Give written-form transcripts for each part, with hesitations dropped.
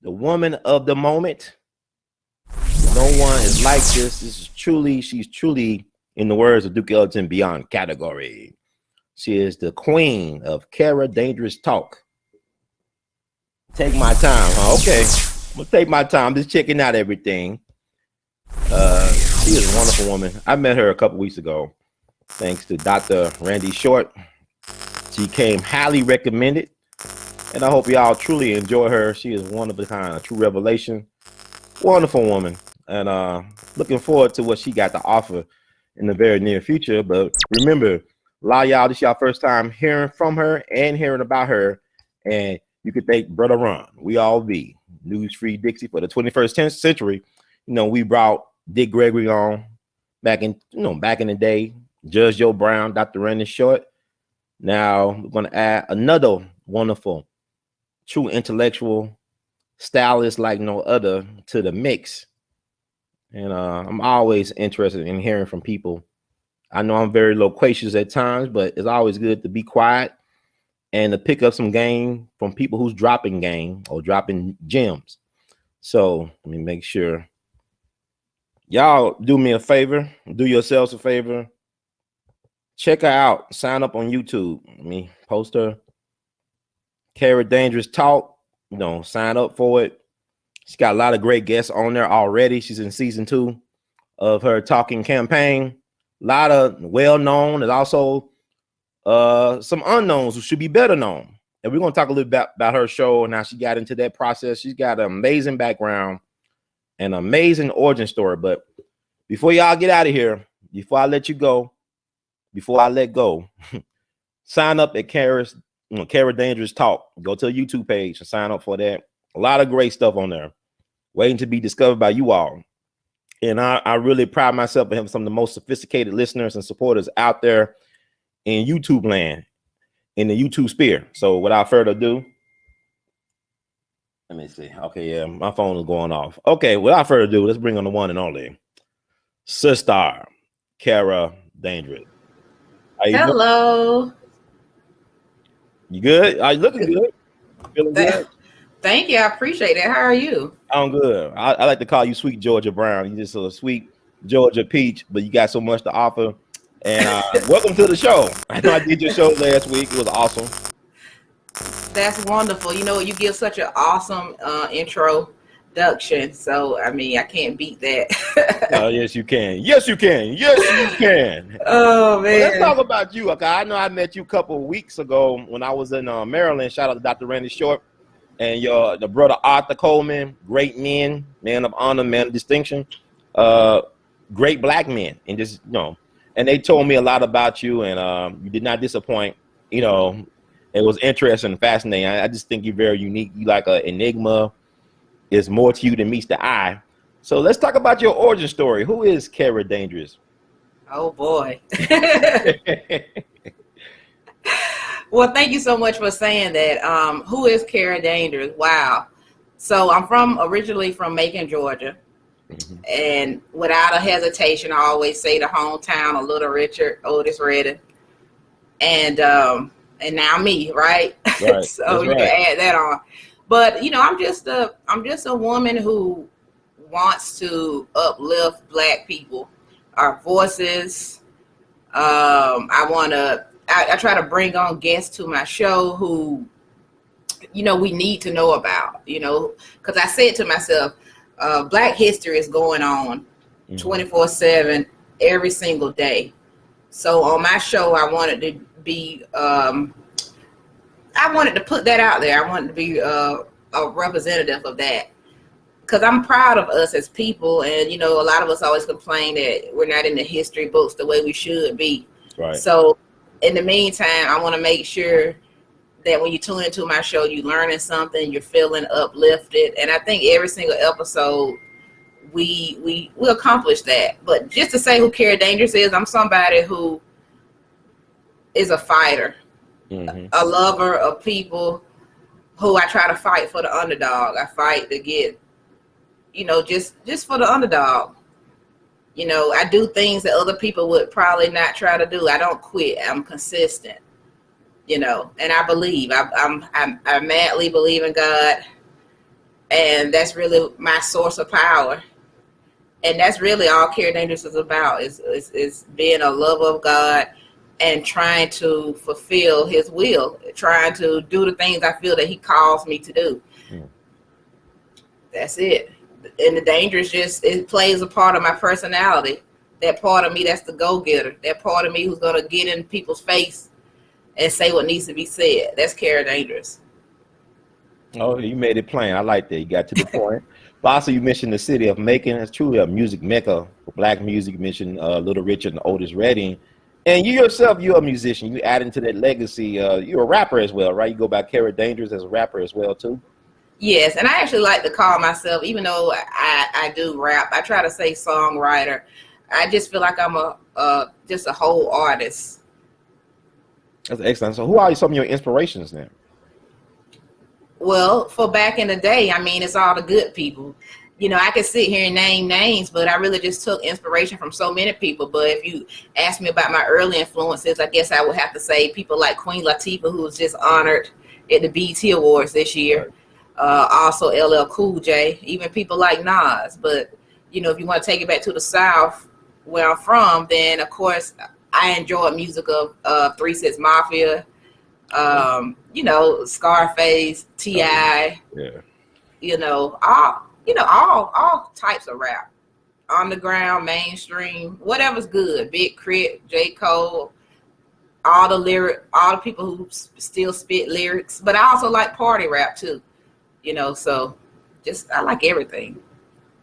the woman of the moment. No one is like this. She's truly, in the words of Duke Ellington, beyond category. She is the queen of Kera Dangerous Talk. Take my time, huh? Okay, I'm gonna take my time, just checking out everything. She is a wonderful woman. I met her a couple weeks ago, thanks to Dr. Randy Short. She came highly recommended, and I hope y'all truly enjoy her. She is one of a kind, a true revelation. Wonderful woman, and looking forward to what she got to offer in the very near future. But remember, a lot of y'all, this is y'all first time hearing from her and hearing about her, and you could thank Brother Ron. We all be News Free Dixie for the 21st century. You know, we brought Dick Gregory on back in the day, Judge Joe Brown, Dr. Randy Short. Now we're gonna add another wonderful, true intellectual stylist like no other to the mix. And I'm always interested in hearing from people. I know I'm very loquacious at times, but it's always good to be quiet and to pick up some game from people who's dropping game or dropping gems. So let me make sure. Y'all do me a favor, do yourselves a favor. Check her out. Sign up on YouTube. Let me post her. Kera Dangerous Talk. Sign up for it. She's got a lot of great guests on there already. She's in season 2 of her talking campaign. A lot of well-known and also some unknowns who should be better known. And we're going to talk a little bit about her show and how she got into that process. She's got an amazing background, an amazing origin story. But before y'all get out of here, before I let go, sign up at Kera Dangerous Talk. Go to the YouTube page and sign up for that. A lot of great stuff on there, waiting to be discovered by you all. And I really pride myself on having some of the most sophisticated listeners and supporters out there in YouTube land, in the YouTube sphere. So without further ado, let me see. Okay, yeah, my phone is going off. Okay, without further ado, let's bring on the one and only Sister Kera Dangerous. Hello. You good? Are you looking good? Feeling good? Thank you. I appreciate it. How are you? I'm good. I like to call you Sweet Georgia Brown. You're just a sweet Georgia peach, but you got so much to offer. And welcome to the show. I know I did your show last week. It was awesome. That's wonderful. You give such an awesome introduction. So, I mean, I can't beat that. Oh, yes, you can. Yes, you can. Yes, you can. Oh, man. Well, let's talk about you. Okay, I know I met you a couple of weeks ago when I was in Maryland. Shout out to Dr. Randy Short and the brother Arthur Coleman. Great men, man of honor, man of distinction. Great black men. And just, and they told me a lot about you, and you did not disappoint. It was interesting and fascinating. I just think you're very unique. You like an enigma. There's more to you than meets the eye. So let's talk about your origin story. Who is Kera Dangerous? Oh, boy. Well, thank you so much for saying that. Who is Kera Dangerous? Wow. So I'm originally from Macon, Georgia. Mm-hmm. And without a hesitation, I always say the hometown of Little Richard, Otis Redding. And now me, right? Right. So you can add that on. But I'm just a woman who wants to uplift Black people, our voices. I try to bring on guests to my show who, we need to know about. Because I said to myself, Black history is going on 24/7 every single day. So on my show, I wanted to be. I wanted to put that out there. I wanted to be a representative of that, because I'm proud of us as people. And, a lot of us always complain that we're not in the history books the way we should be. Right. So in the meantime, I want to make sure that when you tune into my show, you're learning something, you're feeling uplifted. And I think every single episode, we accomplish that. But just to say who Kera Dangerous is, I'm somebody who is a fighter. Mm-hmm. A lover of people, who I try to fight for the underdog. I fight to get, just for the underdog. I do things that other people would probably not try to do. I don't quit. I'm consistent. And I believe. I madly believe in God. and that's really my source of power. And that's really all Kera Dangerous is about, is being a lover of God and trying to fulfill his will, trying to do the things I feel that he calls me to do. That's it. And the dangerous it plays a part of my personality. That part of me that's the go-getter. That part of me who's going to get in people's face and say what needs to be said. That's Kera Dangerous. Oh, you made it plain. I like that. You got to the point. But also, you mentioned the city of Macon. It's truly a music mecca for Black music. You mentioned Little Richard and Otis Redding. And you yourself, you're a musician. You add into that legacy. You're a rapper as well, right? You go by Kera Dangerous as a rapper as well, too. Yes, and I actually like to call myself, even though I do rap, I try to say songwriter. I just feel like I'm just a whole artist. That's excellent. So who are some of your inspirations now? Well, for back in the day, I mean, it's all the good people. You know, I could sit here and name names, but I really just took inspiration from so many people. But if you ask me about my early influences, I guess I would have to say people like Queen Latifah, who was just honored at the BET Awards this year. Also LL Cool J, even people like Nas. But, you know, if you want to take it back to the South, where I'm from, then, of course, I enjoy music of 3 6 Mafia, you know, Scarface, T.I., you know, all types of rap. Underground, mainstream, whatever's good. Big Crit, J. Cole, all the people who still spit lyrics. But I also like party rap, too. You know, so I like everything.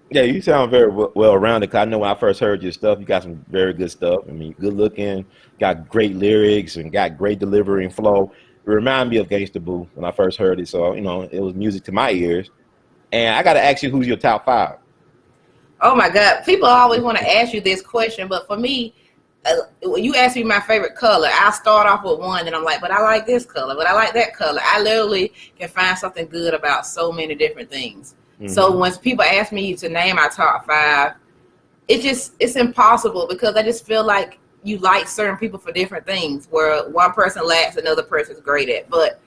Yeah, you sound very well-rounded. I know when I first heard your stuff, you got some very good stuff. I mean, good looking, got great lyrics, and got great delivery and flow. It reminded me of Gangsta Boo when I first heard it. So, you know, it was music to my ears. And I got to ask you, who's your top 5? Oh, my God. People always want to ask you this question. But for me, when you ask me my favorite color, I'll start off with one, and I'm like, but I like this color, but I like that color. I literally can find something good about so many different things. So when people ask me to name my top 5, it's impossible, because I just feel like you like certain people for different things, where one person lacks, another person's great at. But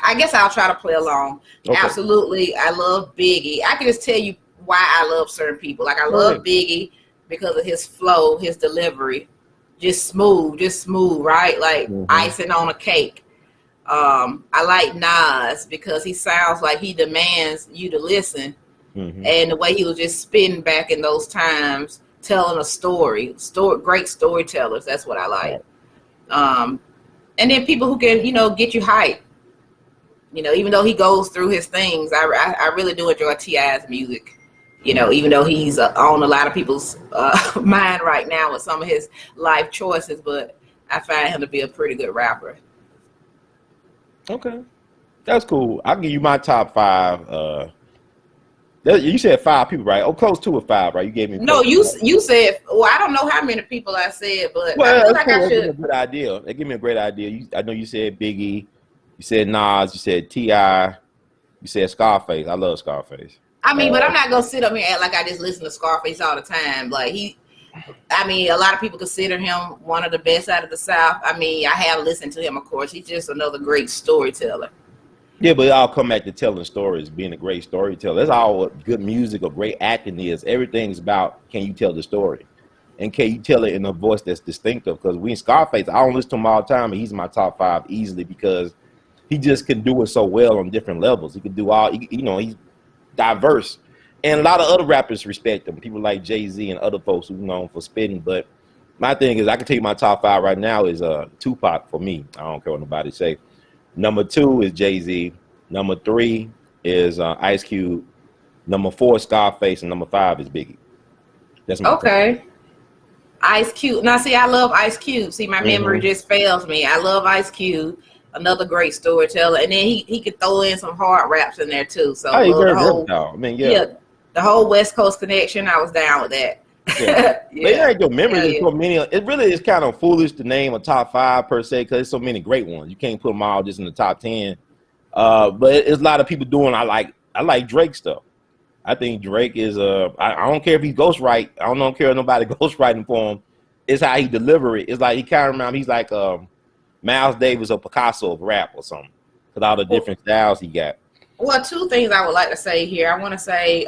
I guess I'll try to play along. Okay. Absolutely, I love Biggie. I can just tell you why I love certain people. Like, I love Biggie because of his flow, his delivery, just smooth, right? Like icing on a cake. I like Nas because he sounds like he demands you to listen, and the way he was just spitting back in those times, telling a story, great storytellers. That's what I like. And then people who can, you know, get you hyped. You know, even though he goes through his things, I really do enjoy T.I.'s music. You know, even though he's on a lot of people's mind right now with some of his life choices, but I find him to be a pretty good rapper. Okay, that's cool. I'll give you my top 5. You said 5 people, right? Oh, close to 5, right? You gave me. No, you said. Well, I don't know how many people I said, but I feel like I should. A good idea. They give me a great idea. I know you said Biggie, you said Nas, you said T.I., you said Scarface. I love Scarface. I mean, but I'm not gonna sit up here and act like I just listen to Scarface all the time. Like, I mean, a lot of people consider him one of the best out of the South. I mean, I have listened to him, of course. He's just another great storyteller. Yeah, but it all come back to telling stories, being a great storyteller. That's all what good music or great acting is. Everything's about, can you tell the story? And can you tell it in a voice that's distinctive? Because we in Scarface, I don't listen to him all the time, and he's my top 5 easily because he just can do it so well on different levels. He can do all, you know, he's diverse. And a lot of other rappers respect him. People like Jay-Z and other folks who are known for spitting. But my thing is, I can tell you my top 5 right now is Tupac for me. I don't care what nobody say. Number 2 is Jay-Z. Number 3 is Ice Cube. Number 4 is Scarface. And number 5 is Biggie. That's my okay. Top. Ice Cube. Now, see, I love Ice Cube. See, my memory just fails me. I love Ice Cube. Another great storyteller. And then he could throw in some hard raps in there, too. So the whole West Coast connection, I was down with that. Yeah. Yeah. Your memory. So many. It really is kind of foolish to name a top 5 per se, because there's so many great ones. You can't put them all just in the top 10. But it's a lot of people doing. I like Drake stuff. I think Drake is I don't care if he ghostwrite. I don't care if nobody ghostwriting for him. It's how he deliver it. It's like he kind of remember. He's like Miles Davis or Picasso of rap or something. With all the different styles he got. Well, two things I would like to say here. I want to say,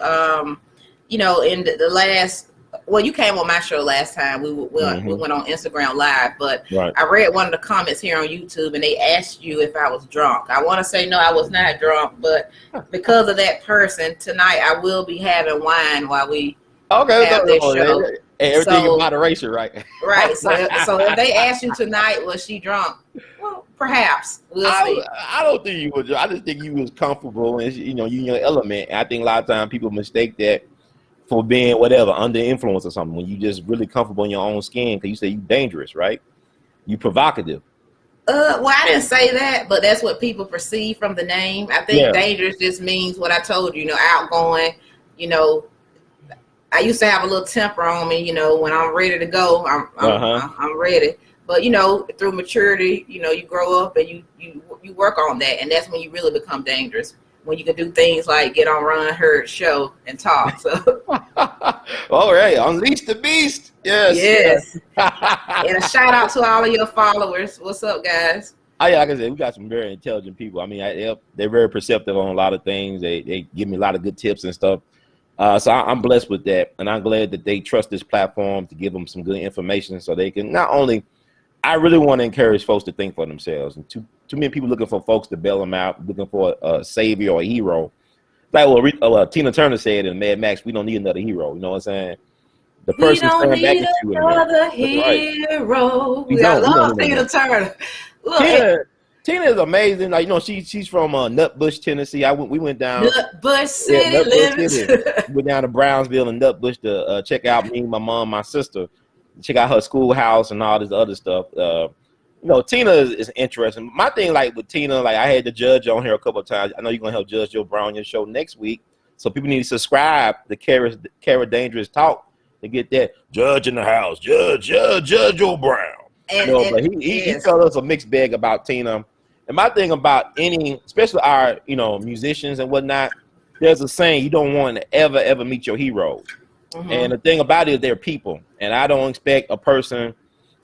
you know, in the last, well, you came on my show last time. We went on Instagram Live, but I read one of the comments here on YouTube, and they asked you if I was drunk. I want to say no, I was not drunk, but because of that person, tonight I will be having wine while we have this show. Everything in moderation, right? Right. So if they ask you tonight, was she drunk? Well, perhaps. We'll see. I don't think you was. I just think you was comfortable, and you know, you in your element. And I think a lot of times people mistake that for being whatever under influence or something. When you just really comfortable in your own skin, because you say you dangerous, right? You provocative. Well, I didn't say that, but that's what people perceive from the name. I think dangerous just means what I told you. You know, outgoing. You know, I used to have a little temper on me. You know, when I'm ready to go, I'm ready. But you know, through maturity, you know, you grow up and you work on that, and that's when you really become dangerous. When you can do things like get on Run, Herd, Show, and talk. So, all right, unleash the beast. Yes. And a shout out to all of your followers. What's up, guys? Oh yeah, like I said, we got some very intelligent people. I mean, they're very perceptive on a lot of things. They give me a lot of good tips and stuff. So I'm blessed with that, and I'm glad that they trust this platform to give them some good information, so they can not only. I really want to encourage folks to think for themselves, and too many people looking for folks to bail them out, looking for a savior or a hero. Like what Tina Turner said in Mad Max, we don't need another hero. You know what I'm saying? The person stand back at you. Another hero. I love Tina Turner. Look, Tina is amazing. Like, you know, she's from Nutbush, Tennessee. We went down Nutbush City. Went down to Brownsville and Nutbush to check out me, my mom, my sister, check out her schoolhouse and all this other stuff. You know, Tina is interesting. My thing, like with Tina, like I had the judge on here a couple of times. I know you're gonna help Judge Joe Brown on your show next week, so people need to subscribe to Kera Dangerous Talk to get that judge in the house, Judge Joe Brown. But he told us a mixed bag about Tina. And my thing about especially our, you know, musicians and whatnot, there's a saying, you don't want to ever meet your heroes. And the thing about it is they're people, and I don't expect a person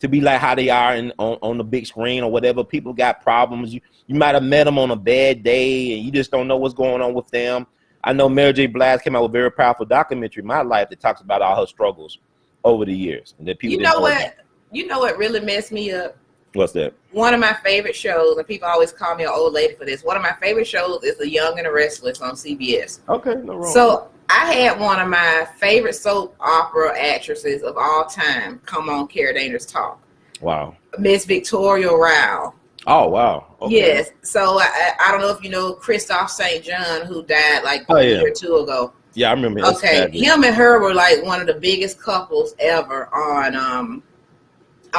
to be like how they are on the big screen or whatever. People got problems. You might have met them on a bad day, and you just don't know what's going on with them. I know Mary J. Blige came out with a very powerful documentary, My Life, that talks about all her struggles over the years. And that people You know what really messed me up? What's that? One of my favorite shows, and people always call me an old lady for this. One of my favorite shows is The Young and the Restless on CBS. Okay, no wrong. So I had one of my favorite soap opera actresses of all time come on Kera Dangerous Talk. Wow. Miss Victoria Rao. Oh, wow. Okay. Yes. So I don't know if you know Christophe St. John, who died like a year or two ago. Yeah, I remember. Okay, him and her were like one of the biggest couples ever on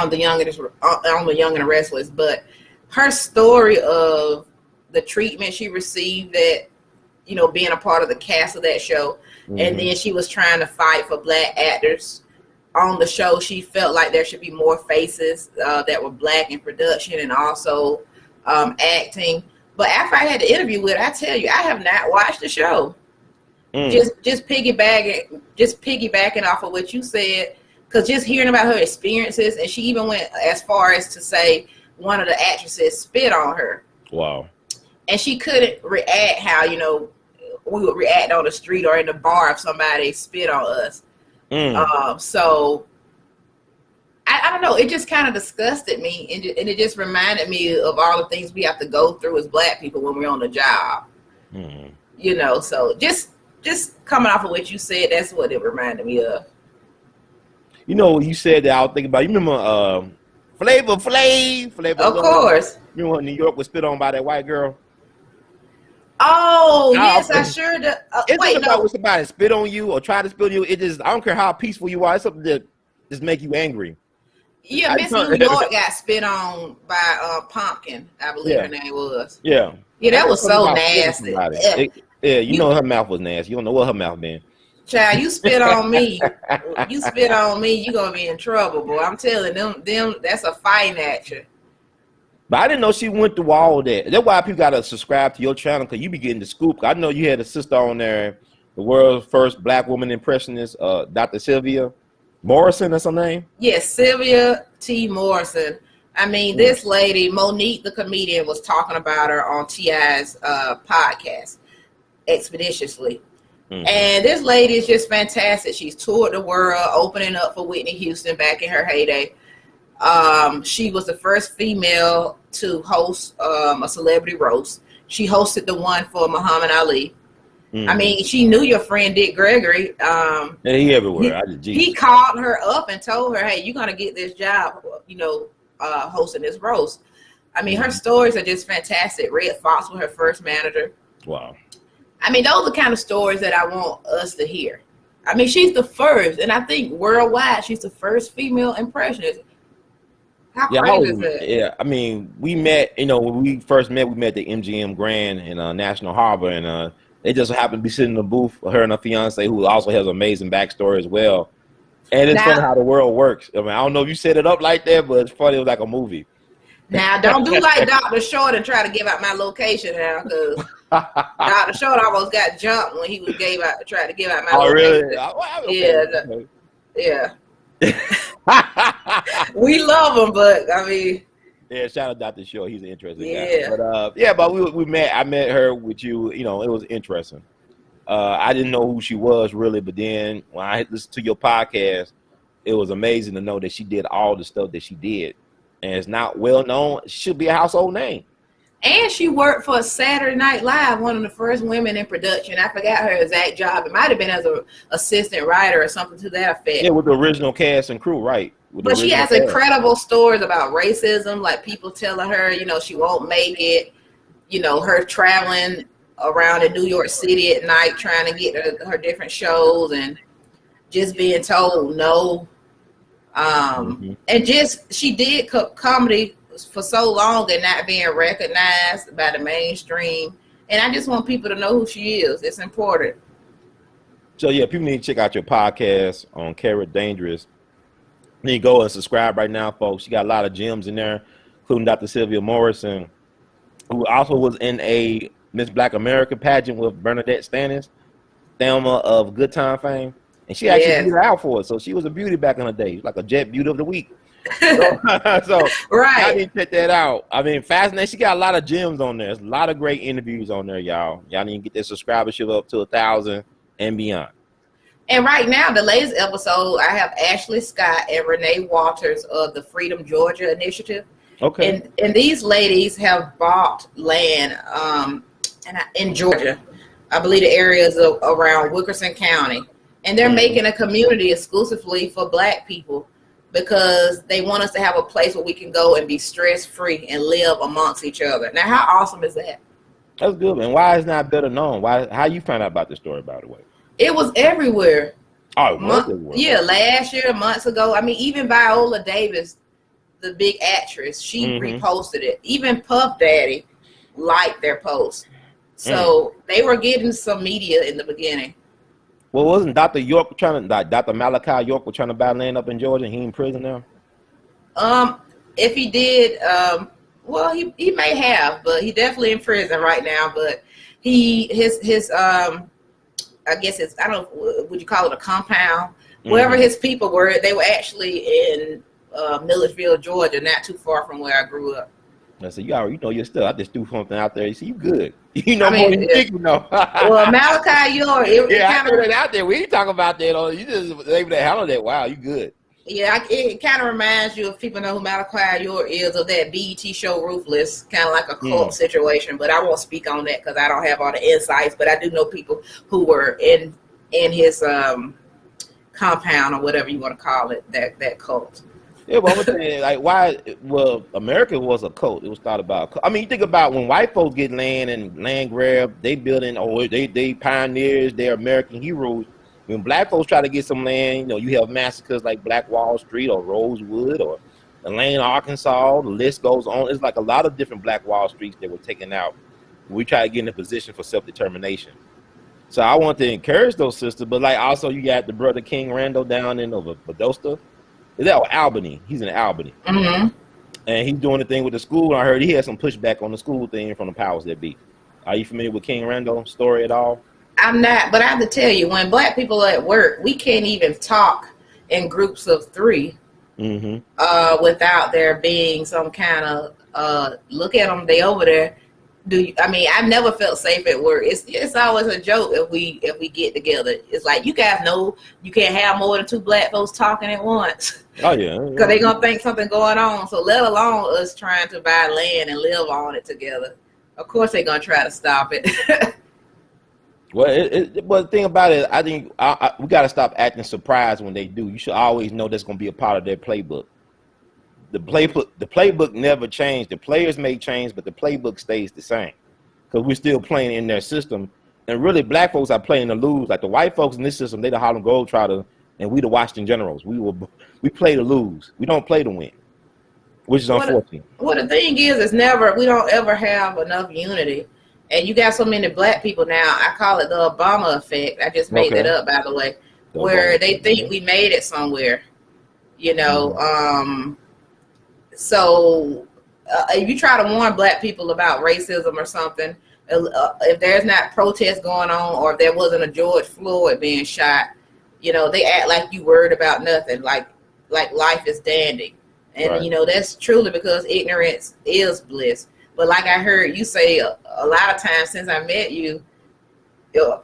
the Young and the Restless. But her story of the treatment she received, that, you know, being a part of the cast of that show, and then she was trying to fight for black actors on the show. She felt like there should be more faces that were black in production and also acting. But after I had the interview with her, I tell you, I have not watched the show. Just piggybacking off of what you said, because just hearing about her experiences, and she even went as far as to say one of the actresses spit on her. Wow. And she couldn't react how, you know, we would react on the street or in the bar if somebody spit on us. So I don't know. It just kind of disgusted me, and it just reminded me of all the things we have to go through as black people when we're on the job. You know, so just coming off of what you said, that's what it reminded me of. You know, you said that, I was thinking about, you remember Flavor Flav? Of course. You remember when New York was spit on by that white girl? Oh, yes, I sure do. When somebody spit on you or try to spit on you, it just, I don't care how peaceful you are, it's something that just make you angry. Yeah, Miss New York got spit on by Pumpkin, I believe her name was. Yeah. Yeah, that was so nasty. You know her mouth was nasty. You don't know what her mouth been. Child, you spit on me. You spit on me, you gonna be in trouble, boy. I'm telling them that's a fighting action. But I didn't know she went through all that. That's why people gotta subscribe to your channel, because you be getting the scoop. I know you had a sister on there, the world's first black woman impressionist, Dr. Sylvia Morrison, that's her name? Yes, Sylvia T. Morrison. I mean, this lady, Monique the comedian, was talking about her on T.I.'s podcast. expeditiously. And this lady is just fantastic. She's toured the world, opening up for Whitney Houston back in her heyday. She was the first female to host a celebrity roast. She hosted the one for Muhammad Ali. I mean, she knew your friend Dick Gregory. Yeah, he everywhere. He called her up and told her, "Hey, you're gonna get this job, you know, hosting this roast." I mean, her stories are just fantastic. Red Fox was her first manager. Wow. I mean, those are the kind of stories that I want us to hear. I mean, she's the first, and I think worldwide, she's the first female impressionist. How crazy is that? Yeah, I mean, we met, you know, when we first met, we met at the MGM Grand in National Harbor, and they just happened to be sitting in the booth, her and her fiance, who also has an amazing backstory as well. And it's funny how the world works. I mean, I don't know if you set it up like that, but it's funny. It was like a movie. Now, don't do like Dr. Short and try to give out my location now, because Dr. Short almost got jumped when he was tried to give out my location. Oh, really? Yeah. We love him, but I mean, yeah, shout out Dr. Short. He's an interesting guy. But we met. I met her with you. You know, it was interesting. I didn't know who she was really, but then when I listened to your podcast, it was amazing to know that she did all the stuff that she did, and it's not well known. She should be a household name. And she worked for Saturday Night Live, one of the first women in production. I forgot her exact job. It might have been as an assistant writer or something to that effect. Yeah, with the original cast and crew, right. But she has incredible stories about racism, like people telling her, you know, she won't make it, you know, her traveling around in New York City at night trying to get her different shows and just being told no. And just, she did comedy for so long and not being recognized by the mainstream. And I just want people to know who she is. It's important. So yeah, people need to check out your podcast on Kera Dangerous. You need to go and subscribe right now, folks. She got a lot of gems in there, including Dr. Sylvia Morrison, who also was in a Miss Black America pageant with Bernadette Stannis, Thelma of Good Time fame. And she actually beat her out for it. So she was a beauty back in the day, like a Jet Beauty of the Week. So right. I need to check that out. I mean, fascinating. She got a lot of gems on there. There's a lot of great interviews on there, y'all. Y'all need to get their subscribership up to 1,000 and beyond. And right now, the latest episode, I have Ashley Scott and Renee Walters of the Freedom Georgia Initiative. Okay. And these ladies have bought land in Georgia. I believe the areas around Wilkerson County. And they're making a community exclusively for Black people, because they want us to have a place where we can go and be stress-free and live amongst each other. Now, how awesome is that? That's good. And why is not better known? How you found out about this story, by the way? It was everywhere. Oh, it was everywhere. Yeah, last year, months ago. I mean, even Viola Davis, the big actress, she reposted it. Even Puff Daddy liked their post. So they were getting some media in the beginning. Well, wasn't Dr. York Dr. Malachi York was trying to buy land up in Georgia, and he in prison now? If he did, well, he may have, but he definitely in prison right now. But his I guess it's, I don't know, would you call it a compound? Wherever his people were, they were actually in Milledgeville, Georgia, not too far from where I grew up. I said, you already know your stuff. I just threw something out there. You see, you good. You know more than you think you know. Well, Malachi York. I threw it out there. We ain't talking about that. You just was able to handle that. Wow, you good. Yeah, it kind of reminds you, if people know who Malachi York is, of that BET show Ruthless, kind of like a cult situation. But I won't speak on that because I don't have all the insights. But I do know people who were in his compound, or whatever you want to call it, that cult. Yeah, but I'm saying, like, why? Well, America was a cult. It was thought about. I mean, you think about when white folks get land and land grab, they building, or they pioneers, they're American heroes. When Black folks try to get some land, you know, you have massacres like Black Wall Street or Rosewood or Elaine, Arkansas. The list goes on. It's like a lot of different Black Wall Streets that were taken out. We try to get in a position for self-determination. So I want to encourage those sisters, but like also you got the brother King Randall down in Bethesda. Is that Albany? He's in Albany. And he's doing the thing with the school. I heard he had some pushback on the school thing from the powers that be. Are you familiar with King Randall's story at all? I'm not, but I have to tell you, when Black people are at work, we can't even talk in groups of 3 without there being some kind of look at them, they over there. I mean, I've never felt safe at work. It's always a joke if we get together. It's like, you guys know you can't have more than 2 black folks talking at once. Oh yeah, Because they're gonna think something going on. So let alone us trying to buy land and live on it together. Of course they're gonna try to stop it. Well, but the thing about it, I think we got to stop acting surprised when they do. You should always know that's going to be a part of their playbook. The playbook never changed. The players may change, but the playbook stays the same because we're still playing in their system. And really, black folks are playing to lose. Like the white folks in this system, they the Harlem Globetrotters, and we the Washington Generals. We play to lose. We don't play to win, which is unfortunate. Well, the thing is we don't ever have enough unity. And you got so many black people now. I call it the Obama effect. I just made that up, by the way, where they think we made it somewhere, you know. So if you try to warn black people about racism or something, if there's not protests going on or if there wasn't a George Floyd being shot, you know, they act like you worried about nothing, like life is dandy. And, you know, that's truly because ignorance is bliss. But like I heard you say a lot of times since I met you,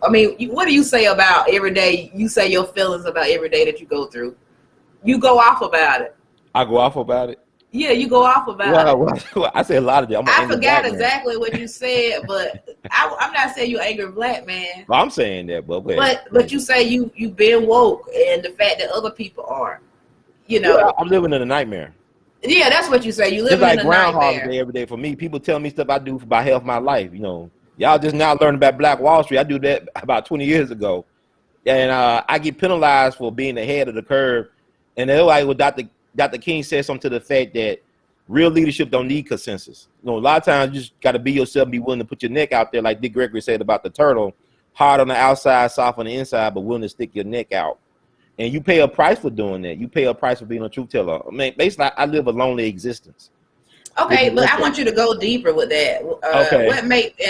I mean, what do you say about every day? You say your feelings about every day that you go through. You go off about it. I go off about it? Yeah, you go off about it. Well, I say a lot of that. I forgot exactly what you said, but I'm not saying you angry black man. Well, I'm saying that, but you say you been woke and the fact that other people aren't. You know, well, I'm living in a nightmare. Yeah, that's what you say. You live in like a Groundhog nightmare. Day every day for me. People tell me stuff I do by half my life. You know, y'all just now learning about Black Wall Street. I do that about 20 years ago, and I get penalized for being ahead of the curve. And they're like, well, Dr. King said something to the fact that real leadership don't need consensus. You know, a lot of times you just got to be yourself and be willing to put your neck out there, like Dick Gregory said about the turtle, hard on the outside, soft on the inside, but willing to stick your neck out. And you pay a price for doing that. You pay a price for being a truth teller. I mean, basically, I live a lonely existence. Okay, but I want you to go deeper with that. Okay. What make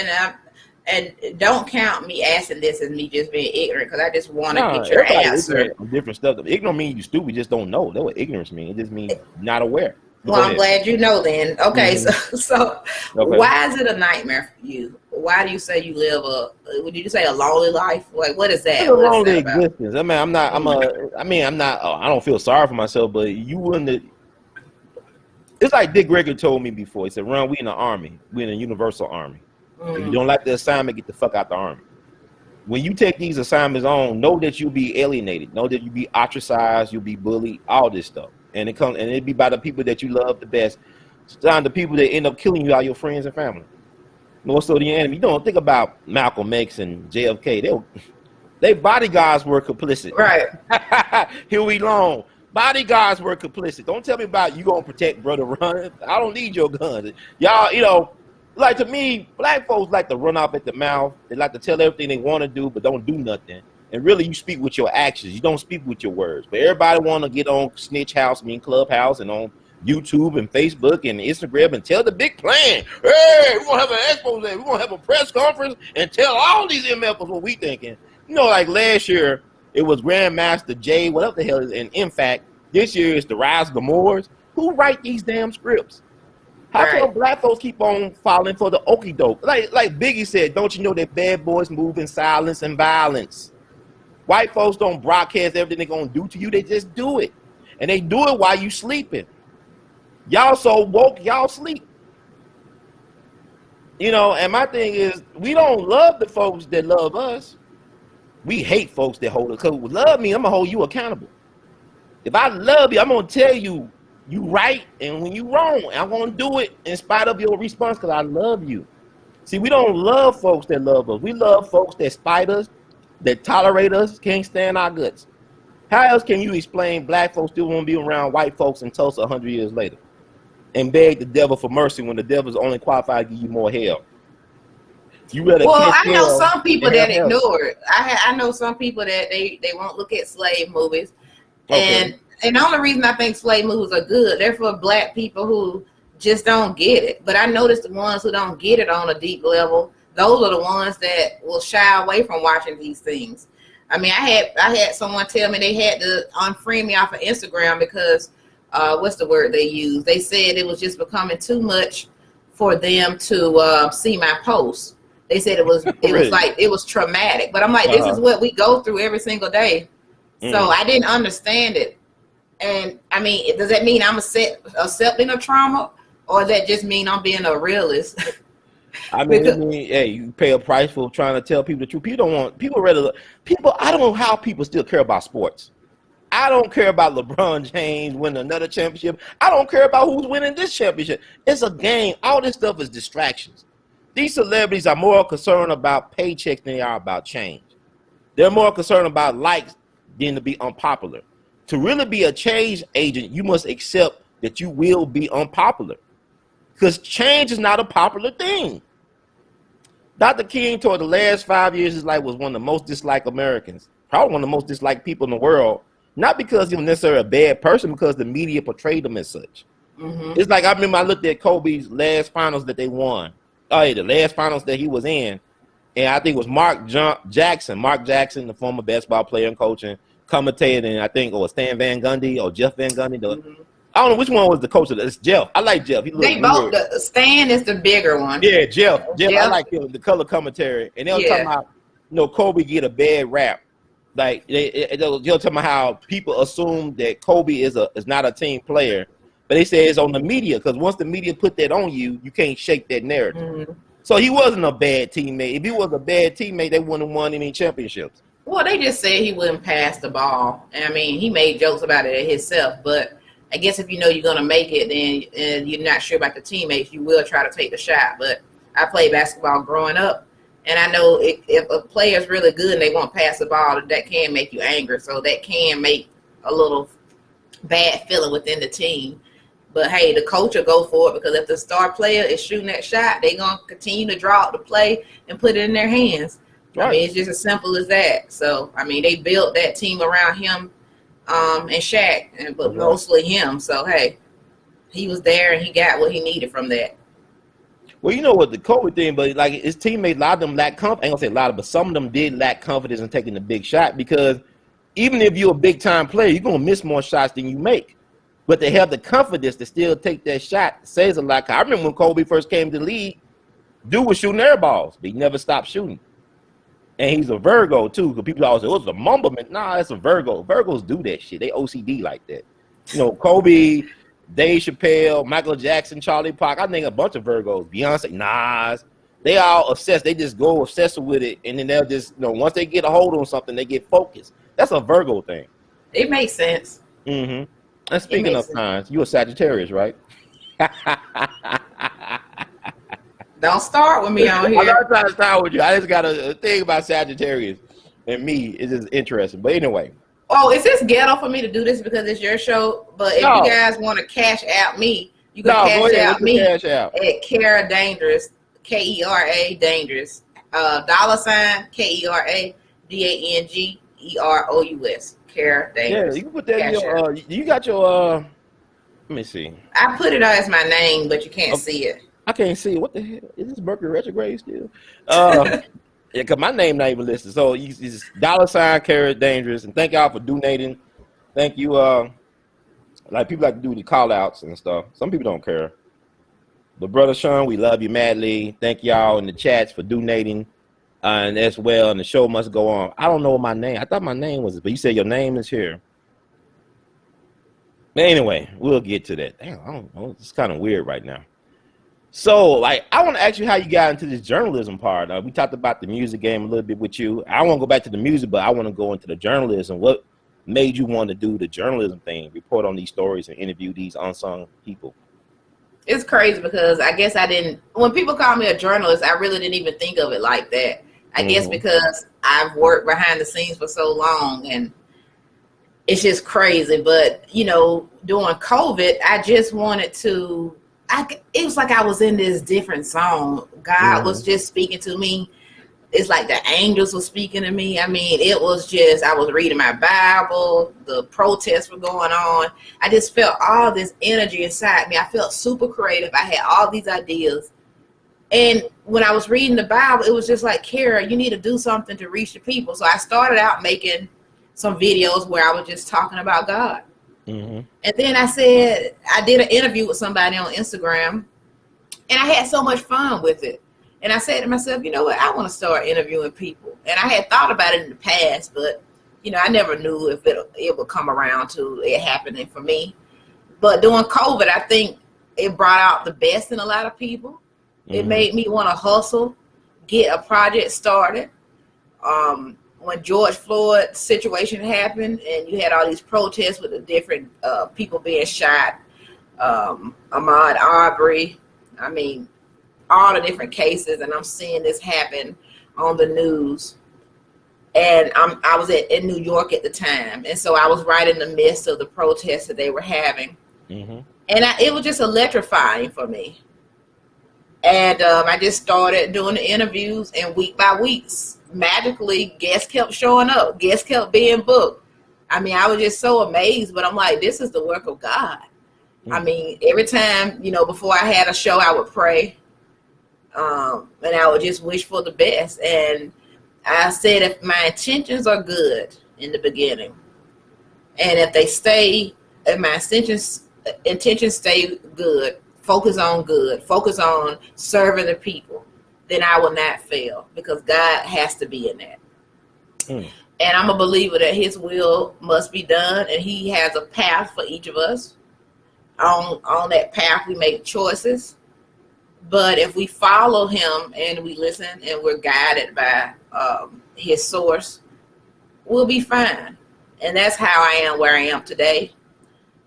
and don't count me asking this as me just being ignorant, because I just want to get your answer. Different stuff. Ignorant means you stupid, just don't know. That's what ignorance means. It just means not aware. Well, I'm glad you know then. Okay, so why is it a nightmare for you? Why do you say you live would you say a lonely life? Like, what is that? It's a lonely existence. I mean, I don't feel sorry for myself, but you wouldn't. It's like Dick Gregory told me before. He said, "Ron, we in the army. We in a universal army. If you don't like the assignment, get the fuck out the army. When you take these assignments on, know that you'll be alienated. Know that you'll be ostracized. You'll be bullied. All this stuff. And it be by the people that you love the best. Sometimes the people that end up killing you are your friends and family. More so the enemy. You don't think about Malcolm X and JFK. They bodyguards were complicit. Right. Huey Long. Bodyguards were complicit. Don't tell me about you gonna protect Brother Ron. I don't need your guns. Y'all, you know, like to me, black folks like to run off at the mouth. They like to tell everything they want to do, but don't do nothing. And really, you speak with your actions. You don't speak with your words. But everybody want to get on Snitch House, Clubhouse, and on YouTube and Facebook and Instagram and tell the big plan. Hey, we're going to have an expose. We're going to have a press conference and tell all these MFers what we thinking. You know, like last year, it was Grandmaster Jay, whatever the hell is. And in fact, this year is the Rise of the Moors. Who write these damn scripts? How come black folks keep on falling for the okie doke? Like Biggie said, don't you know that bad boys move in silence and violence? White folks don't broadcast everything they're going to do to you. They just do it. And they do it while you sleeping. Y'all so woke, y'all sleep. You know, and my thing is, we don't love the folks that love us. We hate folks that hold us. Because love me, I'm going to hold you accountable. If I love you, I'm going to tell you, you right, and when you wrong, I'm going to do it in spite of your response because I love you. See, we don't love folks that love us. We love folks that spite us, that tolerate us, can't stand our guts. How else can you explain black folks still want to be around white folks in Tulsa 100 years later and beg the devil for mercy when the devil's only qualified to give you more hell? I know some people that ignore it. I know some people that they won't look at slave movies. And the only reason I think slave movies are good, they're for black people who just don't get it. But I noticed the ones who don't get it on a deep level, those are the ones that will shy away from watching these things. I mean, I had someone tell me they had to unfriend me off of Instagram because what's the word they used? They said it was just becoming too much for them to see my post. They said it was Really? like it was traumatic, but I'm like, this is what we go through every single day. So I didn't understand it. And I mean, does that mean I'm accepting a trauma, or does that just mean I'm being a realist? I mean, hey, you pay a price for trying to tell people the truth. People don't want people rather people. I don't know how people still care about sports. I don't care about LeBron James winning another championship. I don't care about who's winning this championship. It's a game. All this stuff is distractions. These celebrities are more concerned about paychecks than they are about change. They're more concerned about likes than to be unpopular. To really be a change agent, you must accept that you will be unpopular, because change is not a popular thing. Dr. King toward the last 5 years of his life was one of the most disliked Americans, probably one of the most disliked people in the world, not because he was necessarily a bad person, because the media portrayed him as such. It's like, I remember I looked at Kobe's last finals that they won. Oh, yeah, the last finals that he was in, and I think it was Mark Jackson, the former basketball player and coach and commentator, and I think or Stan Van Gundy or Jeff Van Gundy. I don't know which one was the coach of this. Jeff. I like Jeff. They both. Stan is the bigger one. Yeah, Jeff. I like him. The color commentary, and they were talking about, Kobe get a bad rap. Like they're talking about how people assume that Kobe is not a team player, but they say it's on the media, because once the media put that on you, you can't shake that narrative. So he wasn't a bad teammate. If he was a bad teammate, they wouldn't have won any championships. Well, they just said he wouldn't pass the ball. I mean, he made jokes about it himself, but I guess if you know you're going to make it, then and you're not sure about the teammates, you will try to take the shot. But I played basketball growing up, and I know if a player's really good and they won't pass the ball, that can make you angry. So that can make a little bad feeling within the team. But, hey, the coach will go for it, because if the star player is shooting that shot, they're going to continue to draw out the play and put it in their hands. Right. I mean, it's just as simple as that. So, I mean, they built that team around him and Shaq, but mostly him. So, hey, he was there and he got what he needed from that. Well, you know what, the Kobe thing, but like his teammates, a lot of them lack confidence. I ain't gonna say a lot of, but some of them did lack confidence in taking the big shot, because even if you're a big time player, you're gonna miss more shots than you make. But they have the confidence to still take that shot says a lot. I remember when Kobe first came to the league, dude was shooting air balls, but he never stopped shooting. And he's a Virgo too, because people always say, "Oh, it's a mumblement." Nah, it's a Virgo. Virgos do that shit. They OCD like that. Kobe, Dave Chappelle, Michael Jackson, Charlie Parker. I think a bunch of Virgos. Beyonce, Nas. They all obsessed. They just go obsessed with it, and then they'll just, once they get a hold on something, they get focused. That's a Virgo thing. It makes sense. And speaking of signs, you're a Sagittarius, right? Don't start with me on here. I'm not trying to start with you. I just got a thing about Sagittarius, and me. It's just interesting. But anyway. Oh, is this ghetto for me to do this because it's your show? But if you guys want to cash out me, you can cash out me at Kera Dangerous, Kera Dangerous, $, Kera Dangerous, Kera Dangerous. Yeah, you can put that in your. You got your. Let me see. I put it as my name, but you can't see it. I can't see it. What the hell? Is this Mercury retrograde still? Yeah, because my name not even listed. So it's $, Kera Dangerous, and thank y'all for donating. Thank you. Like people like to do the call outs and stuff. Some people don't care. But Brother Sean, we love you madly. Thank y'all in the chats for donating. And as well, and the show must go on. I don't know my name. I thought my name was, but you said your name is here. But anyway, we'll get to that. Damn, I don't know. It's kind of weird right now. So, like, I want to ask you how you got into this journalism part. We talked about the music game a little bit with you. I want to go back to the music, but I want to go into the journalism. What made you want to do the journalism thing, report on these stories and interview these unsung people? It's crazy because I guess I didn't, when people call me a journalist, I really didn't even think of it like that. I guess because I've worked behind the scenes for so long, and it's just crazy. But, during COVID, I just wanted to, it was like I was in this different zone. God was just speaking to me. It's like the angels were speaking to me. I mean, it was just, I was reading my Bible. The protests were going on. I just felt all this energy inside me. I felt super creative. I had all these ideas. And when I was reading the Bible, it was just like, Kara, you need to do something to reach the people. So I started out making some videos where I was just talking about God. And then I said, I did an interview with somebody on Instagram, And I had so much fun with it. And I said to myself, you know what, I want to start interviewing people. And I had thought about it in the past, but, you know, I never knew if it would come around to it happening for me. But during COVID, I think it brought out the best in a lot of people. It made me want to hustle, get a project started. When George Floyd situation happened and you had all these protests with the different people being shot, Ahmaud Arbery, I mean, all the different cases, and I'm seeing this happen on the news. And I was in New York at the time, and so I was right in the midst of the protests that they were having. And it was just electrifying for me. And I just started doing the interviews, and week by week, magically, guests kept showing up. Guests kept being booked. I mean, I was just so amazed, but I'm like, this is the work of God. I mean, every time, you know, before I had a show, I would pray. And I would just wish for the best. And I said, if my intentions are good in the beginning, and if my intentions stay good, focus on serving the people, then I will not fail, because God has to be in that. And I'm a believer that his will must be done, and he has a path for each of us. On that path, we make choices. But if we follow him and we listen and we're guided by his source, we'll be fine. And that's how I am where I am today.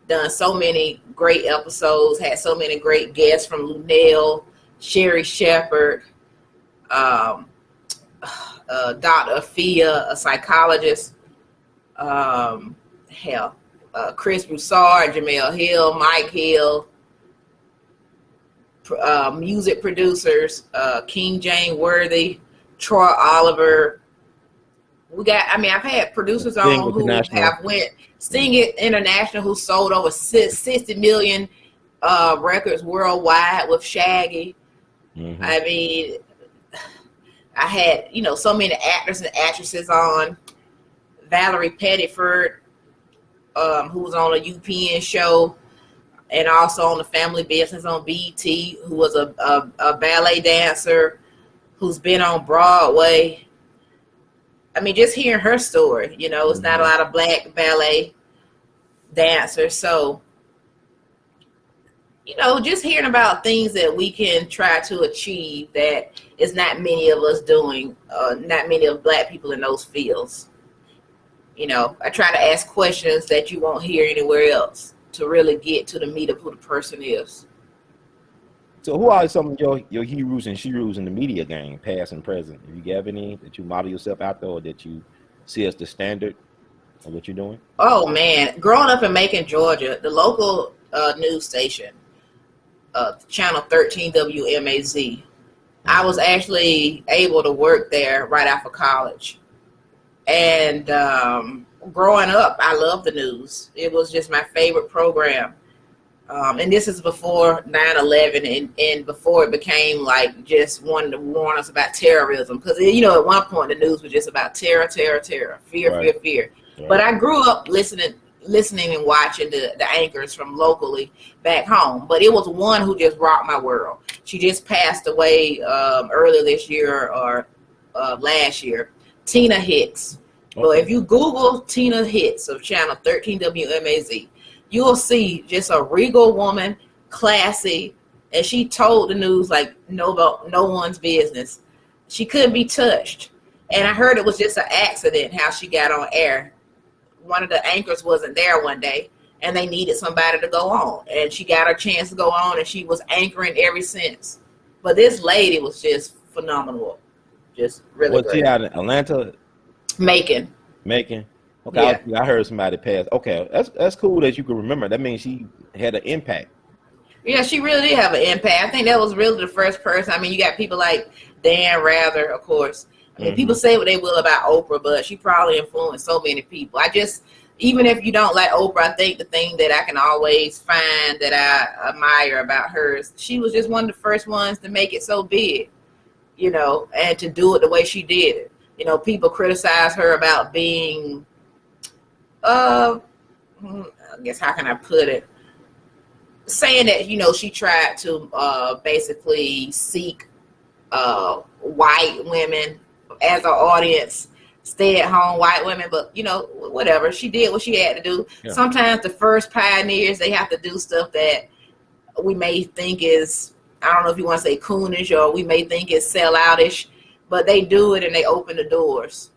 Done so many great episodes, had so many great guests, from Lunel, Sherry Shepherd, Dr. Afia, a psychologist, Chris Broussard, Jamel Hill, Mike Hill, music producers, King Jane Worthy, Troy Oliver. I've had producers on who have went Sing It International, who sold over 60 million records worldwide with Shaggy. I mean, I had, you know, so many actors and actresses on. Valerie Pettiford, who was on a UPN show, and also on the Family Business on BET, who was a ballet dancer who's been on Broadway. I mean, just hearing her story, you know, it's not a lot of black ballet dancers. So, you know, just hearing about things that we can try to achieve that is not many of us doing, not many of black people in those fields. You know, I try to ask questions that you won't hear anywhere else to really get to the meat of who the person is. So who are some of your heroes and sheroes in the media game, past and present? If you have any that you model yourself after, or that you see as the standard of what you're doing? Oh, man. Growing up in Macon, Georgia, the local news station, channel 13 WMAZ, I was actually able to work there right after college. And growing up, I loved the news. It was just my favorite program. And this is before 9/11 and before it became like just wanting to warn us about terrorism. Because, you know, at one point the news was just about terror, fear. Right. But I grew up listening and watching the anchors from locally back home. But it was one who just rocked my world. She just passed away earlier this year or last year. Tina Hicks. Okay. Well, if you Google Tina Hicks of channel 13 WMAZ, you'll see just a regal woman, classy, and she told the news like no one's business. She couldn't be touched. And I heard it was just an accident how she got on air. One of the anchors wasn't there one day, and they needed somebody to go on. And she got her chance to go on, and she was anchoring ever since. But this lady was just phenomenal. Just really great. Was she out in Atlanta? Macon. Okay, yeah. I heard somebody pass. Okay, that's cool that you can remember. That means she had an impact. Yeah, she really did have an impact. I think that was really the first person. I mean, you got people like Dan Rather, of course. I mean, people say what they will about Oprah, but she probably influenced so many people. Even if you don't like Oprah, I think the thing that I can always find that I admire about her is she was just one of the first ones to make it so big, you know, and to do it the way she did it. You know, people criticize her about being, I guess, how can I put it? saying that, you know, she tried to basically seek white women as an audience, stay-at-home white women, but you know, whatever, she did what she had to do. Yeah. Sometimes the first pioneers, they have to do stuff that we may think is, I don't know if you want to say coonish, or we may think is selloutish, but they do it and they open the doors.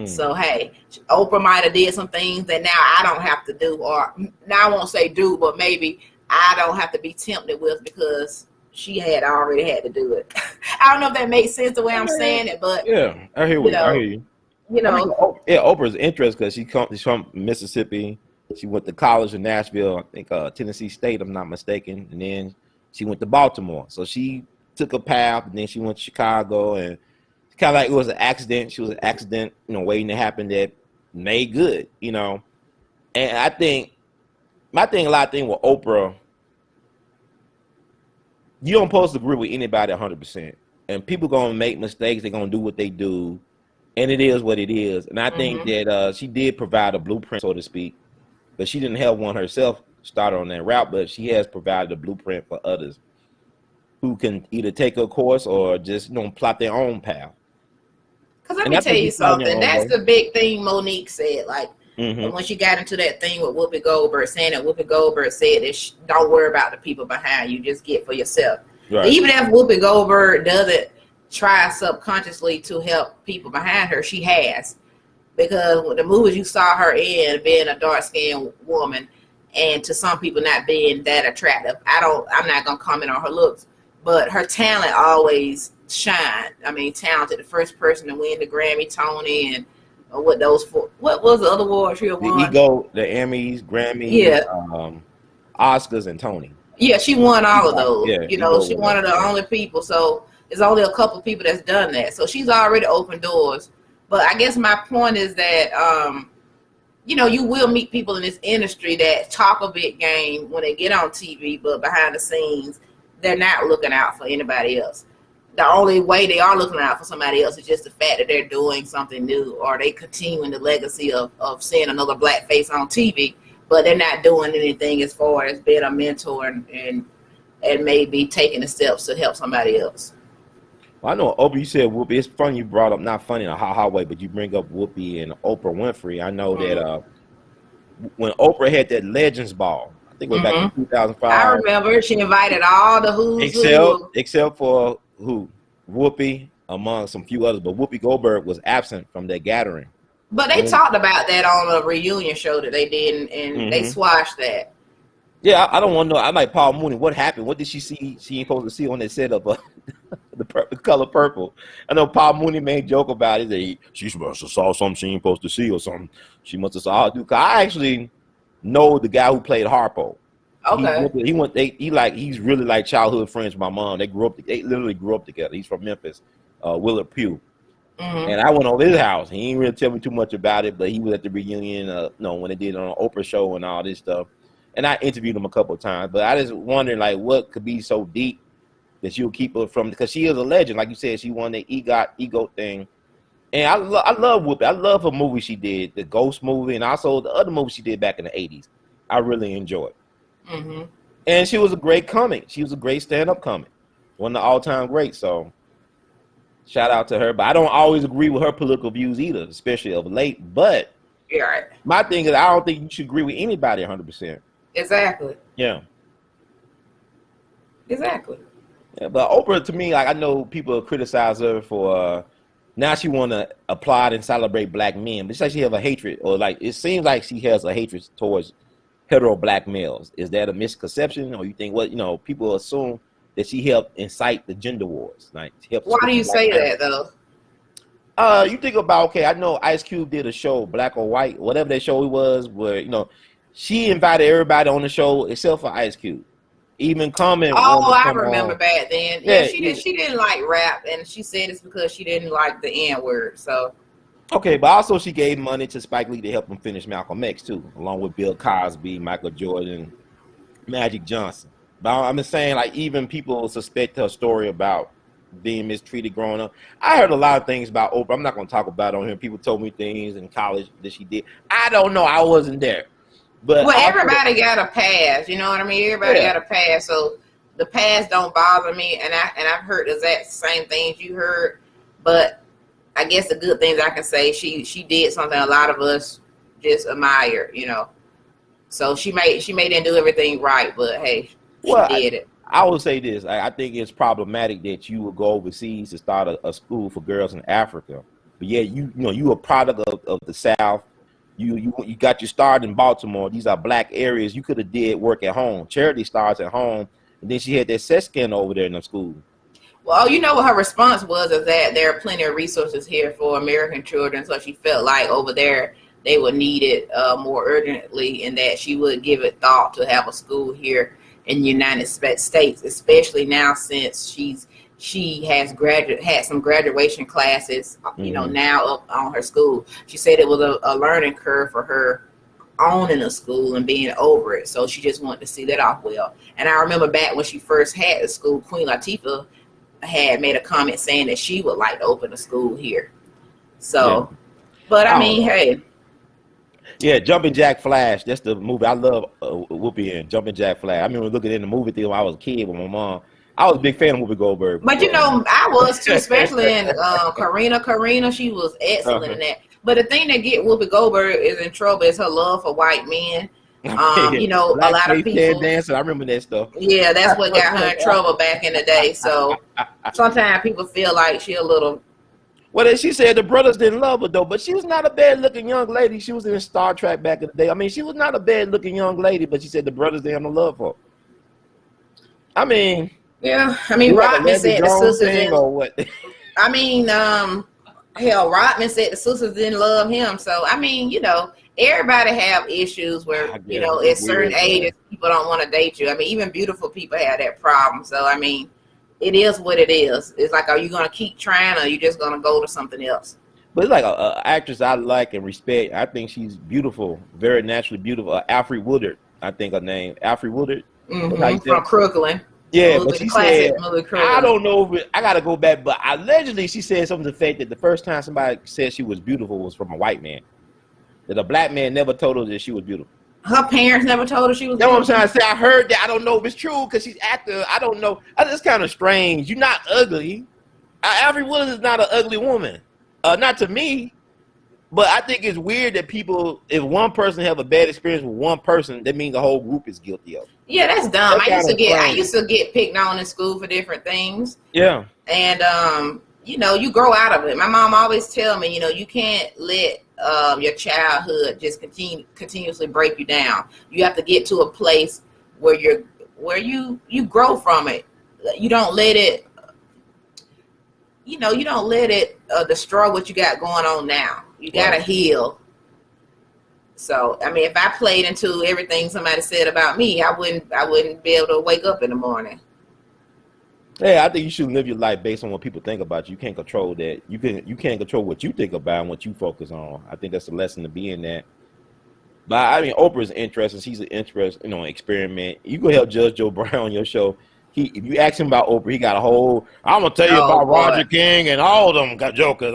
So hey, Oprah might have did some things that now I don't have to do, or now I won't say do, but maybe I don't have to be tempted with, because she had already had to do it. I don't know if that makes sense the way I'm saying it, but yeah, I hear you. I hear you. You know, I mean, yeah, Oprah's interesting because she's from Mississippi. She went to college in Nashville, I think Tennessee State, if I'm not mistaken, and then she went to Baltimore. So she took a path, and then she went to Chicago, and kind of like it was an accident. She was an accident, you know, waiting to happen that made good, you know. And I think my thing, a lot of things with Oprah, you don't supposed to agree with anybody 100%. And people gonna make mistakes. They're gonna do what they do, and it is what it is. And I think that she did provide a blueprint, so to speak, but she didn't have one herself started on that route. But she has provided a blueprint for others who can either take her course or just, you know, plot their own path. Because let me tell you something. That's the big thing Monique said. Like, when she got into that thing with Whoopi Goldberg, saying that Whoopi Goldberg said that don't worry about the people behind you, just get for yourself. Right. Even if Whoopi Goldberg doesn't try subconsciously to help people behind her, she has. Because with the movies you saw her in, being a dark-skinned woman, and to some people not being that attractive, I'm not going to comment on her looks, but her talent always shine. I mean, talented, the first person to win the Grammy, Tony, and what was the other awards she won? The EGOT, the Emmys, Grammys, Oscars, and Tony. Yeah, she won all of those. Yeah, you know, she's one of the only people. So there's only a couple of people that's done that. So she's already opened doors. But I guess my point is that, you know, you will meet people in this industry that talk a big game when they get on TV, but behind the scenes, they're not looking out for anybody else. The only way they are looking out for somebody else is just the fact that they're doing something new, or they continuing the legacy of seeing another black face on TV, but they're not doing anything as far as being a mentor and maybe taking the steps to help somebody else. Well, I know, Oprah, you said Whoopi. It's funny you brought up, not funny in a ha-ha way, but you bring up Whoopi and Oprah Winfrey. I know that when Oprah had that Legends Ball, I think it was back in 2005. I remember she invited all the who's except for who? Whoopi, among some few others, but Whoopi Goldberg was absent from that gathering. But they talked about that on a reunion show that they did, and they squashed that. Yeah, I don't want to know. I'm like Paul Mooney. What happened? What did she see? She ain't supposed to see on that set of the color purple. I know Paul Mooney made joke about it. That she must have saw something she ain't supposed to see, or something. She must have saw. I actually know the guy who played Harpo. Okay. He's really like childhood friends with my mom. They literally grew up together. He's from Memphis, Willard Pugh. And I went over his house. He didn't really tell me too much about it, but he was at the reunion, when they did it on an Oprah show and all this stuff. And I interviewed him a couple of times, but I just wondered, like, what could be so deep that you'll keep her from, because she is a legend. Like you said, she won the EGOT thing. And I love Whoopi. I love her movie she did, the Ghost movie, and also the other movie she did back in the 80s. I really enjoyed. And she was a great comic. She was a great stand-up comic. One of the all-time greats. So shout out to her. But I don't always agree with her political views either, especially of late. But my thing is, I don't think you should agree with anybody 100%. Exactly. Yeah. Exactly. Yeah, but Oprah, to me, like, I know people criticize her for now she want to applaud and celebrate black men, but it's like she have a hatred, or like it seems like she has a hatred towards hetero black males. Is that a misconception, or you think people assume that she helped incite the gender wars? Like, why do you say that though? You think about, I know Ice Cube did a show, Black or White, whatever that show was, where she invited everybody on the show except for Ice Cube. Even Common. Oh, I remember back then. Yeah, she didn't like rap, and she said it's because she didn't like the N-word. So. Okay, but also she gave money to Spike Lee to help him finish Malcolm X too, along with Bill Cosby, Michael Jordan, Magic Johnson. But I'm just saying, like, even people suspect her story about being mistreated growing up. I heard a lot of things about Oprah. I'm not going to talk about it on here. People told me things in college that she did. I don't know. I wasn't there. But well, everybody got a past, you know what I mean? Everybody got a past, so the past don't bother me, and I've heard the exact same things you heard, but I guess the good things I can say, she did something a lot of us just admire, you know. So she didn't do everything right, but hey, she did it. I will say this: I think it's problematic that you would go overseas to start a school for girls in Africa, but yeah, you know you a product of the South. You got your start in Baltimore. These are black areas. You could have did work at home. Charity starts at home, and then she had that set skin over there in the school. Well, you know what her response was is that there are plenty of resources here for American children, so she felt like over there they would need it more urgently, and that she would give it thought to have a school here in the United States, especially now since she has had some graduation classes, you know, now up on her school. She said it was a learning curve for her owning a school and being over it, so she just wanted to see that off well. And I remember back when she first had the school, Queen Latifah had made a comment saying that she would like to open a school here. So, but I mean, hey. Yeah, Jumping Jack Flash. That's the movie I love. Whoopi in Jumping Jack Flash. I remember looking in the movie theater when I was a kid with my mom. I was a big fan of Whoopi Goldberg. But you know, I was too, especially in Karina. She was excellent in that. But the thing that get Whoopi Goldberg is in trouble is her love for white men. You know, a lot of people dancing. I remember that stuff. Yeah, that's what got her in trouble back in the day. So sometimes people feel like she a little. Well, she said the brothers didn't love her though, but she was not a bad-looking young lady. She was in Star Trek back in the day. I mean, she was not a bad-looking young lady, but she said the brothers didn't have no love for her. I mean, yeah. I mean, Rodman said the sisters didn't. Or what? I mean, hell, Rodman said the sisters didn't love him. So I mean, you know, everybody have issues where you know at certain ages people don't want to date you. I mean, even beautiful people have that problem. So I mean, it is what it is. It's like, are you going to keep trying, or are you just going to go to something else? But it's like a actress I like and respect. I think she's beautiful, very naturally beautiful. Alfre Woodard, I think her name. Alfre Woodard. From Crooklyn. Yeah, but she said, I don't know if I got to go back, but allegedly she said something to the fact that the first time somebody said she was beautiful was from a white man. That a black man never told her that she was beautiful. Her parents never told her she was. That's what I'm trying to say. I heard that. I don't know if it's true because she's active. I don't know. It's kind of strange. You're not ugly. Alfre Woodard is not an ugly woman. Not to me. But I think it's weird that people, if one person have a bad experience with one person, that means the whole group is guilty of it. Yeah, that's dumb. I used to get picked on in school for different things. Yeah. And you know, you grow out of it. My mom always tell me, you know, you can't let your childhood just continuously break you down. You have to get to a place where you grow from it. You don't let it, you know, destroy what you got going on now. You gotta heal. So I mean, if I played into everything somebody said about me, I wouldn't be able to wake up in the morning. Yeah, I think you should live your life based on what people think about you. You can't control that. You can't control what you think about and what you focus on. I think that's a lesson to be in that. But I mean, Oprah's interesting. She's an interest, you know, experiment. You go help Judge Joe Brown on your show. If you ask him about Oprah, he got a whole. I'm gonna tell you about Roger King and all of them got jokers.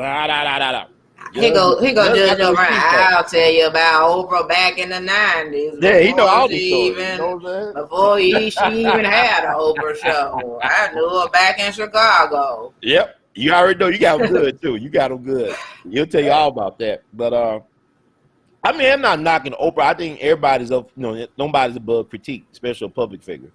Here go Judge Joe Brown. I'll tell you about Oprah back in the 90s. Yeah, he know all these stories. Before she even had an Oprah show. I knew her back in Chicago. Yep. You already know you got them good too. You got them good. He'll tell you all about that. But I mean, I'm not knocking Oprah. I think everybody's up, you know, nobody's above critique, especially a public figure.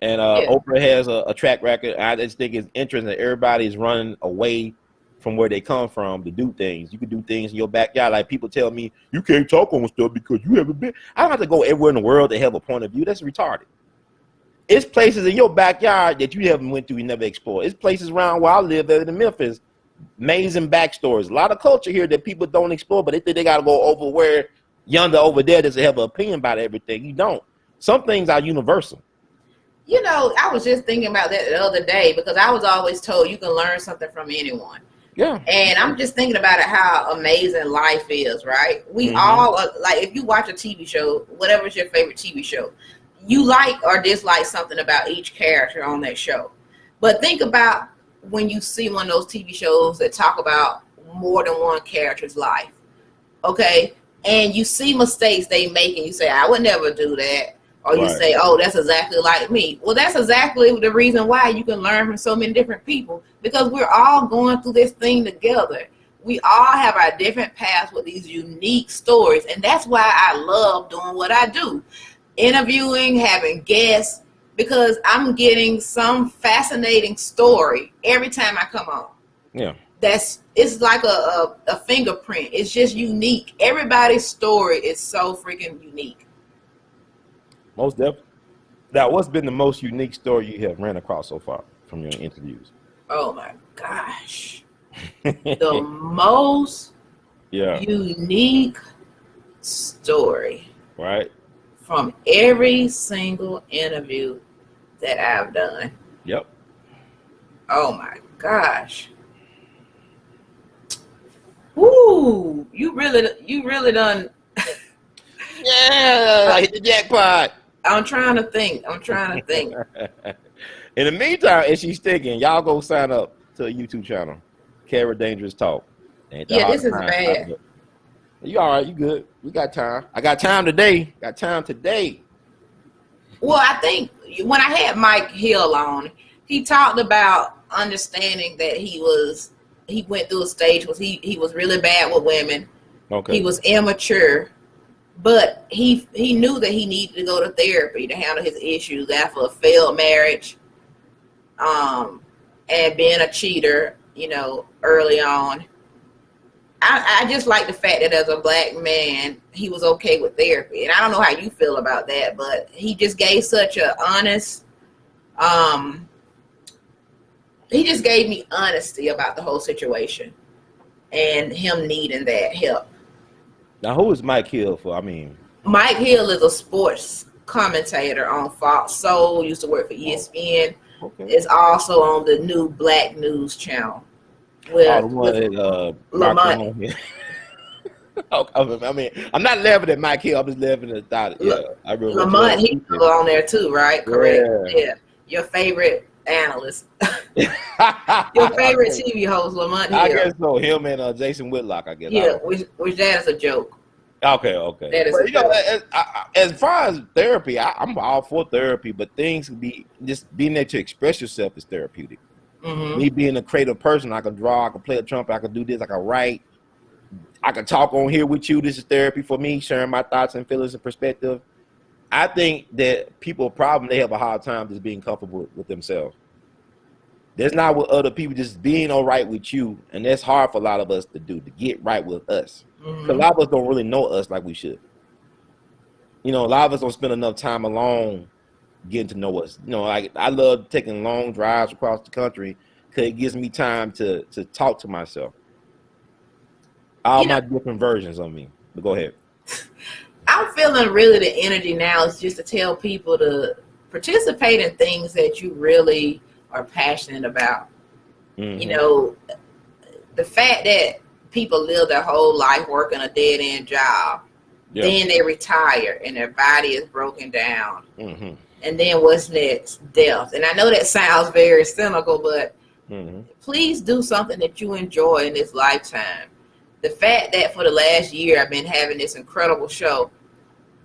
And Oprah has a track record. I just think it's interesting that everybody is running away from where they come from to do things. You can do things in your backyard. Like people tell me, you can't talk on stuff because you haven't been. I don't have to go everywhere in the world to have a point of view. That's retarded. It's places in your backyard that you haven't went through, you never explored. It's places around where I live in Memphis. Amazing backstories. A lot of culture here that people don't explore, but they think they got to go over where yonder over there doesn't have an opinion about everything. You don't. Some things are universal. You know, I was just thinking about that the other day because I was always told you can learn something from anyone. Yeah. And I'm just thinking about it, how amazing life is, right? We all, like, if you watch a TV show, whatever's your favorite TV show, you like or dislike something about each character on that show. But think about when you see one of those TV shows that talk about more than one character's life. Okay, and you see mistakes they make, and you say, I would never do that. Or you Right. say, oh, that's exactly like me. Well, that's exactly the reason why you can learn from so many different people, because we're all going through this thing together. We all have our different paths with these unique stories. And that's why I love doing what I do. Interviewing, having guests, because I'm getting some fascinating story every time I come on. Yeah. It's like a fingerprint. It's just unique. Everybody's story is so freaking unique. Most definitely. Now, what's been the most unique story you have ran across so far from your interviews? Oh my gosh. The most unique story. Right. From every single interview that I've done. Yep. Oh my gosh. Woo! You really done. Yeah, I hit the jackpot. I'm trying to think. In the meantime, if she's sticking, y'all go sign up to a YouTube channel, Kera Dangerous Talk. Yeah, this is bad. You all right? You good? We got time. I got time today. Well, I think when I had Mike Hill on, he talked about understanding that he went through a stage where he was really bad with women. Okay. He was immature, but he knew that he needed to go to therapy to handle his issues after a failed marriage, and being a cheater, early on. I just like the fact that as a black man, he was okay with therapy. And I don't know how you feel about that, but he just gave such a honest, he just gave me honesty about the whole situation and him needing that help. Now, who is Mike Hill for? Mike Hill is a sports commentator on Fox Soul, used to work for ESPN. Okay. Is also on the new Black News channel. With Lamont. I'm not laughing at Mike Hill. I'm just laughing at that. Yeah, I really. Lamont, he's on there too, right? Correct. Yeah. Your favorite analyst, your favorite TV host, Lamont Hill. I guess so. Him and Jason Whitlock. I guess. Yeah, which that is a joke. Okay. That is a joke. As far as therapy, I'm all for therapy, but things can be just being there to express yourself is therapeutic. Mm-hmm. Me being a creative person, I can draw, I can play a trumpet, I can do this, I can write, I can talk on here with you. This is therapy for me, sharing my thoughts and feelings and perspective. I think that people problem, they have a hard time just being comfortable with themselves. That's not with other people, just being all right with you. And that's hard for a lot of us to do, to get right with us. Mm-hmm. A lot of us don't really know us like we should. A lot of us don't spend enough time alone getting to know us. I love taking long drives across the country because it gives me time to talk to myself. All my different versions of me. But go ahead. I'm feeling really the energy now is just to tell people to participate in things that you really are passionate about. Mm-hmm. The fact that people live their whole life working a dead-end job, then they retire and their body is broken down. Mm-hmm. And then what's next? Death. And I know that sounds very cynical, but please do something that you enjoy in this lifetime. The fact that for the last year I've been having this incredible show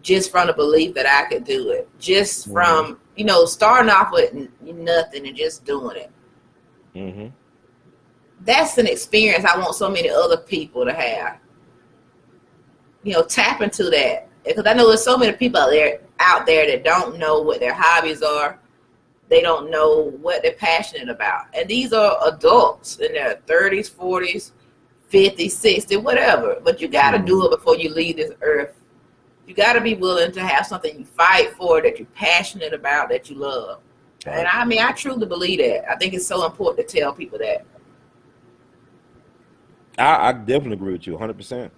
just from the belief that I could do it. Just from, starting off with nothing and just doing it. Mm-hmm. That's an experience I want so many other people to have. Tap into that. Because I know there's so many people out there that don't know what their hobbies are. They don't know what they're passionate about. And these are adults in their 30s, 40s, 50s, 60s, whatever. But you got to do it before you leave this earth. You got to be willing to have something you fight for, that you're passionate about, that you love. Right. And I truly believe that. I think it's so important to tell people that. I definitely agree with you 100%.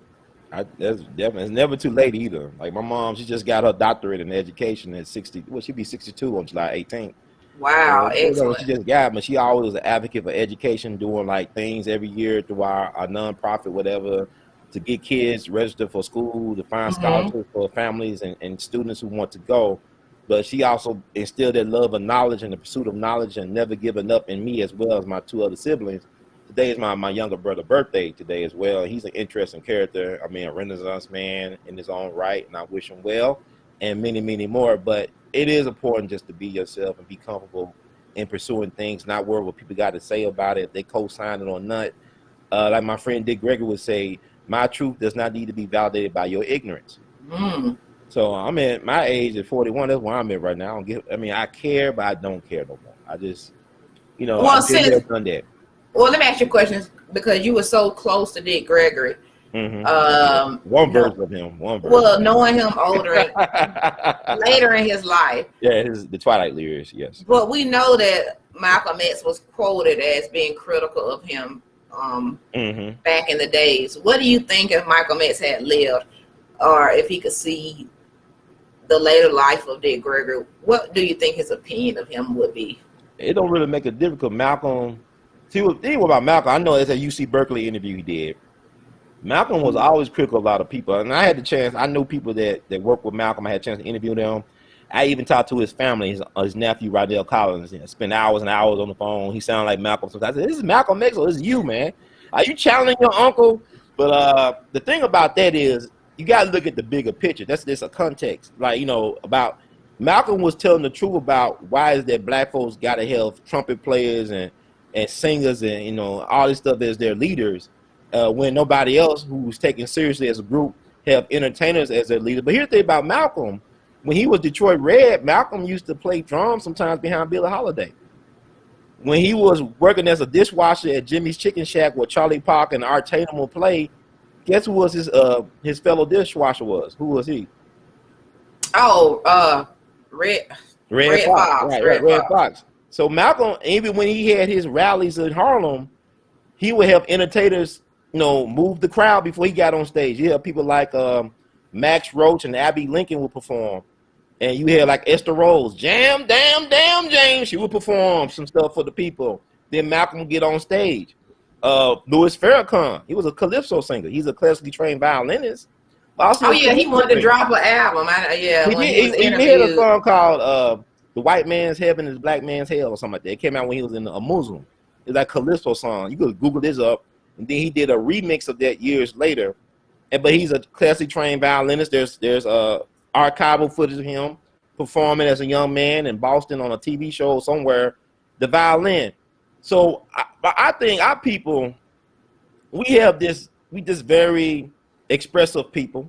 That's definitely, it's never too late either. Like my mom, she just got her doctorate in education at 60. Well, she'll be 62 on July 18th. Wow, excellent. She just got, but she always was an advocate for education, doing like things every year through our nonprofit, whatever, to get kids registered for school, to find scholarships for families and students who want to go. But she also instilled that love of knowledge and the pursuit of knowledge and never giving up in me, as well as my two other siblings. today is my younger brother's birthday today as well. He's an interesting character. I mean, a Renaissance man in his own right, and I wish him well, and many, many more. But it is important just to be yourself and be comfortable in pursuing things, not worry what people got to say about it, if they co-sign it or not. Like my friend Dick Gregory would say, my truth does not need to be validated by your ignorance. So I'm at my age at 41. That's where I'm at right now. I care, but I don't care no more. I just, I've been there, done that. Well, let me ask you a question, because you were so close to Dick Gregory. One version of him. Well, knowing him older, later in his life. Yeah, the Twilight lyrics, yes. But we know that Malcolm X was quoted as being critical of him back in the days. What do you think if Malcolm X had lived, or if he could see the later life of Dick Gregory? What do you think his opinion of him would be? It don't really make a difference. Malcolm, see what thing about Malcolm, I know it's a UC Berkeley interview he did. Malcolm was always critical of a lot of people, and I had the chance. I know people that work with Malcolm. I had a chance to interview them. I even talked to his family, his nephew Rydell Collins. Spent hours and hours on the phone. He sounded like Malcolm. Sometimes I said, "This is Malcolm X, or this is you, man. Are you challenging your uncle?" But the thing about that is, you got to look at the bigger picture. That's just a context, about Malcolm was telling the truth about why is that black folks got to have trumpet players and singers and all this stuff as their leaders. When nobody else who's taken seriously as a group have entertainers as their leader. But here's the thing about Malcolm. When he was Detroit Red, Malcolm used to play drums sometimes behind Billie Holiday. When he was working as a dishwasher at Jimmy's Chicken Shack where Charlie Parker and Art Tatum would play, guess who was his fellow dishwasher was? Who was he? Oh, Red Fox. Right, Red Fox. So Malcolm, even when he had his rallies in Harlem, he would have entertainers move the crowd before he got on stage. You have people like Max Roach and Abby Lincoln would perform. And you had like Esther Rose, damn, James. She would perform some stuff for the people. Then Malcolm would get on stage. Louis Farrakhan, he was a calypso singer. He's a classically trained violinist. He wanted to drop an album. He had a song called The White Man's Heaven is Black Man's Hell or something like that. It came out when he was a Muslim. It's like calypso song. You could Google this up. And then he did a remix of that years later. But he's a classically trained violinist. There's archival footage of him performing as a young man in Boston on a TV show somewhere, the violin. So I think our people, we just very expressive people,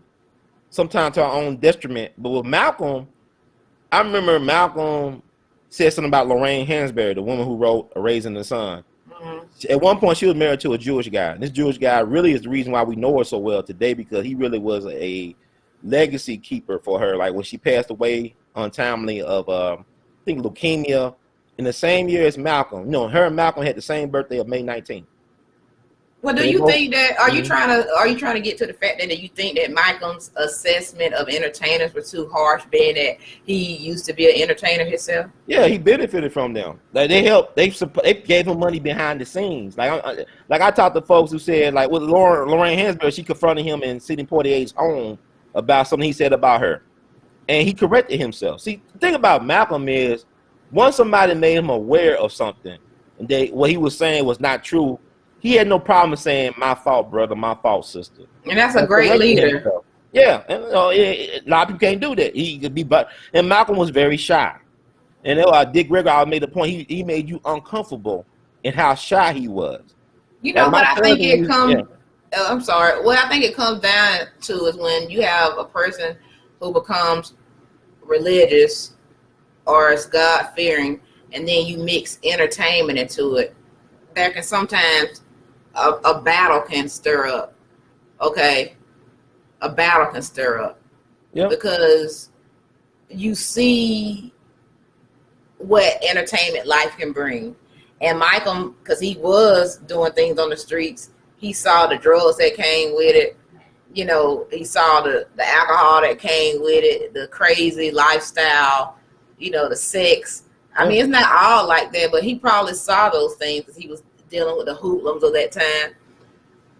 sometimes to our own detriment. But with Malcolm, I remember Malcolm said something about Lorraine Hansberry, the woman who wrote A Raising the Sun. At one point, she was married to a Jewish guy. And this Jewish guy really is the reason why we know her so well today, because he really was a legacy keeper for her. Like when she passed away untimely of, I think, leukemia in the same year as Malcolm. Her and Malcolm had the same birthday of May 19th. Well, do you think that, are you trying to get to the fact that you think that Malcolm's assessment of entertainers was too harsh, being that he used to be an entertainer himself? Yeah, he benefited from them. Like they helped, they gave him money behind the scenes. Like I talked to folks who said, like with Lorraine Hansberry, she confronted him in Sidney Poitier's home about something he said about her, and he corrected himself. See, the thing about Malcolm is, once somebody made him aware of something, and what he was saying was not true, he had no problem saying, "My fault, brother. My fault, sister." And that's a great leader. Himself. Yeah, and, a lot of people can't do that. He could be, and Malcolm was very shy. And Dick Gregory made the point. He made you uncomfortable in how shy he was. But I think it comes. Yeah. I'm sorry. What I think it comes down to is when you have a person who becomes religious or is God-fearing, and then you mix entertainment into it. There can sometimes a battle can stir up. Okay, a battle can stir up. Yep. Because you see what entertainment life can bring. And Michael, because he was doing things on the streets, he saw the drugs that came with it. He saw the alcohol that came with it, the crazy lifestyle, the sex. I mean, it's not all like that, but he probably saw those things because he was dealing with the hoodlums of that time.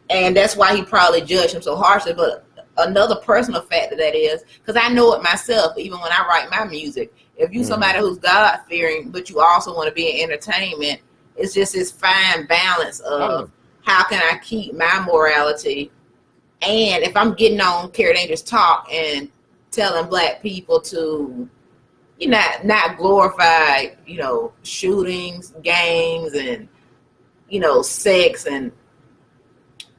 And that's why he probably judged him so harshly. But another personal factor that is, because I know it myself, even when I write my music, if you somebody who's God-fearing, but you also want to be in entertainment, it's just this fine balance of how can I keep my morality, and if I'm getting on Kera Dangerous Talk and telling Black people to, you know, not glorify, you know, shootings, gangs, and, you know, sex and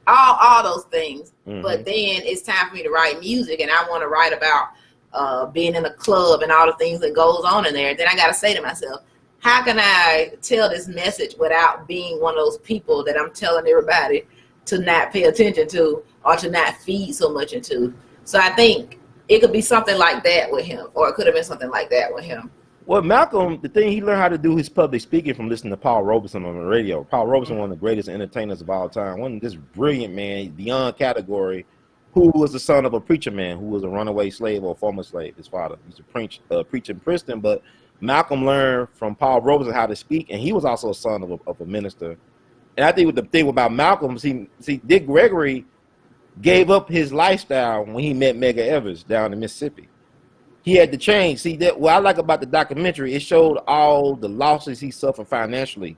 all those things. But then it's time for me to write music, and I want to write about being in a club and all the things that goes on in there. Then I got to say to myself, how can I tell this message without being one of those people that I'm telling everybody to not pay attention to or to not feed so much into? So I think it could be something like that with him, or it could have been something like that with him. Well, Malcolm, the thing, he learned how to do his public speaking from listening to Paul Robeson on the radio. Paul Robeson, one of the greatest entertainers of all time, one of this brilliant man, beyond category, who was the son of a preacher man who was a runaway slave or a former slave. His father used to preach in Princeton, but Malcolm learned from Paul Robeson how to speak, and he was also a son of a minister. And I think the thing about Malcolm, see, Dick Gregory gave up his lifestyle when he met Medgar Evers down in Mississippi. He had to change. See, that what I like about the documentary, it showed all the losses he suffered financially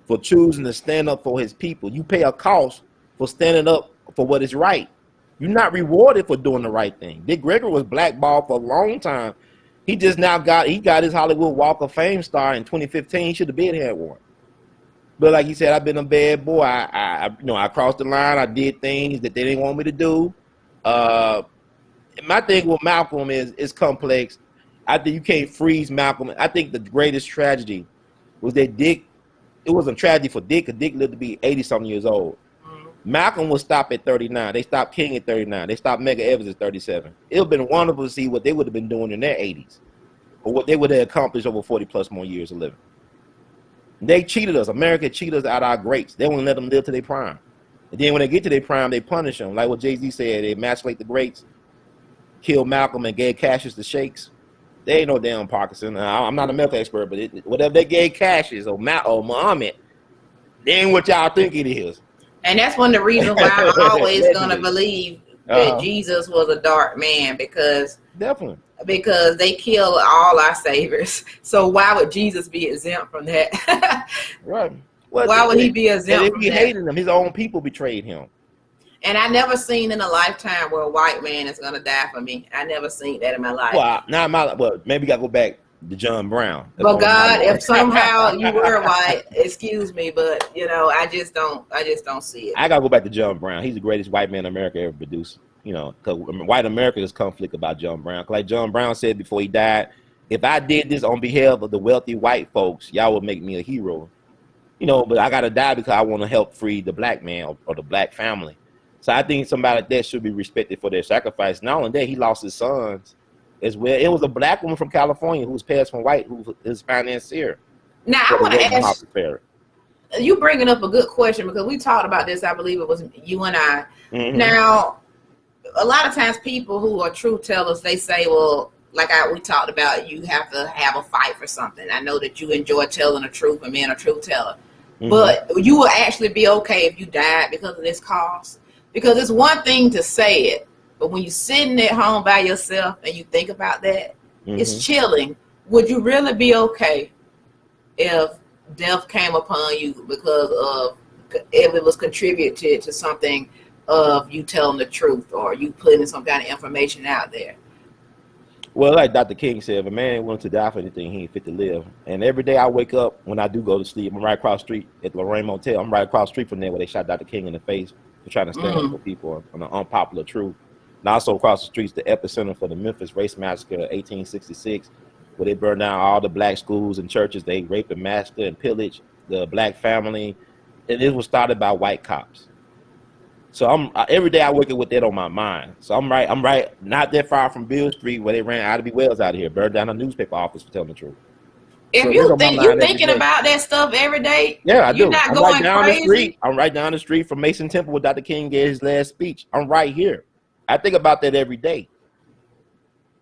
for choosing to stand up for his people. You pay a cost for standing up for what is right. You're not rewarded for doing the right thing. Dick Gregory was blackballed for a long time. He just now got his Hollywood Walk of Fame star in 2015. He should have been had one. But like he said, I've been a bad boy. I crossed the line. I did things that they didn't want me to do. My thing with Malcolm is complex. I think you can't freeze Malcolm. I think the greatest tragedy was that Dick, it was a tragedy for Dick, because Dick lived to be 80-something years old. Malcolm was stopped at 39. They stopped King at 39. They stopped Medgar Evers at 37. It would have been wonderful to see what they would have been doing in their 80s, or what they would have accomplished over 40-plus more years of living. They cheated us. America cheated us out of our greats. They wouldn't let them live to their prime. And then when they get to their prime, they punish them. Like what Jay-Z said, they emasculate the greats, killed Malcolm and gave Cassius the shakes. They ain't no damn Parkinson. I'm not a medical expert, but whatever they gave Cassius or Muhammad, they ain't what y'all think it is. And that's one of the reasons why I'm always gonna believe that Jesus was a dark man, because they kill all our saviors. So why would Jesus be exempt from that? Right. Well, why would he be exempt from that? If he hated him, his own people betrayed him. And I never seen in a lifetime where a white man is gonna die for me. I never seen that in my life. Well, maybe you gotta go back to John Brown. But God, if somehow you were white, excuse me, but you know, I just don't see it. I gotta go back to John Brown. He's the greatest white man America ever produced. You know, because white America is conflict about John Brown. Like John Brown said before he died, if I did this on behalf of the wealthy white folks, y'all would make me a hero. You know, but I gotta die because I want to help free the black man or the black family. So I think somebody like that should be respected for their sacrifice. Not only that, he lost his sons as well. It was a black woman from California who was passed from white, who was his financier. Now I want to ask you, bringing up a good question, because we talked about this. I believe it was you and I. Now, a lot of times people who are truth tellers, they say, well, like we talked about, you have to have a fight for something. I know that you enjoy telling the truth and being a truth teller, but you will actually be okay if you died because of this cause. Because it's one thing to say it, but when you're sitting at home by yourself and you think about that, it's chilling. Would you really be okay if death came upon you because of, if it was contributed to something of you telling the truth or you putting some kind of information out there? Well, like Dr. King said, if a man wants to die for anything, he ain't fit to live. And every day I wake up, when I do go to sleep, I'm right across the street at Lorraine Motel. I'm right across the street from there where they shot Dr. King in the face for trying to stand up for people on an unpopular truth. And also across the street's the epicenter for the Memphis Race Massacre of 1866, where they burned down all the black schools and churches. They raped and massacred and pillaged the black family. And it was started by white cops. So every day I wake up with that on my mind. So I'm right not that far from Beale Street where they ran Ida B. Wells out of here, burned down a newspaper office for telling the truth. If you thinking about that stuff every day, yeah, I do. Not I'm going right down crazy? the street. I'm right down the street from Mason Temple where Dr. King gave his last speech. I'm right here. I think about that every day.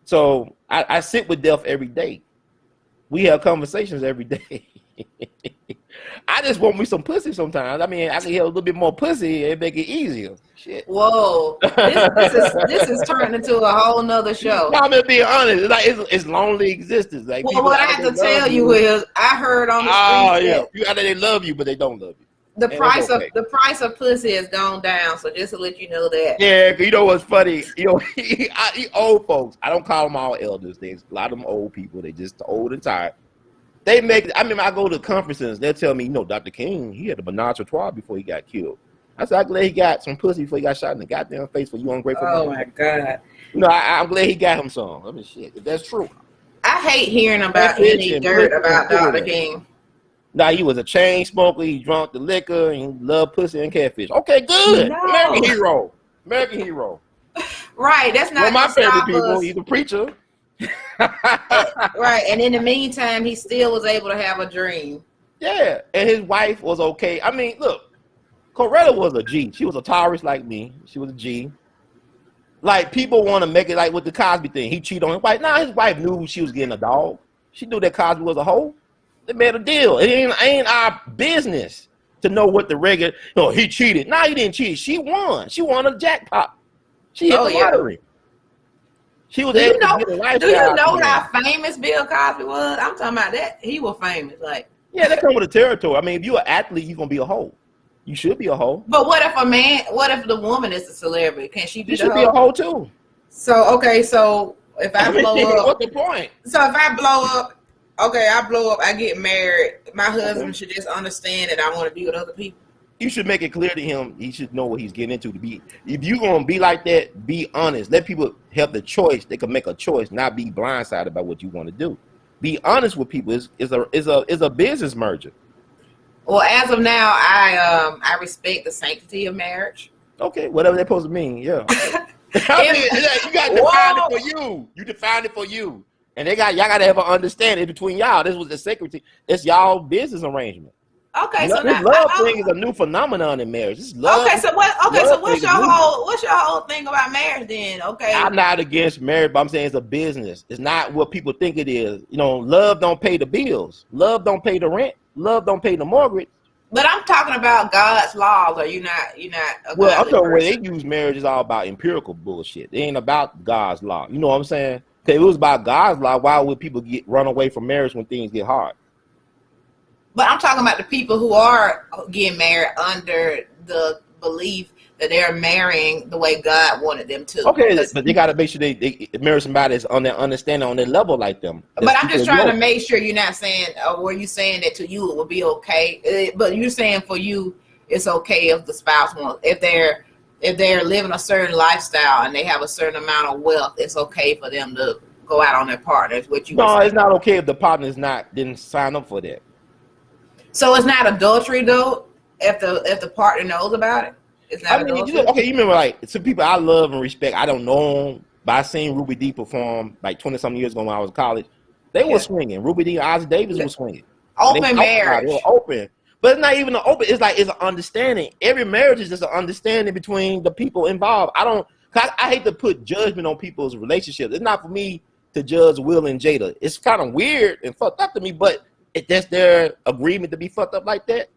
So I sit with death every day. We have conversations every day. I just want me some pussy sometimes. I mean, I can have a little bit more pussy and make it easier. Shit. Whoa, this is turning into a whole nother show. No, I'm just being honest. It's like it's lonely existence. Like Well, people, what I have to tell you is, I heard on the streets that you got they love you, but they don't love you. the price of pussy has gone down. So just to let you know that. Yeah, you know what's funny? You know, old folks. I don't call them all elders. There's a lot of them old people. They just old and tired. They make. I mean, I go to conferences. They'll tell me, Dr. King, he had a menage a trois before he got killed. I said, I'm glad he got some pussy before he got shot in the goddamn face for you ungrateful. Oh my God. I'm glad he got him some. I mean, shit, if that's true. I hate hearing about any dirt about Dr. King. Nah, he was a chain smoker. He drank the liquor and he loved pussy and catfish. Okay, good. No. American hero. American hero. Right, that's not one of my favorite people. He's a preacher. Right, and in the meantime, he still was able to have a dream. Yeah, and his wife was okay. I mean, look. Coretta was a G. She was a Taurus like me. She was a G. Like, people want to make it like with the Cosby thing. He cheated on his wife. Nah, his wife knew she was getting a dog. She knew that Cosby was a hoe. They made a deal. It ain't our business to know what the regular, he cheated. Nah, he didn't cheat. She won. She won a jackpot. She hit the lottery. She was able to get a lifestyle. Do you know how famous Bill Cosby was? I'm talking about that. He was famous. Like, yeah, that come with the territory. I mean, if you're an athlete, you're going to be a hoe. You should be a hoe. But what if the woman is a celebrity? Can she be She should be a hoe too. So, okay, so if I blow up. What's the point? So if I blow up, I get married, my husband should just understand that I want to be with other people. You should make it clear to him. He should know what he's getting into. If you're going to be like that, be honest. Let people have the choice. They can make a choice, not be blindsided by what you want to do. Be honest with people. It's a business merger. Well, as of now, I respect the sanctity of marriage. Okay, whatever that's supposed to mean, yeah. I mean, you got to define it for you. You define it for you, and y'all got to have an understanding between y'all. This was the secretary. It's y'all business arrangement. Okay, so this love thing is a new phenomenon in marriage. This love. Okay, so what's your whole thing about marriage then? Okay, I'm not against marriage, but I'm saying it's a business. It's not what people think it is. Love don't pay the bills. Love don't pay the rent. Love don't pay the mortgage. But I'm talking about God's laws. Are you not? Well, I'm talking where they use marriage is all about empirical bullshit. It ain't about God's law. You know what I'm saying? Because if it was about God's law, why would people run away from marriage when things get hard? But I'm talking about the people who are getting married under the belief that they're marrying the way God wanted them to. Okay, but they got to make sure they marry somebody that's on their understanding, on their level like them. But I'm just trying to make sure you're not saying, were you saying that to you it would be okay? But you're saying for you it's okay if the spouse wants, if they're living a certain lifestyle and they have a certain amount of wealth, it's okay for them to go out on their partner. Is what you? No, it's not okay if the partner didn't sign up for that. So it's not adultery though if the partner knows about it. It's not adultery. You remember like some people I love and respect. I don't know them, but I seen Ruby Dee perform like 20-something years ago when I was in college. They were swinging. Ruby Dee and Ozzy Davis was swinging. Open marriage. They were open. But it's not even an open. It's like it's an understanding. Every marriage is just an understanding between the people involved. I hate to put judgment on people's relationships. It's not for me to judge Will and Jada. It's kind of weird and fucked up to me, but that's their agreement to be fucked up like that.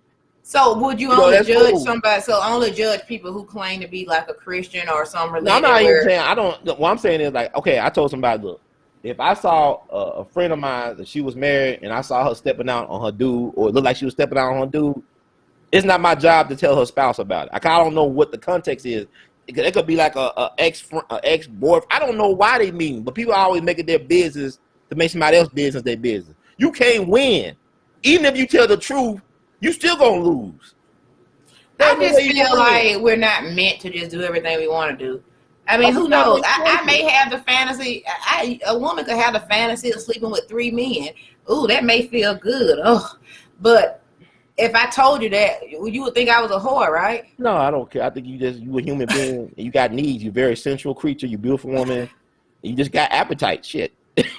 So would you only judge somebody? So only judge people who claim to be like a Christian or some religion? No, I'm not even saying I don't. What I'm saying is like, okay, I told somebody, look, if I saw a friend of mine that she was married and I saw her stepping out on her dude, or it looked like she was stepping out on her dude, it's not my job to tell her spouse about it. I don't know what the context is. It could be like a ex-boyfriend. I don't know why they mean, but people always make it their business to make somebody else's business their business. You can't win. Even if you tell the truth, you still gonna lose. I just feel like we're not meant to just do everything we want to do. I mean, who knows? I may have the fantasy. A woman could have the fantasy of sleeping with 3 men. Ooh, that may feel good. Oh, but if I told you that, you would think I was a whore, right? No, I don't care. I think you a human being. And you got needs. You're a very sensual creature. You're a beautiful woman. And you just got appetite. Shit.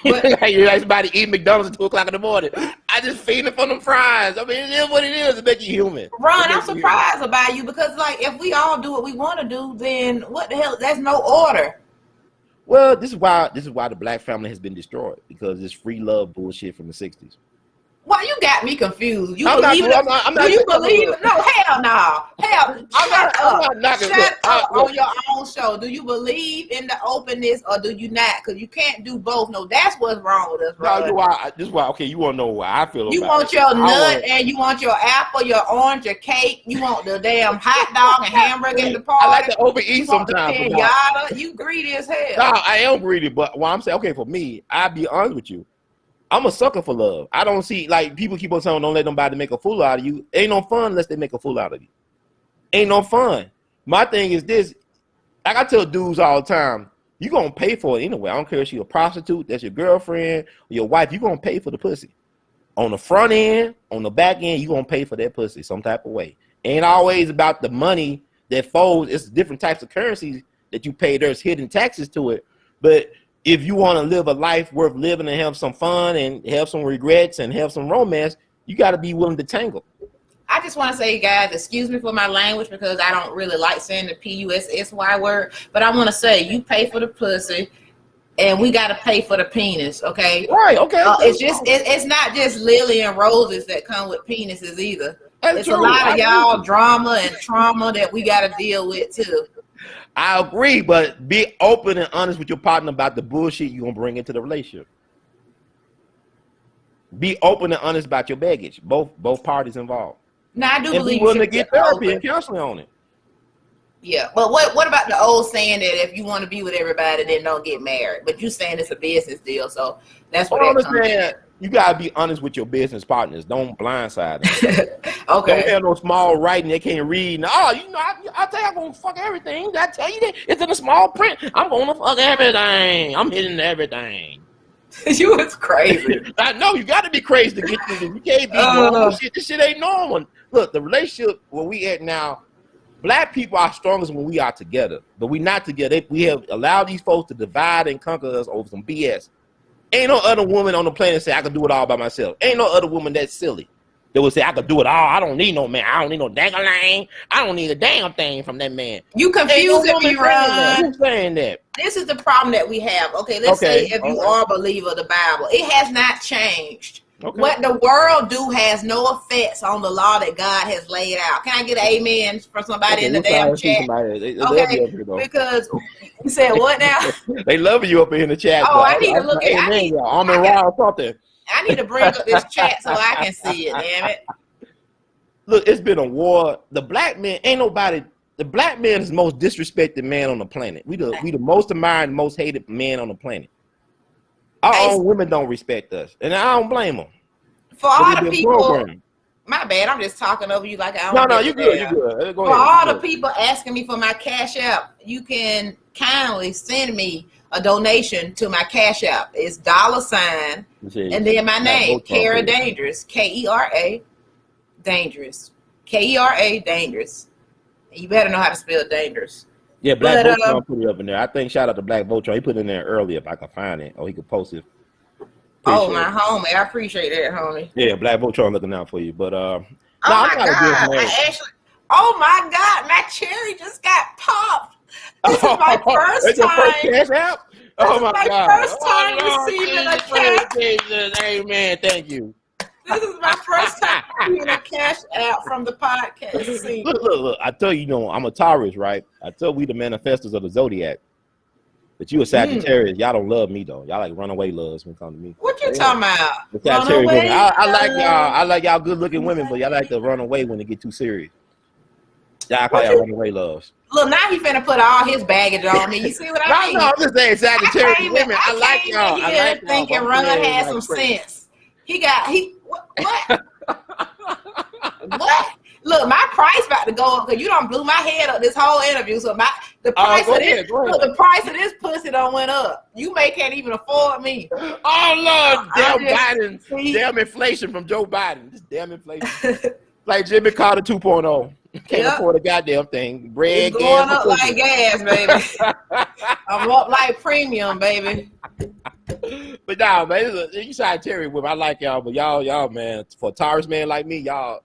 You're like somebody eating McDonald's at 2:00 in the morning. I just feed it from them fries. I mean, it is what it is. It makes you human. Ron, I'm surprised about you because, like, if we all do what we want to do, then what the hell? That's no order. Well, this is why the black family has been destroyed, because it's free love bullshit from the 60s. Why you got me confused? You I'm believe not, it? I'm not, I'm Do not you believe it? No, hell no. Hell, I'm not shut up look. on your own show. Do you believe in the openness or do you not? Because you can't do both. No, that's what's wrong with us, bro. No, this is why. Okay, you want to know why I feel You about want it. your nut and you want your apple, your orange, your cake. You want the damn hot dog and hamburger at the party. I like to overeat you want sometimes. The pinata. You greedy as hell. No, I am greedy, but what I'm saying, okay, for me, I'll be honest with you. I'm a sucker for love. I don't see, like, people keep on saying, don't let nobody make a fool out of you. Ain't no fun unless they make a fool out of you. Ain't no fun. My thing is this, like I tell dudes all the time, you gonna pay for it anyway. I don't care if she's a prostitute, that's your girlfriend, or your wife, you gonna pay for the pussy. On the front end, on the back end, you gonna pay for that pussy some type of way. Ain't always about the money that folds. It's different types of currencies that you pay. There's hidden taxes to it. But if you want to live a life worth living and have some fun and have some regrets and have some romance, you got to be willing to tangle. I just want to say, guys, excuse me for my language because I don't really like saying the P-U-S-S-Y word, but I want to say you pay for the pussy and we got to pay for the penis, okay? Right, okay. It's not just lily and roses that come with penises either. That's it's true. A lot of y'all drama and trauma that we got to deal with too. I agree, but be open and honest with your partner about the bullshit you're going to bring into the relationship. Be open and honest about your baggage, both parties involved. Now, I do and believe be willing to get therapy and counseling on it. Yeah, but what about the old saying that if you want to be with everybody, then don't get married? But you saying it's a business deal, so that's what that comes in. You gotta be honest with your business partners. Don't blindside them. Okay. Don't have no small writing they can't read. Oh, you know, I tell you I'm gonna fuck everything. I tell you that it's in the small print. I'm gonna fuck everything. I'm hitting everything. You was crazy. I know you gotta be crazy to get this. You can't be normal. This shit ain't normal. Look, the relationship where we at now, Black people are strongest when we are together, but we not together. We have allowed these folks to divide and conquer us over some BS. Ain't no other woman on the planet say I can do it all by myself. Ain't no other woman that's silly that would say I could do it all. I don't need no man. I don't need no dang-a-lang. I don't need a damn thing from that man. You confusing me, Ron. Who's saying that? This is the problem that we have. Okay, let's say if you are a believer of the Bible, it has not changed. Okay. What the world do has no effects on the law that God has laid out. Can I get an amen from somebody in the damn chat? They because you said what now? They love you up in the chat. Oh, I need to look at it. I need to bring up this chat so I can see it, damn it. Look, it's been a war. The black man, ain't nobody. The black man is the most disrespected man on the planet. We the most admired, most hated man on the planet. Our own women don't respect us, and I don't blame them. For all the people, my bad, I'm just talking over you like I don't. No, you good, you good. For all the people asking me for my Cash App, you can kindly send me a donation to my Cash App. It's $ and then my name, Kera Dangerous, Kera Dangerous, Kera Dangerous. And you better know how to spell dangerous. Yeah, Black Voltron put it up in there. I think shout out to Black Voltron. He put it in there earlier if I can find it, or he could post it. My homie, I appreciate that, homie. Yeah, Black Voltron looking out for you, but oh my God, my cherry just got popped. This is my first time. Your first Cash App? Oh my God! First time receiving a cash. Amen. Thank you. This is my first time receiving a Cash App from the podcast scene. Look. I tell you, I'm a Taurus, right? I tell we the manifestors of the zodiac. But you a Sagittarius. Y'all don't love me though. Y'all like runaway loves when it comes to me. What you talking about? The Sagittarius women. I like y'all. I like y'all good looking women, but y'all like to run away when they get too serious. Y'all call y'all runaway loves. Look, now he finna put all his baggage on me. You see what I mean? No, I'm just saying Sagittarius women. I like y'all. I like y'all. Thinking Ron had some sense. What? What? Look, my price about to go up because you done blew my head up this whole interview. So the price of this pussy done went up. You can't even afford me. Oh Lord, damn Biden, damn inflation from Joe Biden. This damn inflation. Like Jimmy Carter 2.0. Can't afford a goddamn thing. Bread, it's going up like gas, baby. I'm up like premium, baby. But nah, man, you Sagittarius women. I like y'all, but y'all, man, for a Taurus man like me, y'all.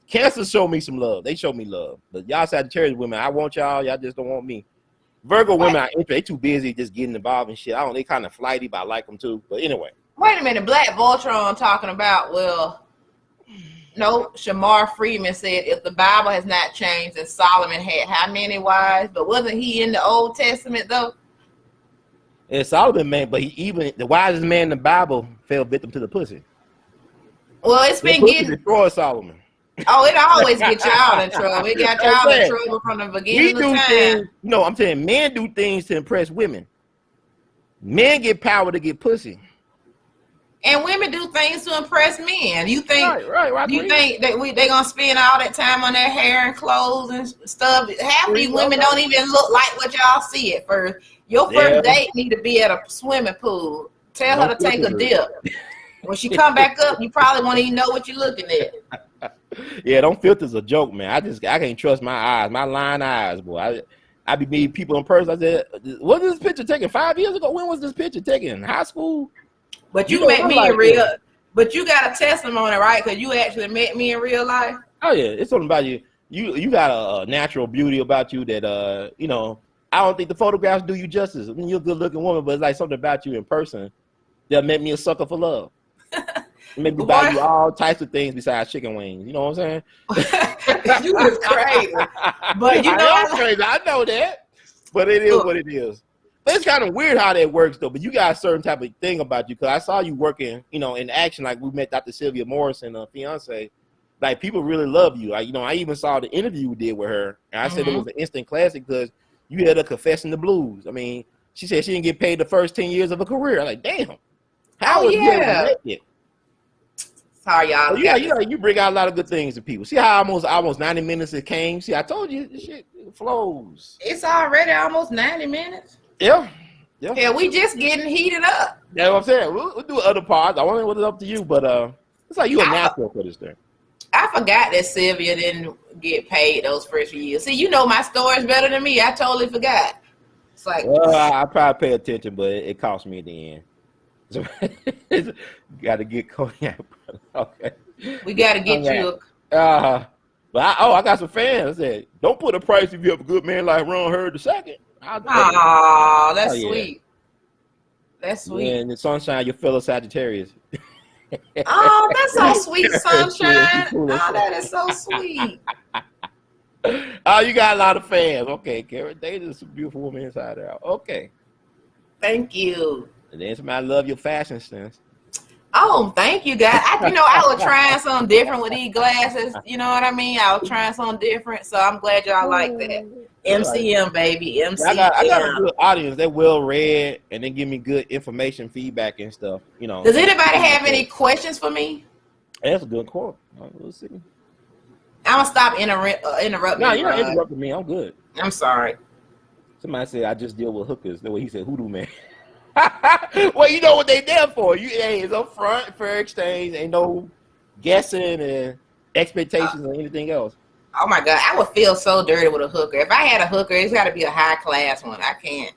Cancer show me some love. They show me love. But y'all Sagittarius women, I want y'all. Y'all just don't want me. Virgo women, they too busy just getting involved in shit. They kind of flighty, but I like them too. But anyway. Wait a minute, Black Voltron talking about, well, no, Shamar Freeman said if the Bible has not changed, then Solomon had how many wives? But wasn't he in the Old Testament though? It's Solomon, man, but even the wisest man in the Bible fell victim to the pussy. Well, it's been getting destroyed Solomon. Oh, it always gets y'all in trouble. It got y'all in trouble from the beginning of time. Things, no, I'm saying men do things to impress women. Men get power to get pussy. And women do things to impress men. You think right, you think that they gonna spend all that time on their hair and clothes and stuff? Half of these women don't even look like what y'all see at first. Your first date need to be at a swimming pool. Tell her to take a dip. When she come back up, you probably won't even know what you're looking at. Yeah, them filters a joke, man. I can't trust my eyes, my lying eyes, boy. I be meeting people in person. I said, "Was this picture taken 5 years ago? When was this picture taken? In high school?" But you met me in real. But you got a testimony, right? Because you actually met me in real life. Oh yeah, it's something about you. You got a natural beauty about you that you know. I don't think the photographs do you justice. I mean, you're a good looking woman, but it's like something about you in person that made me a sucker for love. Made me buy you all types of things besides chicken wings. You know what I'm saying? You was crazy. But you know, I am crazy. I know that. But it is what it is. But it's kind of weird how that works, though. But you got a certain type of thing about you. Because I saw you working, you know, in action. Like we met Dr. Sylvia Morrison, fiance. Like people really love you. Like, you know, I even saw the interview we did with her. And I said it was an instant classic because you had her confessing the blues. I mean, she said she didn't get paid the first 10 years of her career. I'm like, damn. How was you able to make it? Sorry, y'all. So you bring out a lot of good things to people. See how almost 90 minutes it came? See, I told you this shit flows. It's already almost 90 minutes. Yeah. Yeah, we just getting heated up. That's what I'm saying. We'll do other parts. I want to put it up to you, but it's like you a natural for this thing. I forgot that Sylvia didn't get paid those first few years. See, you know my stories better than me. I totally forgot. It's like, well, I probably pay attention, but it cost me at the end. So, got to get cognac. Okay. We got to get you. But I got some fans that said, don't put a price if you have a good man like Ron Herd II. Oh, that's sweet. That's sweet. Yeah, and the sunshine, your fellow Sagittarius. Oh, that's so sweet, sunshine. Oh, that is so sweet. Oh, you got a lot of fans. Okay, Kera Dangerous, a beautiful woman inside out. Okay. Thank you. And then somebody love your fashion sense. Oh, thank you, guys. I was trying something different with these glasses. You know what I mean? I was trying something different, so I'm glad y'all like that. MCM, baby. MCM. I got a good audience. They're well read, and they give me good information, feedback, and stuff. You know. Does anybody have any questions for me? That's a good quote. Let's see. I'm gonna stop interrupting. No, you're not interrupting me. I'm good. I'm sorry. Somebody said I just deal with hookers. The way he said hoodoo man. Well, you know what they there for. It's up front, fair exchange. Ain't no guessing and expectations or anything else. Oh my God, I would feel so dirty with a hooker. If I had a hooker, it's got to be a high class one. I can't.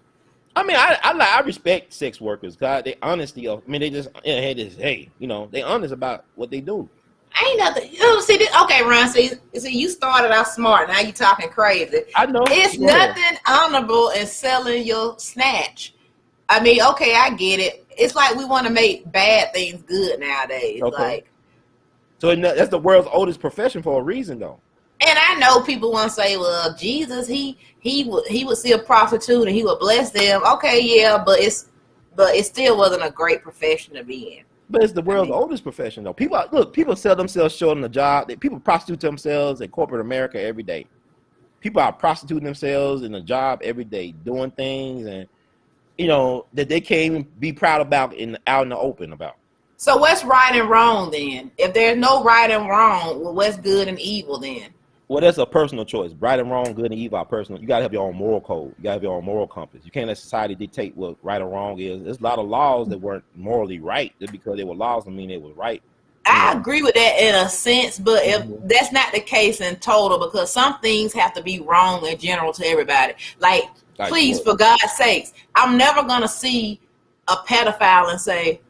I mean, I respect sex workers. God, they honesty. I mean, they just hey, you know, they honest about what they do. Ain't nothing. See this? Okay, Ron. See, you started out smart. Now you talking crazy. I know. It's nothing honorable in selling your snatch. I mean, okay, I get it. It's like we want to make bad things good nowadays. Okay. Like, so that's the world's oldest profession for a reason, though. And I know people want to say, "Well, Jesus, he would see a prostitute and he would bless them." Okay, yeah, but it still wasn't a great profession to be in. But it's the world's oldest profession, though. People sell themselves short on the job. People prostitute themselves in corporate America every day. People are prostituting themselves in a job every day, doing things and you know that they can't even be proud about out in the open about. So what's right and wrong then? If there's no right and wrong, well, what's good and evil then? Well, that's a personal choice. Right and wrong, good and evil are personal. You gotta have your own moral code. You gotta have your own moral compass. You can't let society dictate what right or wrong is. There's a lot of laws that weren't morally right. Just because they were laws doesn't mean they were right. I agree with that in a sense, but if that's not the case in total, because some things have to be wrong in general to everybody. Like please, for God's sakes, I'm never gonna see a pedophile and say,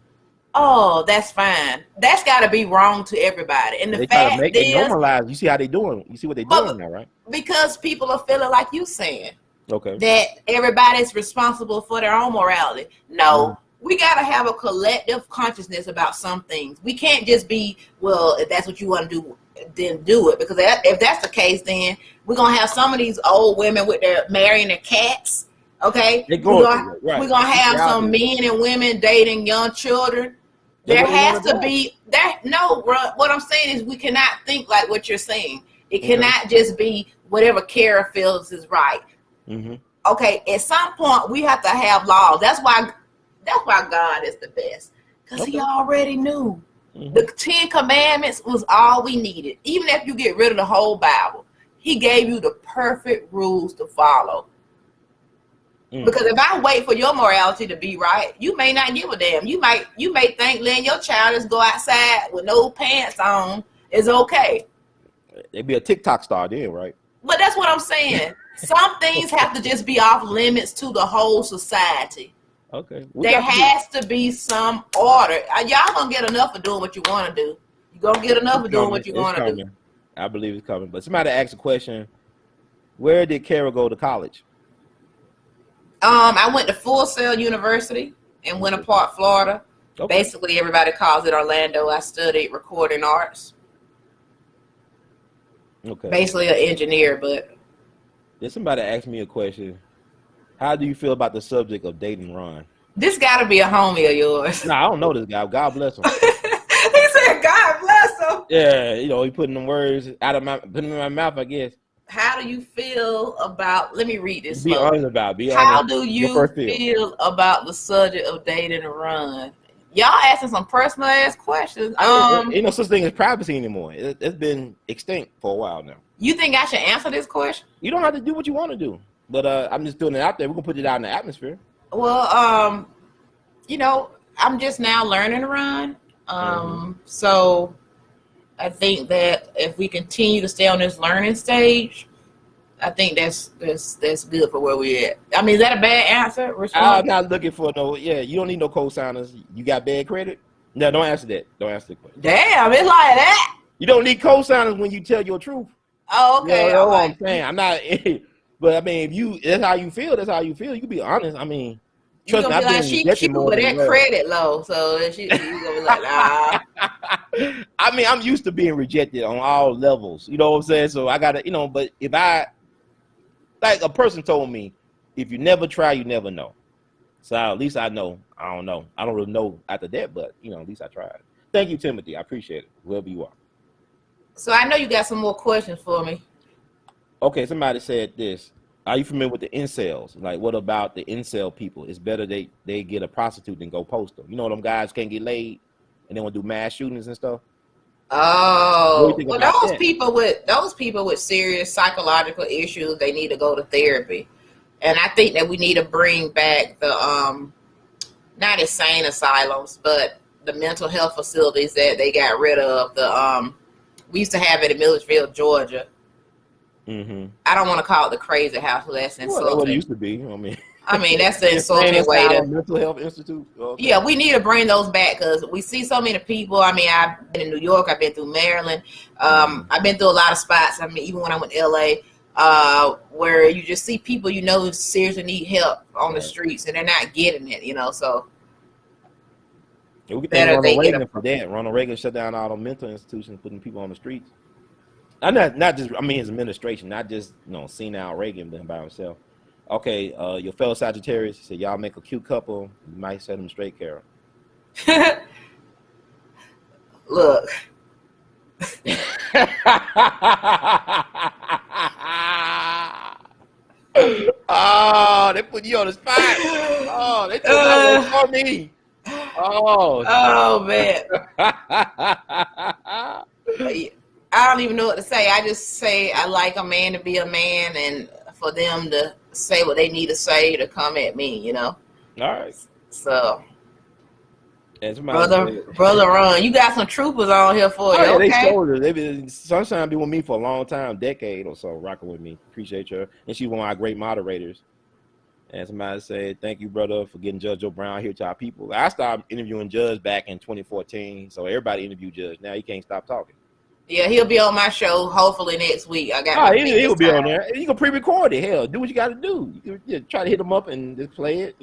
"Oh, that's fine." That's got to be wrong to everybody. And the fact is, they normalize. You see how they doing? You see what they doing now, right? Because people are feeling like you saying, okay, that everybody's responsible for their own morality. No, we got to have a collective consciousness about some things. We can't just be, well, if that's what you want to do, then do it. Because if that's the case, then we're going to have some of these old women with their marrying their cats. Okay? We're going to have some men and women dating young children. There has to be that. No, what I'm saying is we cannot think like what you're saying. It cannot just be whatever Kara feels is right. Okay, at some point we have to have laws. That's why God is the best, because he already knew. The 10 Commandments was all we needed. Even if you get rid of the whole Bible, he gave you the perfect rules to follow. Because if I wait for your morality to be right, you may not give a damn. You may think letting your child just go outside with no pants on is okay. They'd be a TikTok star then, right? But that's what I'm saying. Some things have to just be off limits to the whole society. Okay. There has to be some order. Y'all gonna get enough of doing what you want to do. You're gonna get enough of doing what you want to do. I believe it's coming. But somebody asked a question. Where did Kara go to college? I went to Full Sail University in Winter Park, Florida. Okay. Basically, everybody calls it Orlando. I studied recording arts. Okay. Basically, an engineer, but. Did somebody ask me a question? How do you feel about the subject of dating Ron? This got to be a homie of yours. No, I don't know this guy. God bless him. He said, "God bless him." Yeah, he putting them words putting them in my mouth, I guess. How do you feel about? Let me read this. Be honest about. Be honest. How do you feel about the subject of dating Ron? Y'all asking some personal ass questions. Ain't no such thing as privacy anymore. It's been extinct for a while now. You think I should answer this question? You don't have to do what you want to do, but I'm just doing it out there. We're gonna put it out in the atmosphere. Well, I'm just now learning to run. So I think that if we continue to stay on this learning stage, I think that's good for where we're at. I mean, is that a bad answer? I'm not looking for you don't need no co-signers. You got bad credit? No, don't answer that. Don't answer the question. Damn, it's like that. You don't need co-signers when you tell your truth. Oh, okay. You know what I'm saying? I'm not, but I mean, if that's how you feel, that's how you feel. You can be honest. I mean, trust me, I've been she cute, but that credit low, so you gonna be like, nah. I mean, I'm used to being rejected on all levels. You know what I'm saying? So I gotta, but if like a person told me, if you never try, you never know. So at least I know. I don't know. I don't really know after that, but at least I tried. Thank you, Timothy. I appreciate it. Wherever you are. So I know you got some more questions for me. Okay, somebody said this. Are you familiar with the incels? Like, what about the incel people? It's better they get a prostitute than go post them. You know, them guys can't get laid and they want to do mass shootings and stuff. Oh, well, those people with serious psychological issues, they need to go to therapy. And I think that we need to bring back the not insane asylums, but the mental health facilities that they got rid of. We used to have it in Milledgeville, Georgia. I don't want to call it the crazy house. That's insulting. Well, what it used to be. I mean, that's the insulting way to. Mental Health Institute. Okay. Yeah, we need to bring those back because we see so many people. I mean, I've been in New York. I've been through Maryland. I've been through a lot of spots. I mean, even when I went to LA, where you just see people who seriously need help on the streets and they're not getting it. So. Yeah, we can thank Ronald Reagan for that. Ronald Reagan shut down all the mental institutions, putting people on the streets. Not just, his administration, not just, senile Reagan being by himself. Okay, your fellow Sagittarius said, y'all make a cute couple. You might set them straight, Kara. Look. Oh, they put you on the spot. Oh, they took that one for me. Oh man. I don't even know what to say. I just say I like a man to be a man and for them to say what they need to say to come at me, All right. So, brother Ron, you got some troopers on here for you. Yeah, okay? They soldiers. They've been Sunshine been with me for a long time, decade or so, rocking with me. Appreciate her, and she's one of our great moderators. And somebody said, "Thank you, brother, for getting Judge O'Brien here to our people." I started interviewing Judge back in 2014, so everybody interviewed Judge. Now he can't stop talking. Yeah, he'll be on my show hopefully next week. I got. He'll be on there. You can pre-record it. Hell, do what you got to do. You try to hit him up and just play it.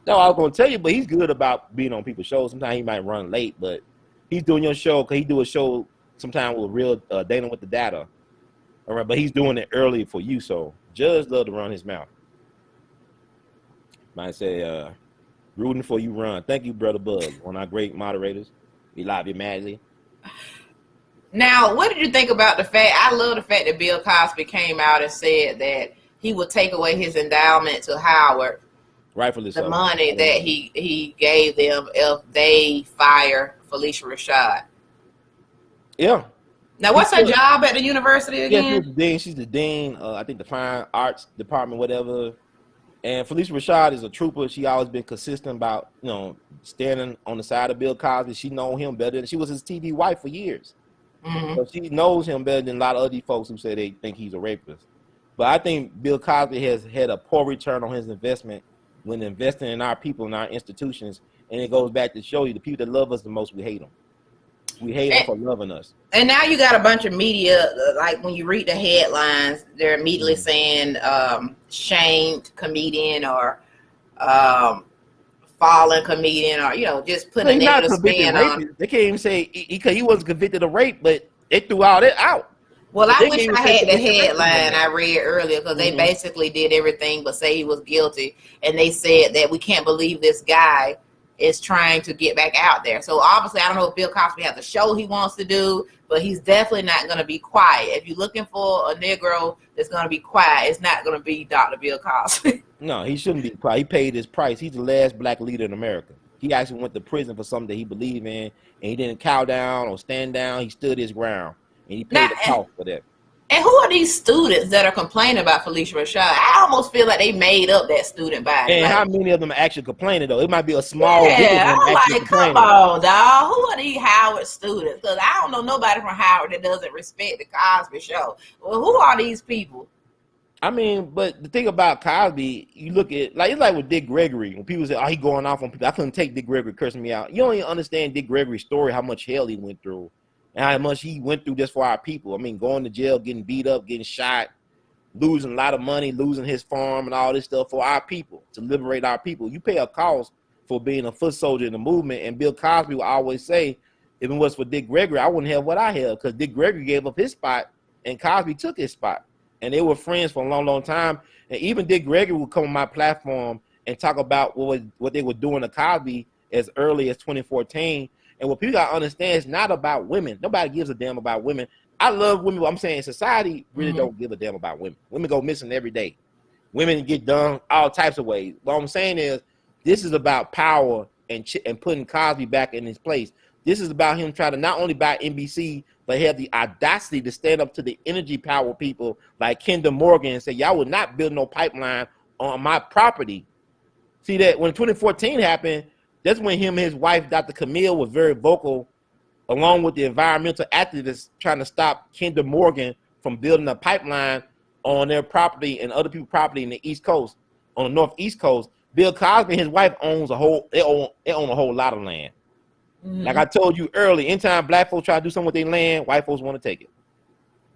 No, I was gonna tell you, but he's good about being on people's shows. Sometimes he might run late, but he's doing your show because he do a show sometimes with real Dana with the data. All right, but he's doing it early for you, so Judge love to run his mouth. Might say, rooting for you, run. Thank you, Brother Bug, one of our great moderators. We love you madly. Now, what did you think about the fact? I love the fact that Bill Cosby came out and said that he would take away his endowment to Howard, rightfully so, the money that he gave them if they fire Felicia Rashad. Yeah. Now, what's her job at the university again? Yeah, she's the dean. I think the fine arts department, whatever. And Felicia Rashad is a trooper. She always been consistent about, standing on the side of Bill Cosby. She known him better than she was his TV wife for years. Mm-hmm. So she knows him better than a lot of other folks who say they think he's a rapist. But I think Bill Cosby has had a poor return on his investment when investing in our people and our institutions. And it goes back to show you the people that love us the most, we hate them. We hate them for loving us. And now you got a bunch of media, like when you read the headlines, they're immediately saying shamed comedian or fallen comedian, or just putting a negative spin on. They can't even say he wasn't convicted of rape, but they threw all that out. Well, I wish I had the headline I read earlier, because they basically did everything but say he was guilty, and they said that we can't believe this guy is trying to get back out there. So obviously, I don't know if Bill Cosby has a show he wants to do, but he's definitely not going to be quiet. If you're looking for a Negro that's going to be quiet, it's not going to be Dr. Bill Cosby. No, he shouldn't be quiet. He paid his price. He's the last black leader in America. He actually went to prison for something that he believed in, and he didn't cow down or stand down. He stood his ground, and he paid the cost for that. And who are these students that are complaining about Felicia Rashad? I almost feel like they made up that student body. And how many of them are actually complaining, though? It might be a small group of them actually complaining. Come on, dog. Who are these Howard students? Because I don't know nobody from Howard that doesn't respect the Cosby Show. Well, who are these people? I mean, but the thing about Cosby, you look at, it's like with Dick Gregory. When people say, he going off on people, I couldn't take Dick Gregory cursing me out. You don't even understand Dick Gregory's story, how much hell he went through. And how much he went through just for our people. I mean, going to jail, getting beat up, getting shot, losing a lot of money, losing his farm and all this stuff for our people, to liberate our people. You pay a cost for being a foot soldier in the movement. And Bill Cosby will always say, if it was for Dick Gregory, I wouldn't have what I have, because Dick Gregory gave up his spot and Cosby took his spot. And they were friends for a long, long time. And even Dick Gregory would come on my platform and talk about what they were doing to Cosby as early as 2014. And what people got to understand, is not about women. Nobody gives a damn about women. I love women, but I'm saying society really don't give a damn about women. Women go missing every day. Women get done all types of ways. What I'm saying is, this is about power and putting Cosby back in his place. This is about him trying to not only buy NBC, but have the audacity to stand up to the energy power people like Kinder Morgan and say, y'all would not build no pipeline on my property. See that when 2014 happened, that's when him and his wife, Dr. Camille, was very vocal, along with the environmental activists trying to stop Kinder Morgan from building a pipeline on their property and other people's property in the East Coast, on the Northeast Coast. Bill Cosby and his wife own a whole lot of land. Like I told you earlier, anytime black folks try to do something with their land, white folks want to take it.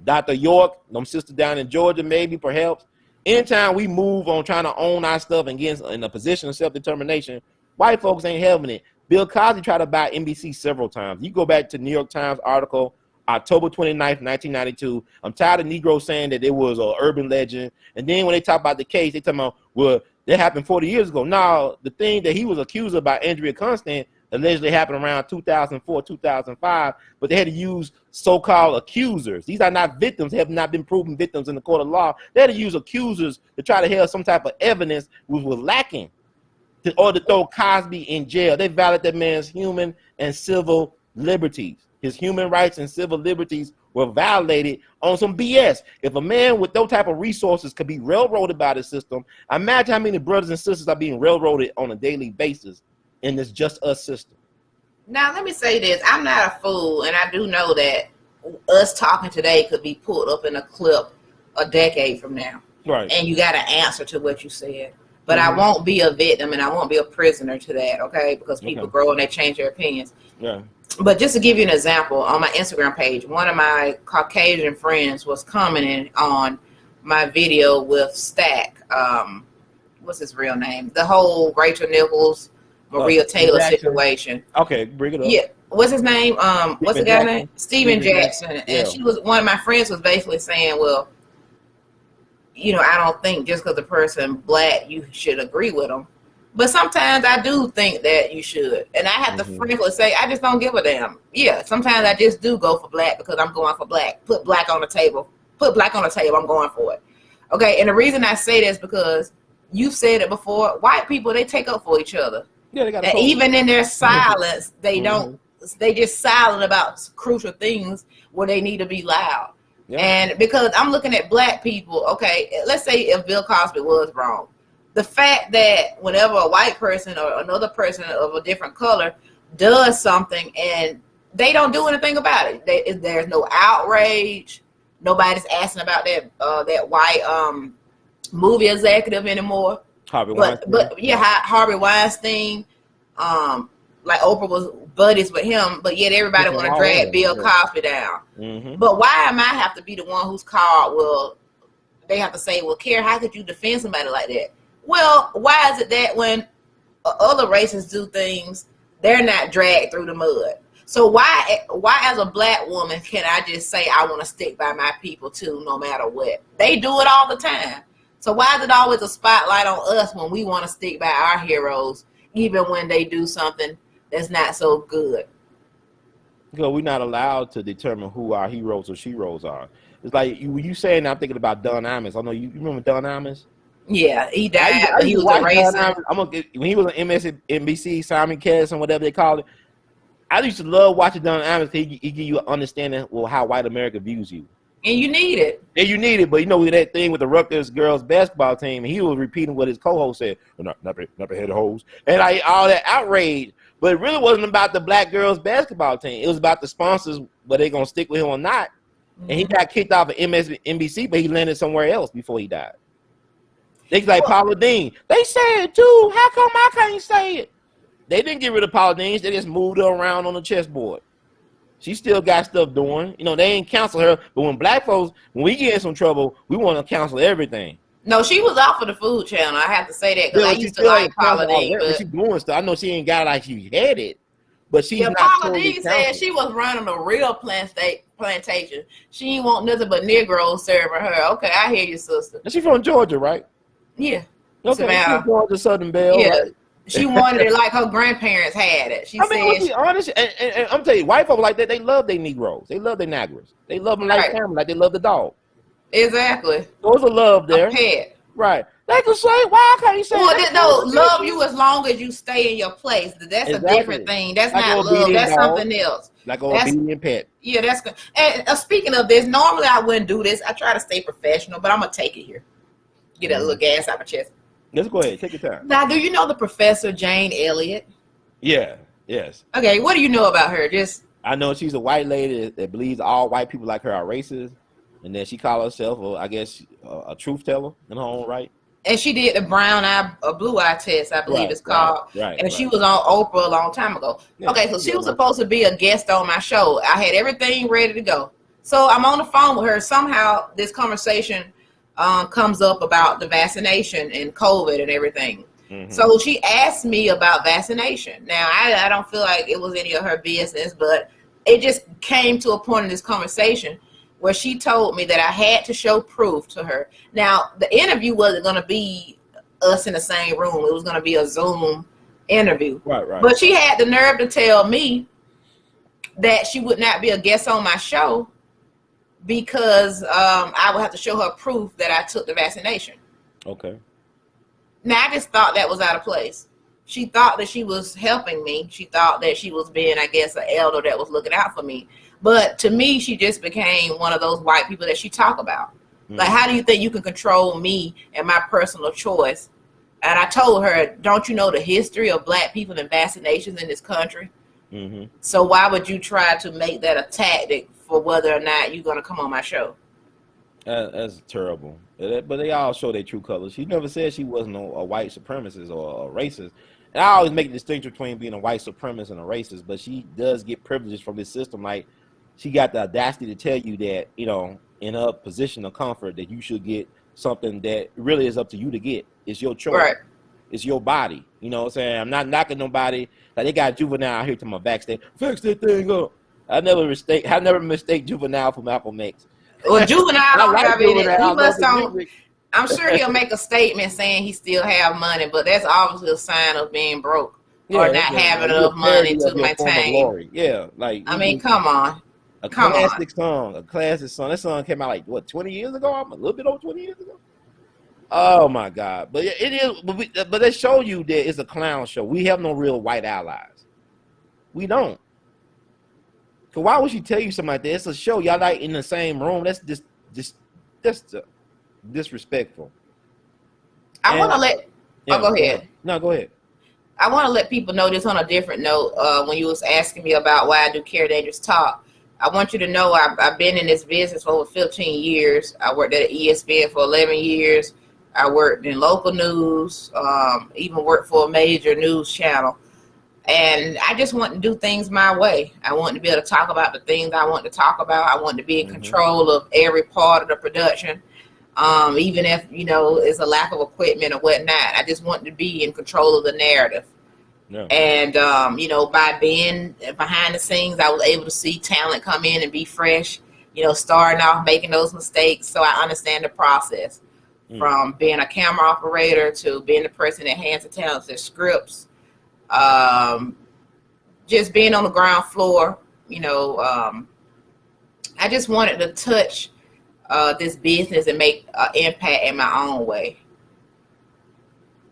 Dr. York, them sisters down in Georgia, maybe, perhaps. Anytime we move on trying to own our stuff and get in a position of self-determination, white folks ain't having it. Bill Cosby tried to buy NBC several times. You go back to New York Times article, October 29th, 1992. I'm tired of Negroes saying that it was an urban legend. And then when they talk about the case, they talk about, well, that happened 40 years ago. No, the thing that he was accused of by Andrea Constant allegedly happened around 2004, 2005, but they had to use so-called accusers. These are not victims, have not been proven victims in the court of law. They had to use accusers to try to have some type of evidence which was lacking or to throw Cosby in jail. They violated that man's human and civil liberties. His human rights and civil liberties were violated on some BS. If a man with those type of resources could be railroaded by the system, imagine how many brothers and sisters are being railroaded on a daily basis in this Just Us system. Now, let me say this. I'm not a fool, and I do know that us talking today could be pulled up in a clip a decade from now. Right. And you got to answer to what you said. But I won't be a victim, and I won't be a prisoner to that, okay? Because people grow and they change their opinions. Yeah. But just to give you an example, on my Instagram page, one of my Caucasian friends was commenting on my video with Stack, what's his real name? The whole Rachel Nichols, Maria Taylor situation. Okay, bring it up. Yeah. What's his name? What's the guy name? Steven Jackson. And yeah. she was, one of my friends was basically saying, well, you know, I don't think just because the person black, you should agree with them. But sometimes I do think that you should. And I have to frankly say, I just don't give a damn. Yeah, sometimes I just do go for black because I'm going for black. Put black on the table. Put black on the table, I'm going for it. Okay, and the reason I say this because you've said it before, white people, they take up for each other. Yeah, they got and even in their silence, they don't, they just silent about crucial things where they need to be loud. Yeah. And because I'm looking at black people, okay, let's say if Bill Cosby was wrong, the fact that whenever a white person or another person of a different color does something and they don't do anything about it, there's no outrage, nobody's asking about that white movie executive anymore. Harvey Weinstein. But yeah, Harvey Weinstein, like Oprah was buddies with him, but yet everybody want to drag Bill Cosby down. But why am I have to be the one who's called? Well, they have to say, well, Kara, how could you defend somebody like that? Well, why is it that when other races do things, they're not dragged through the mud? So why as a black woman can I just say I want to stick by my people too, no matter what? They do it all the time. So why is it always a spotlight on us when we want to stick by our heroes, even when they do something that's not so good? Because we're not allowed to determine who our heroes or sheroes are. It's like you saying, I'm thinking about Don Imus. I know you remember Don Imus? Yeah, he died. He was a racist. When he was on MSNBC, Simon Cast and whatever they call it, I used to love watching Don Imus. He give you an understanding of how white America views you. And you need it. And you need it, but you know that thing with the Rutgers girls basketball team, he was repeating what his co-host said. Never head hoes, and all that outrage. But it really wasn't about the black girls basketball team. It was about the sponsors, whether they gonna stick with him or not. And he got kicked off of MSNBC, but he landed somewhere else before he died. They like Paula Deen. They said it too. How come I can't say it? They didn't get rid of Paula Deen. They just moved her around on the chessboard. She still got stuff doing. You know, they ain't counsel her. But when black folks, when we get in some trouble, we want to counsel everything. No, she was off of the Food Channel. I have to say that because I used to like Paula Deen. But she's doing stuff. I know she ain't got it like she had it, but she's not. Paula Deen said she was running a real plantation. She ain't want nothing but Negroes serving her. Okay, I hear you, sister. And she's from Georgia, right? Yeah. Okay, she's from Georgia, Southern Belle. Yeah. Right? She wanted it like her grandparents had it. She said, be honest, and I'm telling you, white folk like that, they love their Negroes. They love their Negroes. They love them like family, like they love the dog. Exactly. There's a love there. A pet. Right. They can say, why can't you say that? No, love you as long as you stay in your place. That's a different thing. That's like not love. That's something else. Like an obedient pet. Yeah, that's good. And speaking of this, normally I wouldn't do this. I try to stay professional, but I'm going to take it here. Get a little gas out my chest. Let's go ahead. Take your time. Now, do you know the Professor Jane Elliott? Yeah. Yes. Okay. What do you know about her? I know she's a white lady that believes all white people like her are racist, and then she calls herself, I guess, a truth teller in her own right. And she did the brown eye, blue eye test, I believe it's called. Right. And she was on Oprah a long time ago. Yeah, okay, so she was supposed to be a guest on my show. I had everything ready to go. So I'm on the phone with her. Somehow this conversation comes up about the vaccination and COVID and everything. So she asked me about vaccination. Now, I don't feel like it was any of her business, but it just came to a point in this conversation where she told me that I had to show proof to her. Now, the interview wasn't going to be us in the same room. It was going to be a Zoom interview. Right. But she had the nerve to tell me that she would not be a guest on my show because I would have to show her proof that I took the vaccination. Okay. Now, I just thought that was out of place. She thought that she was helping me. She thought that she was being, I guess, an elder that was looking out for me. But to me, she just became one of those white people that she talk about. Like, how do you think you can control me and my personal choice? And I told her, don't you know the history of black people and vaccinations in this country? So why would you try to make that a tactic for whether or not you're going to come on my show? That's terrible. But they all show their true colors. She never said she wasn't a white supremacist or a racist. And I always make a distinction between being a white supremacist and a racist, but she does get privileges from this system. Like, she got the audacity to tell you that, you know, in a position of comfort that you should get something that really is up to you to get. It's your choice. Right. It's your body. You know what I'm saying? I'm not knocking nobody. Like they got Juvenile out here to my backstage. Fix that thing up. I never mistake Juvenile for Malcolm X. Well, Juvenile don't have it. He must don't. Music. I'm sure he'll make a statement saying he still have money, but that's obviously a sign of being broke or not having enough money to maintain. Yeah, like I mean, come on. A classic song. That song came out like what, 20 years ago? A little bit over 20 years ago. Oh my God! But it is. But they show you that it's a clown show. We have no real white allies. We don't. So why would she tell you something like that? It's a show. Y'all like in the same room. That's disrespectful. I want to let. Yeah, go ahead. No, go ahead. I want to let people know this on a different note. When you was asking me about why I do Kera Dangerous Talk, I want you to know I've been in this business for over 15 years. I worked at ESPN for 11 years. I worked in local news, even worked for a major news channel. And I just want to do things my way. I want to be able to talk about the things I want to talk about. I want to be in control of every part of the production, even if, it's a lack of equipment or whatnot. I just want to be in control of the narrative. Yeah. And, by being behind the scenes, I was able to see talent come in and be fresh, starting off making those mistakes. So I understand the process. From being a camera operator to being the person that hands the talent their scripts, just being on the ground floor, I just wanted to touch this business and make an impact in my own way.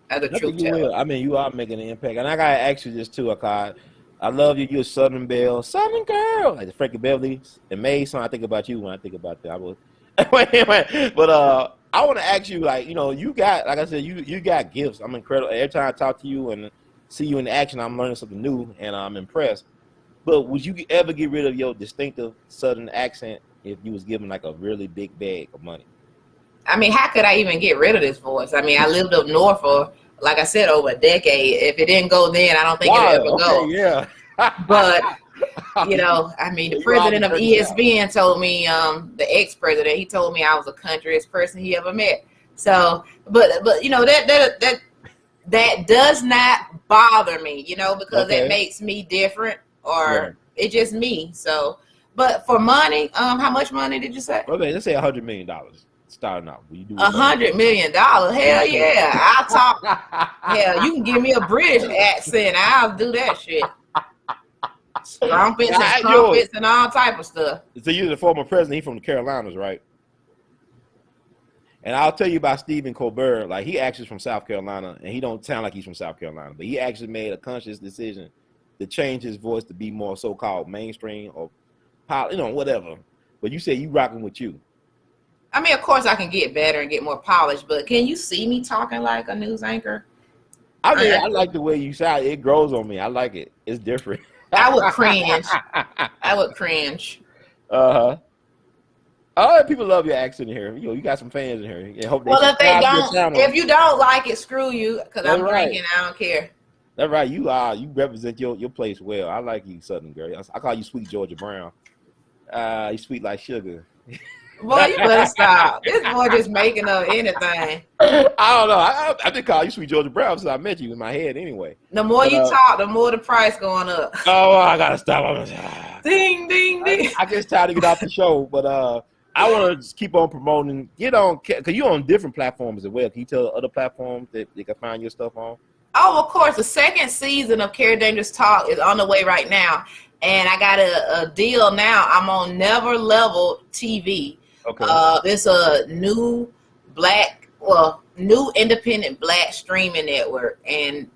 As a truth teller. I mean, you are making an impact, and I gotta ask you this too, Akad. I love you. You're a Southern Belle, Southern girl, like the Frankie Beverly and May song. I think about you when I think about that. I was wait, but I want to ask you, like, you got, like I said, you got gifts. I'm incredible. Every time I talk to you and see you in action, I'm learning something new, and I'm impressed. But would you ever get rid of your distinctive Southern accent if you was given like a really big bag of money? I mean, how could I even get rid of this voice? I mean, I lived up north for, like I said, over a decade. If it didn't go then, I don't think it'll ever go. Yeah. But I mean, the president of ESPN told me, the ex-president, he told me I was the countryest person he ever met. So, but that does not bother me, because that makes me different, or it's just me. So, but for money, how much money did you say? Okay, let's say $100 million starting out. $100 million? Hell yeah, I'll talk. Hell, you can give me a British accent, I'll do that shit. Trumpets and trumpets and all type of stuff. So you're the former president. He's from the Carolinas, right? And I'll tell you about Stephen Colbert. Like, he actually is from South Carolina, and he don't sound like he's from South Carolina, but he actually made a conscious decision to change his voice to be more so-called mainstream or whatever. But you say you rocking with you. I mean, of course, I can get better and get more polished, but can you see me talking like a news anchor? I mean, I like the way you sound. It grows on me. I like it. It's different. I would cringe. Uh-huh. All people love your accent here. You got some fans in here. I hope if you don't like it, screw you, because I'm drinking. I don't care. That's right. You represent your place well. I like you, Southern girl. I call you Sweet Georgia Brown. You sweet like sugar. Boy, you better stop. This boy just making up anything. I don't know. I did call you Sweet Georgia Brown since I met you in my head anyway. The more you talk, the more the price going up. Oh, I gotta stop. Ding, ding, ding. I just try to get off the show, but I want to just keep on promoting. Get on, because you're on different platforms as well. Can you tell other platforms that they can find your stuff on? Oh, of course. The second season of Kera Dangerous Talk is on the way right now. And I got a deal now. I'm on NeverLeveledtv. Okay. It's a new independent black streaming network. And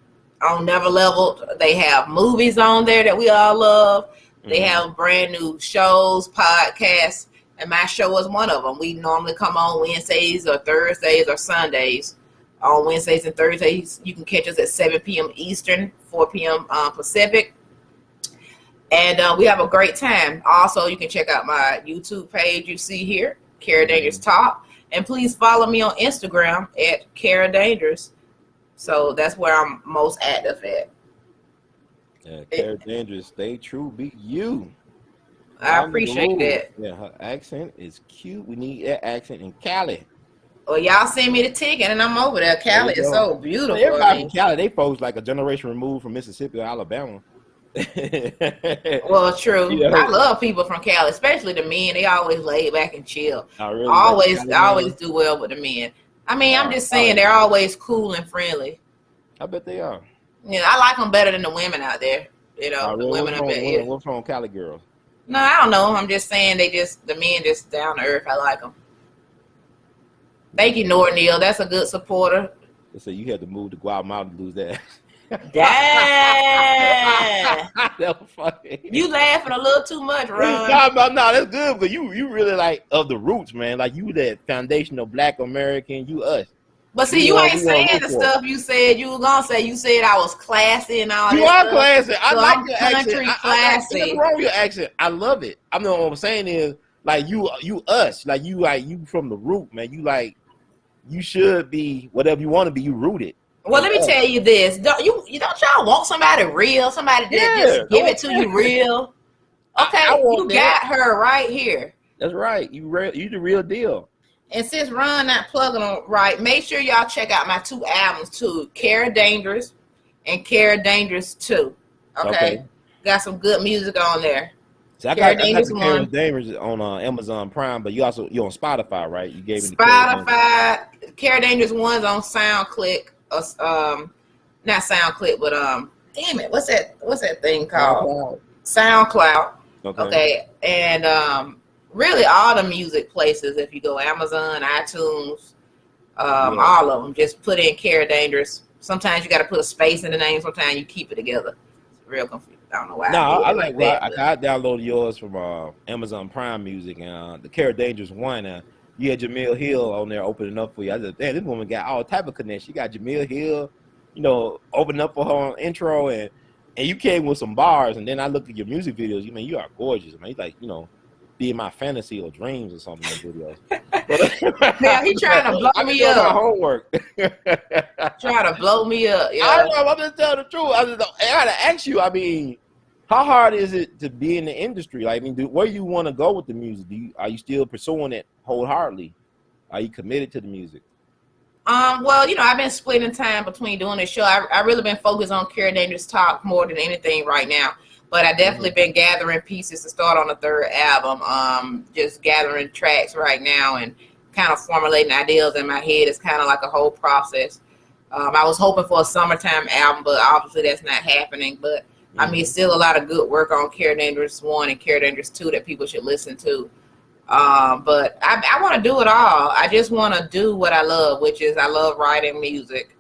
on NeverLeveled, they have movies on there that we all love. They have brand new shows, podcasts, and my show is one of them. We normally come on Wednesdays or Thursdays or Sundays. On Wednesdays and Thursdays, you can catch us at 7 p.m. Eastern, 4 p.m. Pacific. And we have a great time. Also, you can check out my YouTube page you see here, Kera Dangerous Talk. And please follow me on Instagram at Kera Dangerous. So that's where I'm most active at. Yeah, Kera Dangerous, stay true, be you. I appreciate that. Yeah, her accent is cute. We need that accent in Cali. Well, y'all send me the ticket and I'm over there. Cali is so beautiful. Everybody from Cali, they folks like a generation removed from Mississippi or Alabama. Well, true. You know? I love people from Cali, especially the men. They always laid back and chill. Really always do well with the men. I mean, I'm just saying they're always cool and friendly. I bet they are. Yeah, I like them better than the women out there. You know, the women up there. What's wrong with Cali girls? No, I don't know. I'm just saying the men just down to earth. I like them. Thank you, Neil. That's a good supporter. So you had to move to Guatemala to lose that. Damn. That was funny. You laughing a little too much, Ron. No, that's good, but you really like of the roots, man. Like you that foundational Black American, you us. But see, you ain't saying the stuff you said you were gonna say. You said I was classy and all that. You are classy. I like your country accent. classy. What's wrong with your accent? I love it. I know what I'm saying is like you us, like you from the root, man. You should be whatever you want to be. You rooted. Well, let me tell you this. Don't y'all want somebody real? Somebody that just give it to you real? Okay, you got her right here. That's right. You the real deal. And since Ron not plugging them right, make sure y'all check out my 2 albums too, Kera Dangerous and Kera Dangerous 2. Okay. Got some good music on there. So I got Kera Dangerous on Amazon Prime, but you on Spotify, right? You gave me Spotify. Kera Dangerous 1's on SoundClick. Not SoundClick, but damn it, what's that thing called? SoundCloud. Okay. And really all the music places, if you go Amazon, iTunes, all of them, just put in Kera Dangerous. Sometimes you got to put a space in the name. Sometimes you keep it together. It's real confusing. I don't know why. No, I like that. I downloaded yours from Amazon Prime Music, and the Kera Dangerous 1. You had Jamil Hill on there opening up for you. I said, damn, this woman got all type of connection. She got Jamil Hill, opening up for her on intro, and you came with some bars. And then I looked at your music videos. You are gorgeous, man. You like, be in my fantasy or dreams or something in the videos. Yeah, he trying to blow me up. My homework. Trying to blow me up. Yeah. I know. I'm just telling the truth. I gotta ask you. I mean, how hard is it to be in the industry? Like, where you want to go with the music? Are you still pursuing it wholeheartedly? Are you committed to the music? Well, I've been splitting time between doing the show. I really been focused on Kera Dangerous Talk more than anything right now. But I definitely been gathering pieces to start on the 3rd album. Just gathering tracks right now and kind of formulating ideas in my head. It's kind of like a whole process. I was hoping for a summertime album, but obviously that's not happening. But I mean, still a lot of good work on Kera Dangerous 1 and Kera Dangerous 2 that people should listen to. But I want to do it all. I just want to do what I love, which is I love writing music.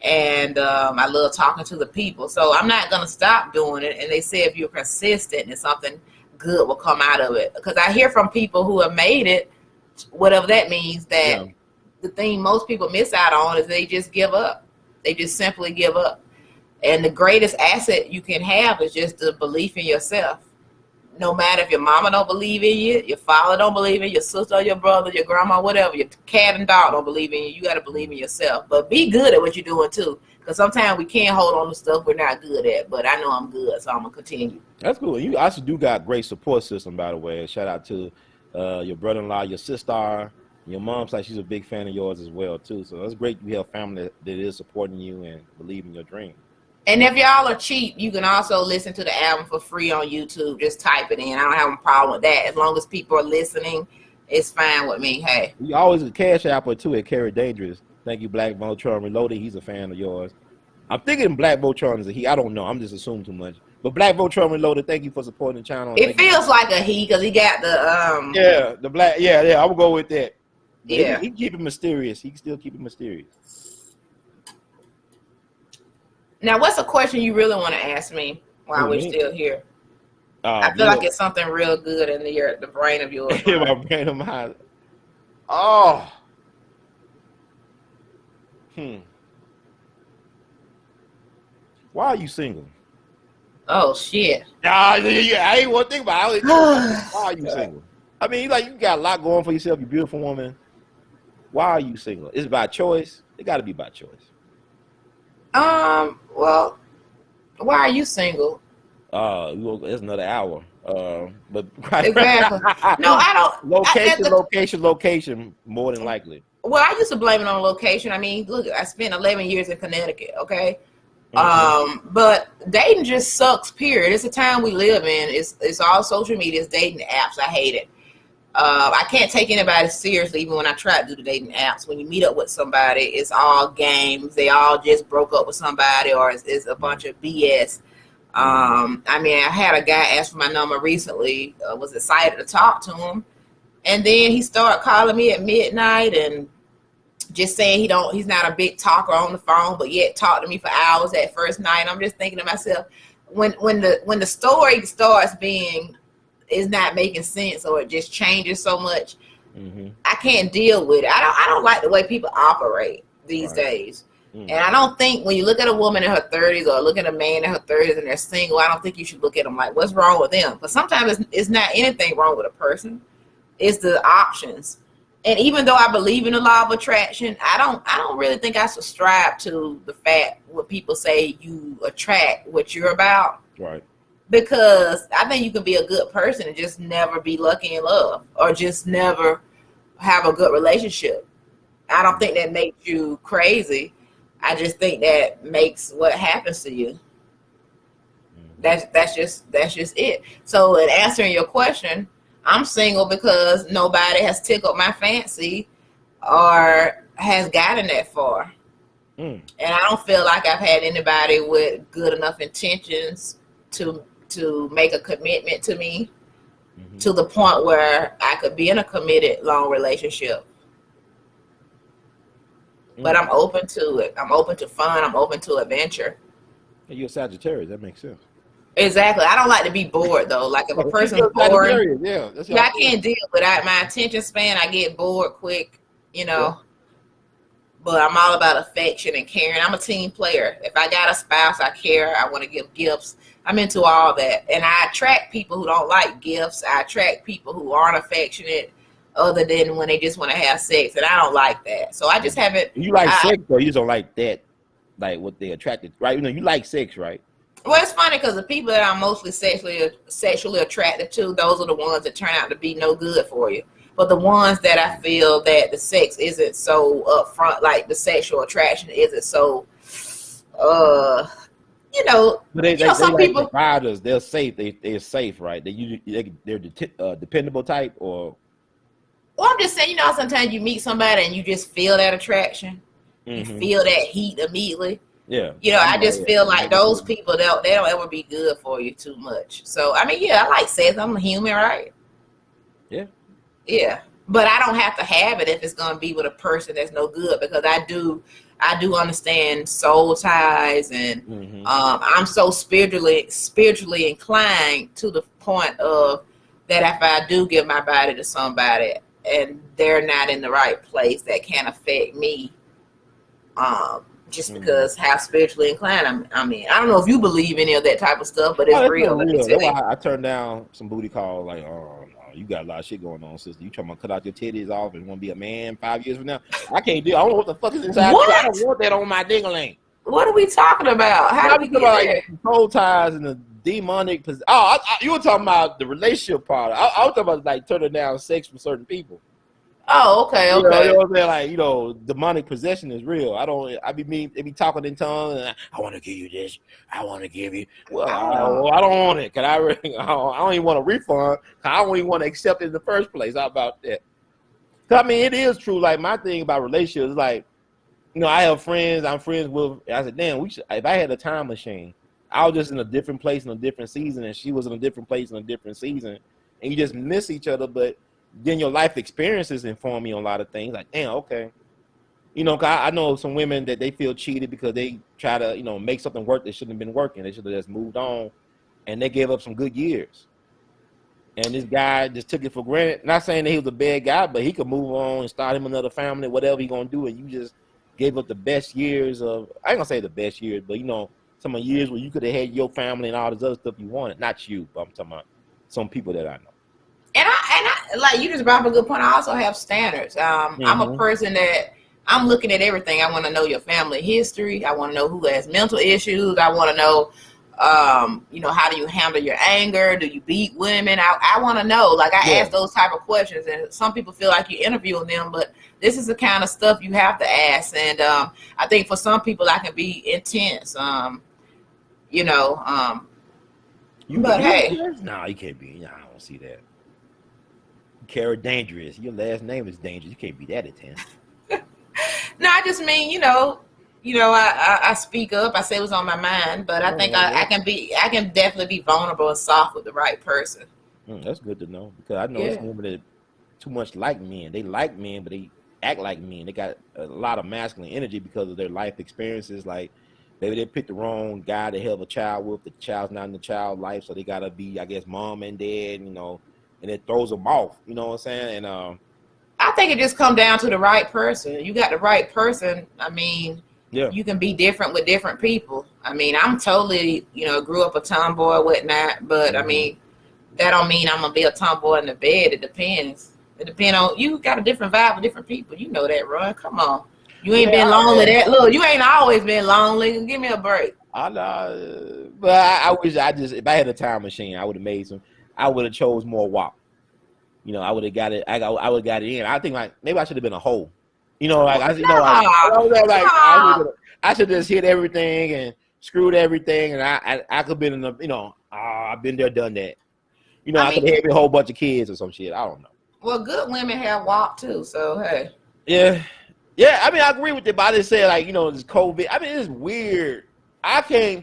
And I love talking to the people. So I'm not going to stop doing it. And they say if you're consistent and something good will come out of it. Because I hear from people who have made it, whatever that means, that the thing most people miss out on is they just give up. They just simply give up. And the greatest asset you can have is just the belief in yourself. No matter if your mama don't believe in you, your father don't believe in you, your sister or your brother, your grandma, whatever, your cat and dog don't believe in you, you got to believe in yourself. But be good at what you're doing too. Because sometimes we can't hold on to stuff we're not good at. But I know I'm good, so I'm going to continue. That's cool. You also do got great support system, by the way. Shout out to your brother-in-law, your sister. Your mom's like she's a big fan of yours as well, too. So that's great you have family that is supporting you and believe in your dream. And if y'all are cheap, you can also listen to the album for free on YouTube. Just type it in. I don't have a problem with that. As long as people are listening, it's fine with me. Hey. You always a cash apple too at Kera Dangerous. Thank you, Black Voltron Reloaded. He's a fan of yours. I'm thinking Black Voltron is a he. I don't know. I'm just assuming too much. But Black Voltron Reloaded, thank you for supporting the channel. It feels like a he because he got the Yeah, the black. Yeah. I will go with that. But yeah. He keep it mysterious. He can still keep it mysterious. Now, what's a question you really want to ask me while we're still here? I feel like it's something real good in the brain of yours. In my brain of mine. Oh. Why are you single? Oh, shit. I ain't want to think about it. Why are you single? I mean, you got a lot going for yourself. You're a beautiful woman. Why are you single? Is it by choice? It got to be by choice. Well, why are you single? It's another hour. But exactly. No, I don't. Location, more than likely. Well, I used to blame it on location. I mean, look, I spent 11 years in Connecticut, okay? But dating just sucks, period. It's the time we live in. It's all social media. It's dating apps. I hate it. I can't take anybody seriously even when I try to do the dating apps. When you meet up with somebody, it's all games. They all just broke up with somebody, or it's a bunch of BS. I mean, I had a guy ask for my number recently, was excited to talk to him. And then he started calling me at midnight and just saying he's not a big talker on the phone, but yet talked to me for hours that first night. I'm just thinking to myself, when the story starts being is not making sense, or it just changes so much, I can't deal with it. I don't like the way people operate these days. And I don't think when you look at a woman in her 30s or look at a man in her 30s and they're single, I don't think you should look at them like, what's wrong with them? But sometimes it's not anything wrong with a person. It's the options. And even though I believe in the law of attraction, I don't really think I subscribe to the fact when people say you attract what you're about. Right. Because I think you can be a good person and just never be lucky in love, or just never have a good relationship. I don't think that makes you crazy. I just think that makes what happens to you. That's just it. So in answering your question, I'm single because nobody has tickled my fancy or has gotten that far. And I don't feel like I've had anybody with good enough intentions to make a commitment to me to the point where I could be in a committed long relationship. But I'm open to it. I'm open to fun. I'm open to adventure. You're a Sagittarius. That makes sense. Exactly. I don't like to be bored though. Like if a person's boring, I can't deal with it. My attention span, I get bored quick, you know. But I'm all about affection and caring. I'm a team player. If I got a spouse, I care. I want to give gifts. I'm into all that. And I attract people who don't like gifts. I attract people who aren't affectionate other than when they just want to have sex. And I don't like that. So I just haven't. You like sex, or you don't like that, like what they attracted, right? You know, you like sex, right? Well, it's funny because the people that I'm mostly sexually attracted to, those are the ones that turn out to be no good for you. But the ones that I feel that the sex isn't so upfront, like the sexual attraction isn't so, you know. But some like people providers, they're safe. They're safe, right? They're dependable type, or. Well, I'm just saying, you know, sometimes you meet somebody and you just feel that attraction, you feel that heat immediately. Yeah. You know, I just feel like those people, they don't ever be good for you too much. So, I mean, yeah, I like sex. I'm a human, right? Yeah. Yeah. But I don't have to have it if it's going to be with a person that's no good, because I do understand soul ties, and I'm so spiritually inclined to the point of that if I do give my body to somebody and they're not in the right place, that can affect me. Just because how spiritually inclined I mean, I don't know if you believe any of that type of stuff, but it's real. That's why I turned down some booty calls like, oh, you got a lot of shit going on, sister. You trying to cut out your titties off and want to be a man 5 years from now? I can't do. I don't know what the fuck is inside. I don't want that on my ding-a-ling. What are we talking about? How do we get like soul ties and the demonic? You were talking about the relationship part. I was talking about like turning down sex from certain people. Oh, okay. You know what I'm saying? Like, you know, demonic possession is real. They be talking in tongues, and I want to give you this. I want to give you. Well, I don't want it. I don't even want a refund. I don't even want to accept it in the first place. How about that? I mean, it is true. Like, my thing about relationships is like, you know, I have friends. I'm friends with. I said, damn, if I had a time machine, I was just in a different place in a different season, and she was in a different place in a different season, and you just miss each other, but then your life experiences inform you on a lot of things. Like, damn, okay. You know, 'cause I know some women that they feel cheated because they try to, you know, make something work that shouldn't have been working. They should have just moved on, and they gave up some good years. And this guy just took it for granted. Not saying that he was a bad guy, but he could move on and start him another family, whatever he gonna do, and you just gave up the best years of, I ain't gonna say the best years, but, you know, some of the years where you could have had your family and all this other stuff you wanted. Not you, but I'm talking about some people that I know. And I like, you just brought up a good point. I also have standards. I'm a person that I'm looking at everything. I want to know your family history. I want to know who has mental issues. I want to know You know, how do you handle your anger? Do you beat women? I want to know. Like, I ask those type of questions, and some people feel like you're interviewing them, but this is the kind of stuff you have to ask. And I think for some people, I can be intense. You know, but hey, no, you can't be. No, I don't see that. Kera Dangerous. Your last name is Dangerous. You can't be that intense. No, I just mean, you know, I speak up. I say what's on my mind, but I think I can definitely be vulnerable and soft with the right person. That's good to know, because I know some women that too much like men. They like men, but they act like men. They got a lot of masculine energy because of their life experiences. Like, maybe they picked the wrong guy to have a child with. The child's not in the child's life, so they gotta be, I guess, mom and dad. You know, and it throws them off. You know what I'm saying? And I think it just comes down to the right person. You got the right person. I mean, you can be different with different people. I mean, I'm totally, you know, grew up a tomboy, whatnot, but I mean, that don't mean I'm gonna be a tomboy in the bed. It depends. It depends on, you got a different vibe with different people. You know that, Ron. Come on. You ain't been lonely that. Look, you ain't always been lonely. Give me a break. I know, but I wish if I had a time machine, I would have made some. I would have chose more WAP. You know, I would have got it. I would have got it in. I think, like, maybe I should have been a hoe. You know, like, I should just hit everything and screwed everything, and I could have been in the, you know, I've been there, done that. You know, I could have had a whole bunch of kids or some shit. I don't know. Well, good women have WAP too, so hey. Yeah. I mean, I agree with it, but I just said, like, you know, this COVID. I mean, it's weird.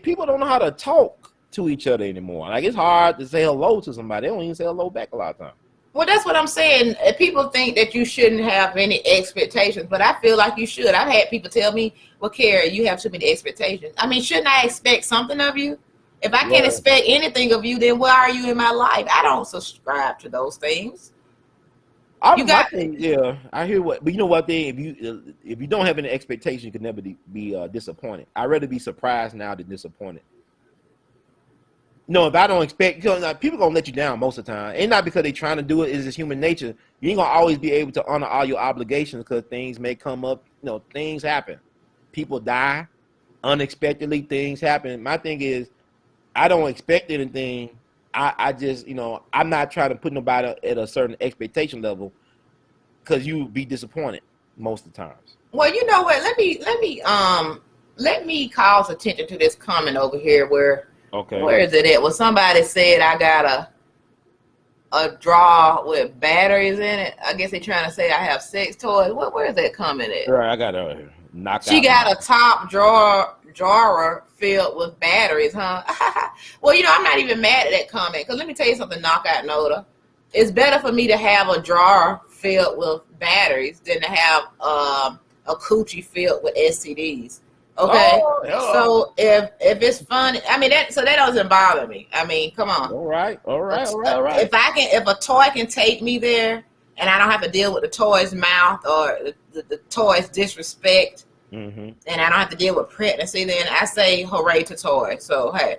People don't know how to talk to each other anymore. Like, it's hard to say hello to somebody. They don't even say hello back a lot of times. Well, that's what I'm saying. People think that you shouldn't have any expectations, but I feel like you should. I've had people tell me, well, Kara, you have too many expectations. I mean, shouldn't I expect something of you? If I can't expect anything of you, then why are you in my life? I don't subscribe to those things. I hear what, but you know what thing? If you don't have any expectation, you can never be disappointed. I'd rather be surprised now than disappointed. No, if I don't expect, because people gonna let you down most of the time. Ain't not because they trying to do it. It's just human nature. You ain't gonna always be able to honor all your obligations because things may come up. You know, things happen. People die unexpectedly. Things happen. My thing is, I don't expect anything. I just, you know, I'm not trying to put nobody at a certain expectation level, because you be disappointed most of the times. Well, you know what? Let me cause attention to this comment over here where. Okay. Where is it at? Well, somebody said I got a drawer with batteries in it. I guess they're trying to say I have sex toys. Where is that coming at? Right, I got it knocked out. She got a top drawer filled with batteries, huh? Well, you know, I'm not even mad at that comment, because let me tell you something, knockout Noda. It's better for me to have a drawer filled with batteries than to have a coochie filled with STDs. Okay, so if it's fun, I mean, that doesn't bother me. I mean, come on. All right. If a toy can take me there, and I don't have to deal with the toy's mouth or the toy's disrespect, and I don't have to deal with pregnancy, then I say hooray to toys. So hey.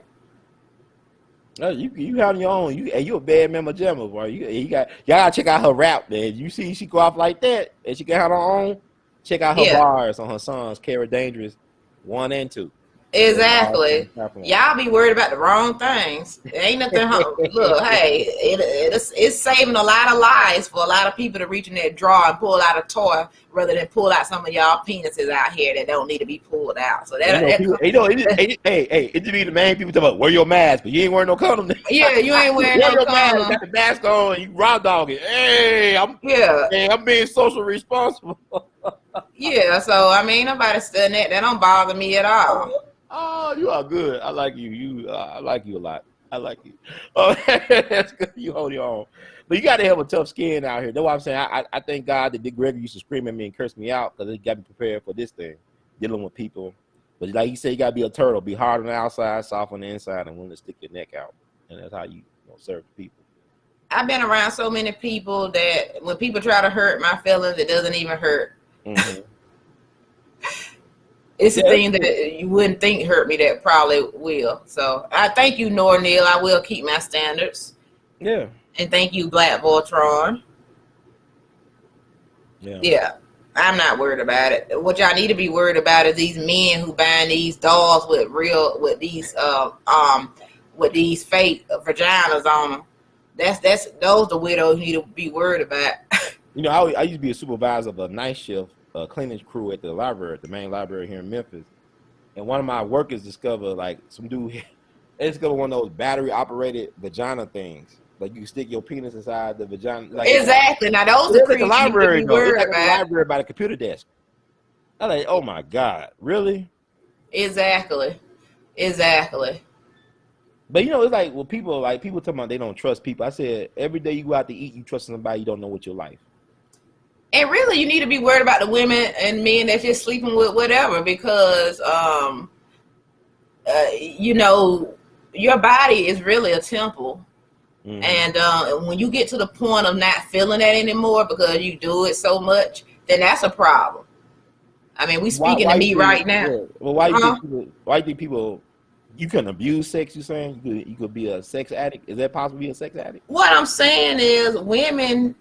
You have your own. You a bad mama jamma, boy. Y'all gotta check out her rap, man. You see she go off like that, and she can have her own. Check out her bars on her songs, Kera Dangerous 1 and 2. Exactly. Y'all be worried about the wrong things. There ain't nothing. Look, hey, it's saving a lot of lives for a lot of people to reach in that drawer and pull out a toy rather than pull out some of y'all penises out here that don't need to be pulled out. So it just be the main people talking about wear your mask, but you ain't wearing no condom. Yeah, you ain't wearing no condom. Got the mask on, you raw dogging. Hey, I'm being socially responsible. Yeah, so I mean, nobody studying that. That don't bother me at all. Oh, you are good. I like you. I like you a lot. I like you. Oh, that's good. You hold your own. But you got to have a tough skin out here. That's what I'm saying. I thank God that Dick Gregory used to scream at me and curse me out, because it got me prepared for this thing, dealing with people. But like he said, you got to be a turtle. Be hard on the outside, soft on the inside, and willing to stick your neck out. And that's how you serve people. I've been around so many people that when people try to hurt my feelings, it doesn't even hurt. It's a thing that you wouldn't think hurt me that probably will. So I thank you, Norneil. I will keep my standards. Yeah. And thank you, Black Voltron. Yeah. I'm not worried about it. What y'all need to be worried about is these men who buying these dolls with these fake vaginas on them. Those the widows you need to be worried about. You know, I used to be a supervisor of a night shift cleaning crew at the library, at the main library here in Memphis. And one of my workers discovered, like, some dude, they discovered one of those battery operated vagina things. Like, you can stick your penis inside the vagina. Like, Exactly. Now those are creatures you need to be worried about. The library by the computer desk. I'm like, oh my God, really? Exactly. But you know, it's like, well, people talking about they don't trust people. I said, every day you go out to eat, you trust somebody you don't know with your life. And really, you need to be worried about the women and men that's just sleeping with whatever, because you know, your body is really a temple. Mm-hmm. And when you get to the point of not feeling that anymore because you do it so much, then that's a problem. I mean, we speaking to me right now. Yeah. Well, why do you think people you can abuse sex? You saying you could be a sex addict? Is that possible to be a sex addict? What I'm saying is, women,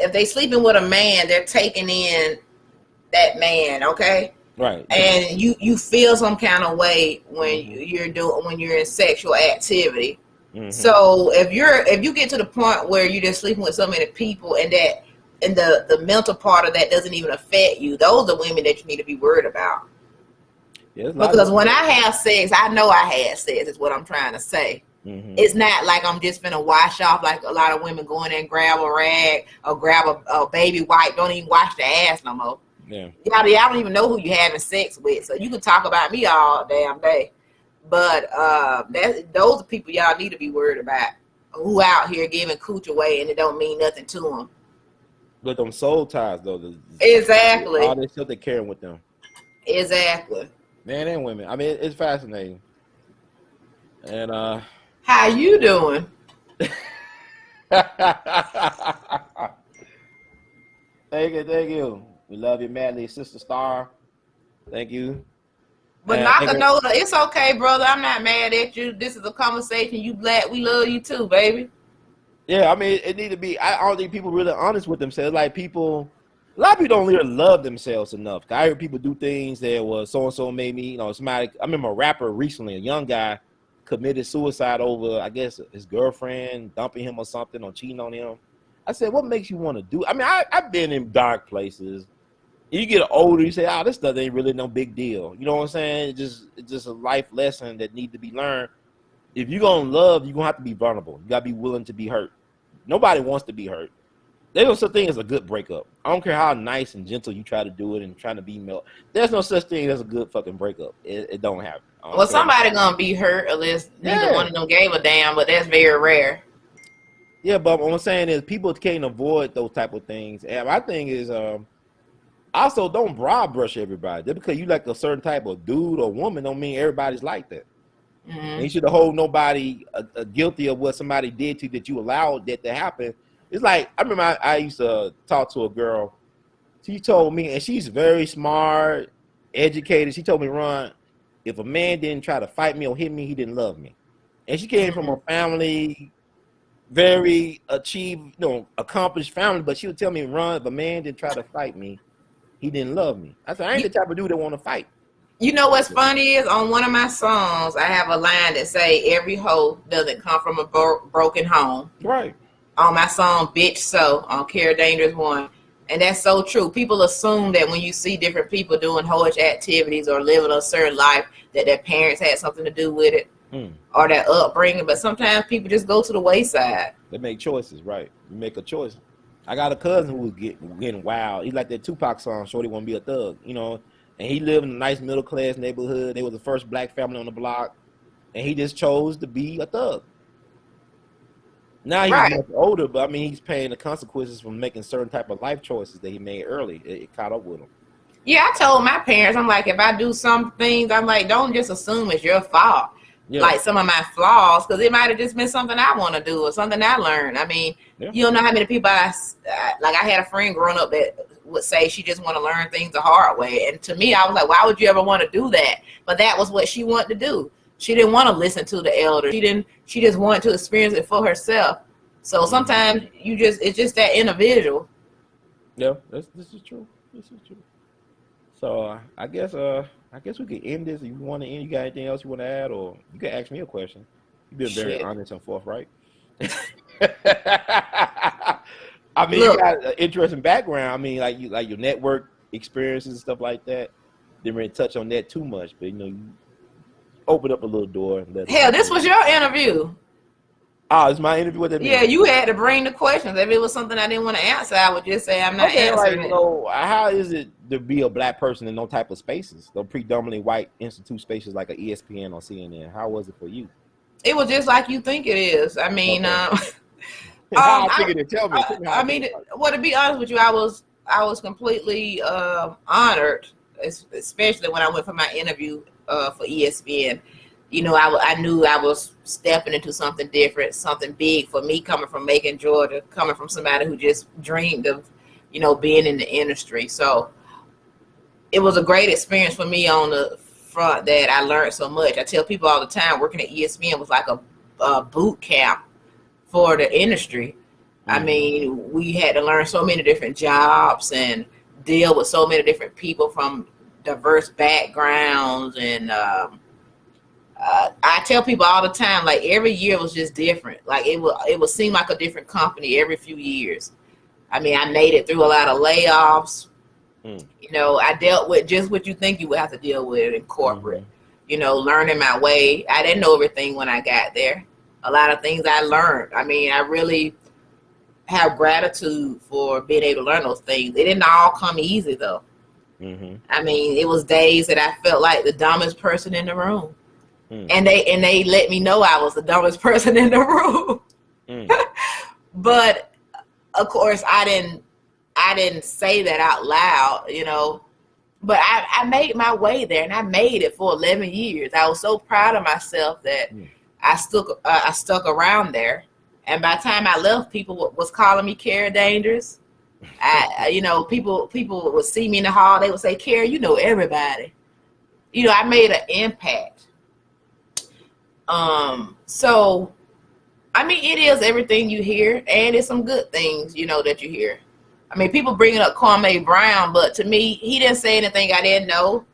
if they sleeping with a man, they're taking in that man, okay? Right. And you feel some kind of way when you're in sexual activity. Mm-hmm. So if you get to the point where you're just sleeping with so many people and the mental part of that doesn't even affect you, those are women that you need to be worried about. Yeah, because when I have sex, I know I had sex, is what I'm trying to say. Mm-hmm. It's not like I'm just gonna wash off like a lot of women go in there and grab a rag or grab a baby wipe, don't even wash their ass no more. Yeah. Y'all don't even know who you're having sex with, so you can talk about me all damn day. But those are people y'all need to be worried about, who out here giving cooch away and it don't mean nothing to them. But them soul ties though, exactly. All that stuff they carrying with them. Exactly. Men and women. I mean, it's fascinating. And how you doing? Thank you. We love you madly, Sister Star. Thank you. But Nakanoda, it's okay, brother. I'm not mad at you. This is a conversation. You black. We love you too, baby. Yeah, I mean, it need to be. I don't think people really honest with themselves. Like a lot of people don't really love themselves enough. I heard people do things that was so and so made me. You know, somebody. I remember a rapper recently, a young guy, committed suicide over, I guess, his girlfriend dumping him or something or cheating on him. I said, what makes you want to do? I mean, I've been in dark places. You get older, you say, oh, this stuff ain't really no big deal. You know what I'm saying? It's just a life lesson that needs to be learned. If you're going to love, you're going to have to be vulnerable. You got to be willing to be hurt. Nobody wants to be hurt. There's no such thing as a good breakup. I don't care how nice and gentle you try to do it and trying to be melt. There's no such thing as a good fucking breakup. It don't happen. Well, somebody going to be hurt unless neither one of them gave a damn, but that's very rare. Yeah, but what I'm saying is people can't avoid those type of things. And my thing is, also don't broad brush everybody. Just because you like a certain type of dude or woman don't mean everybody's like that. Mm-hmm. And you should hold nobody guilty of what somebody did to you that you allowed that to happen. It's like, I remember I used to talk to a girl. She told me, and she's very smart, educated. She told me, Ron, if a man didn't try to fight me or hit me, he didn't love me. And she came from a family, very accomplished family, but she would tell me, Ron, if a man didn't try to fight me, he didn't love me. I said, I ain't the type of dude that want to fight. You know what's funny is on one of my songs, I have a line that say, every hoe doesn't come from a broken home. Right. On my song, Bitch So, on Kera Dangerous 1. And that's so true. People assume that when you see different people doing hoish activities or living a certain life, that their parents had something to do with it or their upbringing. But sometimes people just go to the wayside. They make choices, right? You make a choice. I got a cousin who was getting wild. He like that Tupac song, Shorty Wanna Be a Thug, you know. And he lived in a nice middle-class neighborhood. They were the first black family on the block. And he just chose to be a thug. Now he's much older, but I mean, he's paying the consequences from making certain type of life choices that he made early. It caught up with him. Yeah, I told my parents, I'm like, if I do some things, I'm like, don't just assume it's your fault. Yeah. Like some of my flaws, because it might have just been something I want to do or something I learned. I mean, you don't know how many people I had a friend growing up that would say she just want to learn things the hard way. And to me, I was like, why would you ever want to do that? But that was what she wanted to do. She didn't want to listen to the elders. She just wanted to experience it for herself. So sometimes it's just that individual. Yeah, this is true. This is true. So I guess we could end this. If you want to end, you got anything else you want to add, or you can ask me a question. You've been very Shit. honest and forthright. I mean, you Look, got an interesting background. I mean, like your network experiences and stuff like that. Didn't really touch on that too much, but you open up a little door and let us hell, know. this was your interview. Oh, it's my interview. What that mean? Yeah, you had to bring the questions. If it was something I didn't want to answer, I would just say I'm not answering it. How is it to be a black person in no type of spaces, the predominantly white institute spaces like a ESPN or CNN? How was it for you? It was just like you think it is. I mean, how I figured it. Tell me. I mean, well, to be honest with you, I was completely honored, especially when I went for my interview for ESPN. I knew I was stepping into something different, something big for me, coming from Macon, Georgia, coming from somebody who just dreamed of, being in the industry. So it was a great experience for me on the front that I learned so much. I tell people all the time, working at ESPN was like a boot camp for the industry. I mean, we had to learn so many different jobs and deal with so many different people from diverse backgrounds. And I tell people all the time, like every year was just different. Like it would seem like a different company every few years. I mean, I made it through a lot of layoffs. I dealt with just what you think you would have to deal with in corporate, learning my way. I didn't know everything when I got there. A lot of things I learned. I mean, I really have gratitude for being able to learn those things. It didn't all come easy though. I mean, it was days that I felt like the dumbest person in the room. And they let me know I was the dumbest person in the room. But of course I didn't say that out loud, but I made my way there, and I made it for 11 years. I was so proud of myself that I stuck around there. And by the time I left, people was calling me Kera Dangerous. People would see me in the hall. They would say, Kera, you know everybody. I made an impact. So, I mean, it is everything you hear, and it's some good things, that you hear. I mean, people bringing up Kwame Brown, but to me, he didn't say anything I didn't know.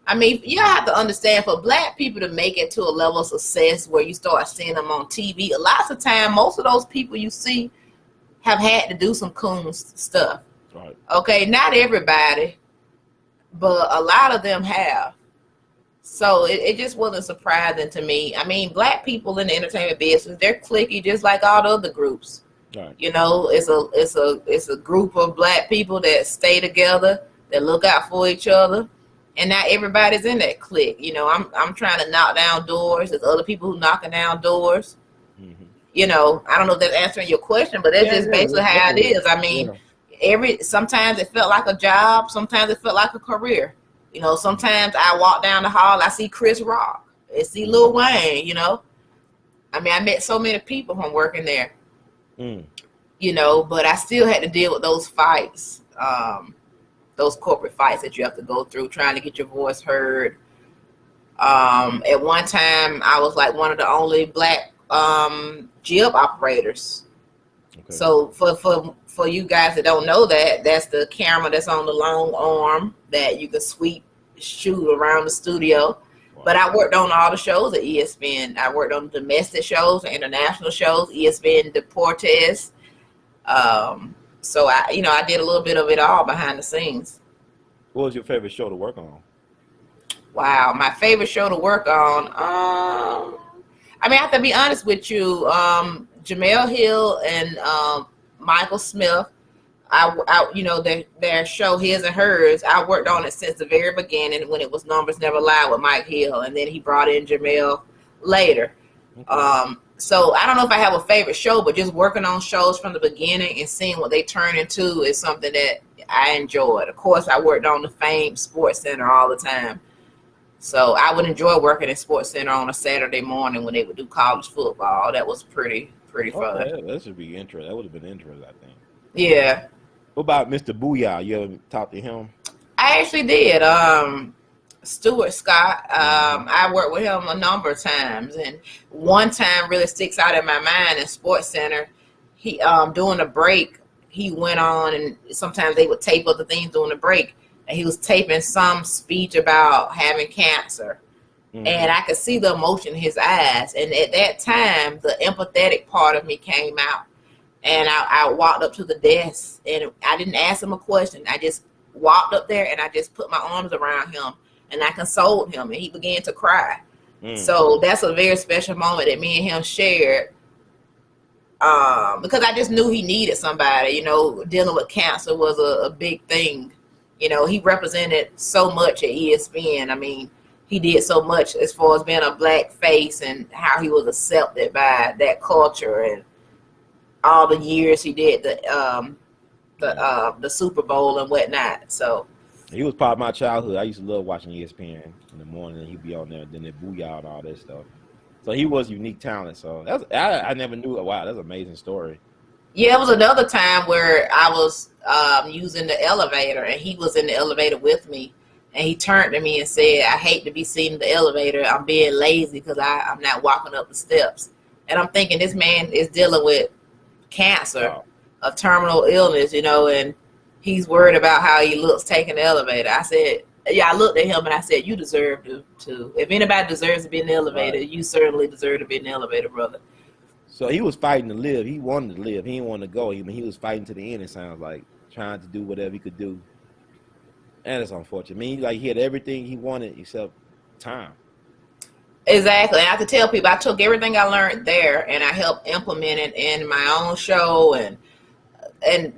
I mean, you have to understand, for black people to make it to a level of success where you start seeing them on TV, a lot of time, most of those people you see have had to do some cool stuff. Right. Okay, not everybody, but a lot of them have. So it just wasn't surprising to me. I mean, black people in the entertainment business, they're cliquey just like all the other groups. Right. It's a group of black people that stay together, that look out for each other, and not everybody's in that clique. I'm trying to knock down doors. There's other people who knocking down doors. I don't know if that's answering your question, but that's just basically how it is. I mean, sometimes it felt like a job, sometimes it felt like a career. Sometimes I walk down the hall, I see Chris Rock, I see Lil Wayne, I mean, I met so many people from working there, but I still had to deal with those fights, those corporate fights that you have to go through trying to get your voice heard. At one time, I was like one of the only black jib operators. Okay. So for you guys that don't know that, that's the camera that's on the long arm that you can shoot around the studio. Wow. But I worked on all the shows at ESPN. I worked on domestic shows, international shows, ESPN Deportes. So I did a little bit of it all behind the scenes. What was your favorite show to work on? Wow, my favorite show to work on. I mean, I have to be honest with you. Jamel Hill and Michael Smith, their show His and Hers, I worked on it since the very beginning when it was Numbers Never Lie with Mike Hill, and then he brought in Jamel later. Okay. So I don't know if I have a favorite show, but just working on shows from the beginning and seeing what they turn into is something that I enjoyed. Of course, I worked on the famed Sports Center all the time. So I would enjoy working at Sports Center on a Saturday morning when they would do college football. That was pretty fun. Okay, that should be interesting. That would have been interesting, I think. Yeah. What about Mr. Booyah? You ever talked to him? I actually did. Stuart Scott. I worked with him a number of times, and one time really sticks out in my mind in Sports Center. He during a break, he went on, and sometimes they would tape other things during the break, and he was taping some speech about having cancer. And I could see the emotion in his eyes. And at that time, the empathetic part of me came out. And I walked up to the desk, and I didn't ask him a question. I just walked up there, and I just put my arms around him, and I consoled him, and he began to cry. So that's a very special moment that me and him shared, because I just knew he needed somebody. You know, dealing with cancer was a big thing. You know, he represented so much at ESPN. I mean, he did so much as far as being a black face and how he was accepted by that culture, and all the years he did the Super Bowl and whatnot. So he was part of my childhood. I used to love watching ESPN in the morning, and he'd be on there, then they booyah and all that stuff. So he was unique talent. So that's I never knew. Wow, that's an amazing story. Yeah, it was another time where I was using the elevator, and he was in the elevator with me. And he turned to me and said, "I hate to be seen in the elevator. I'm being lazy because I'm not walking up the steps." And I'm thinking, this man is dealing with cancer, a terminal illness, you know, and he's worried about how he looks taking the elevator. I said, I looked at him and I said, "You deserve to. If anybody deserves to be in the elevator, you certainly deserve to be in the elevator, brother." So he was fighting to live. He wanted to live. He didn't want to go. He was fighting to the end, it sounds like, trying to do whatever he could do. And it's unfortunate. I mean, like, he had everything he wanted except time. Exactly. And I have to tell people, I took everything I learned there and I helped implement it in my own show. And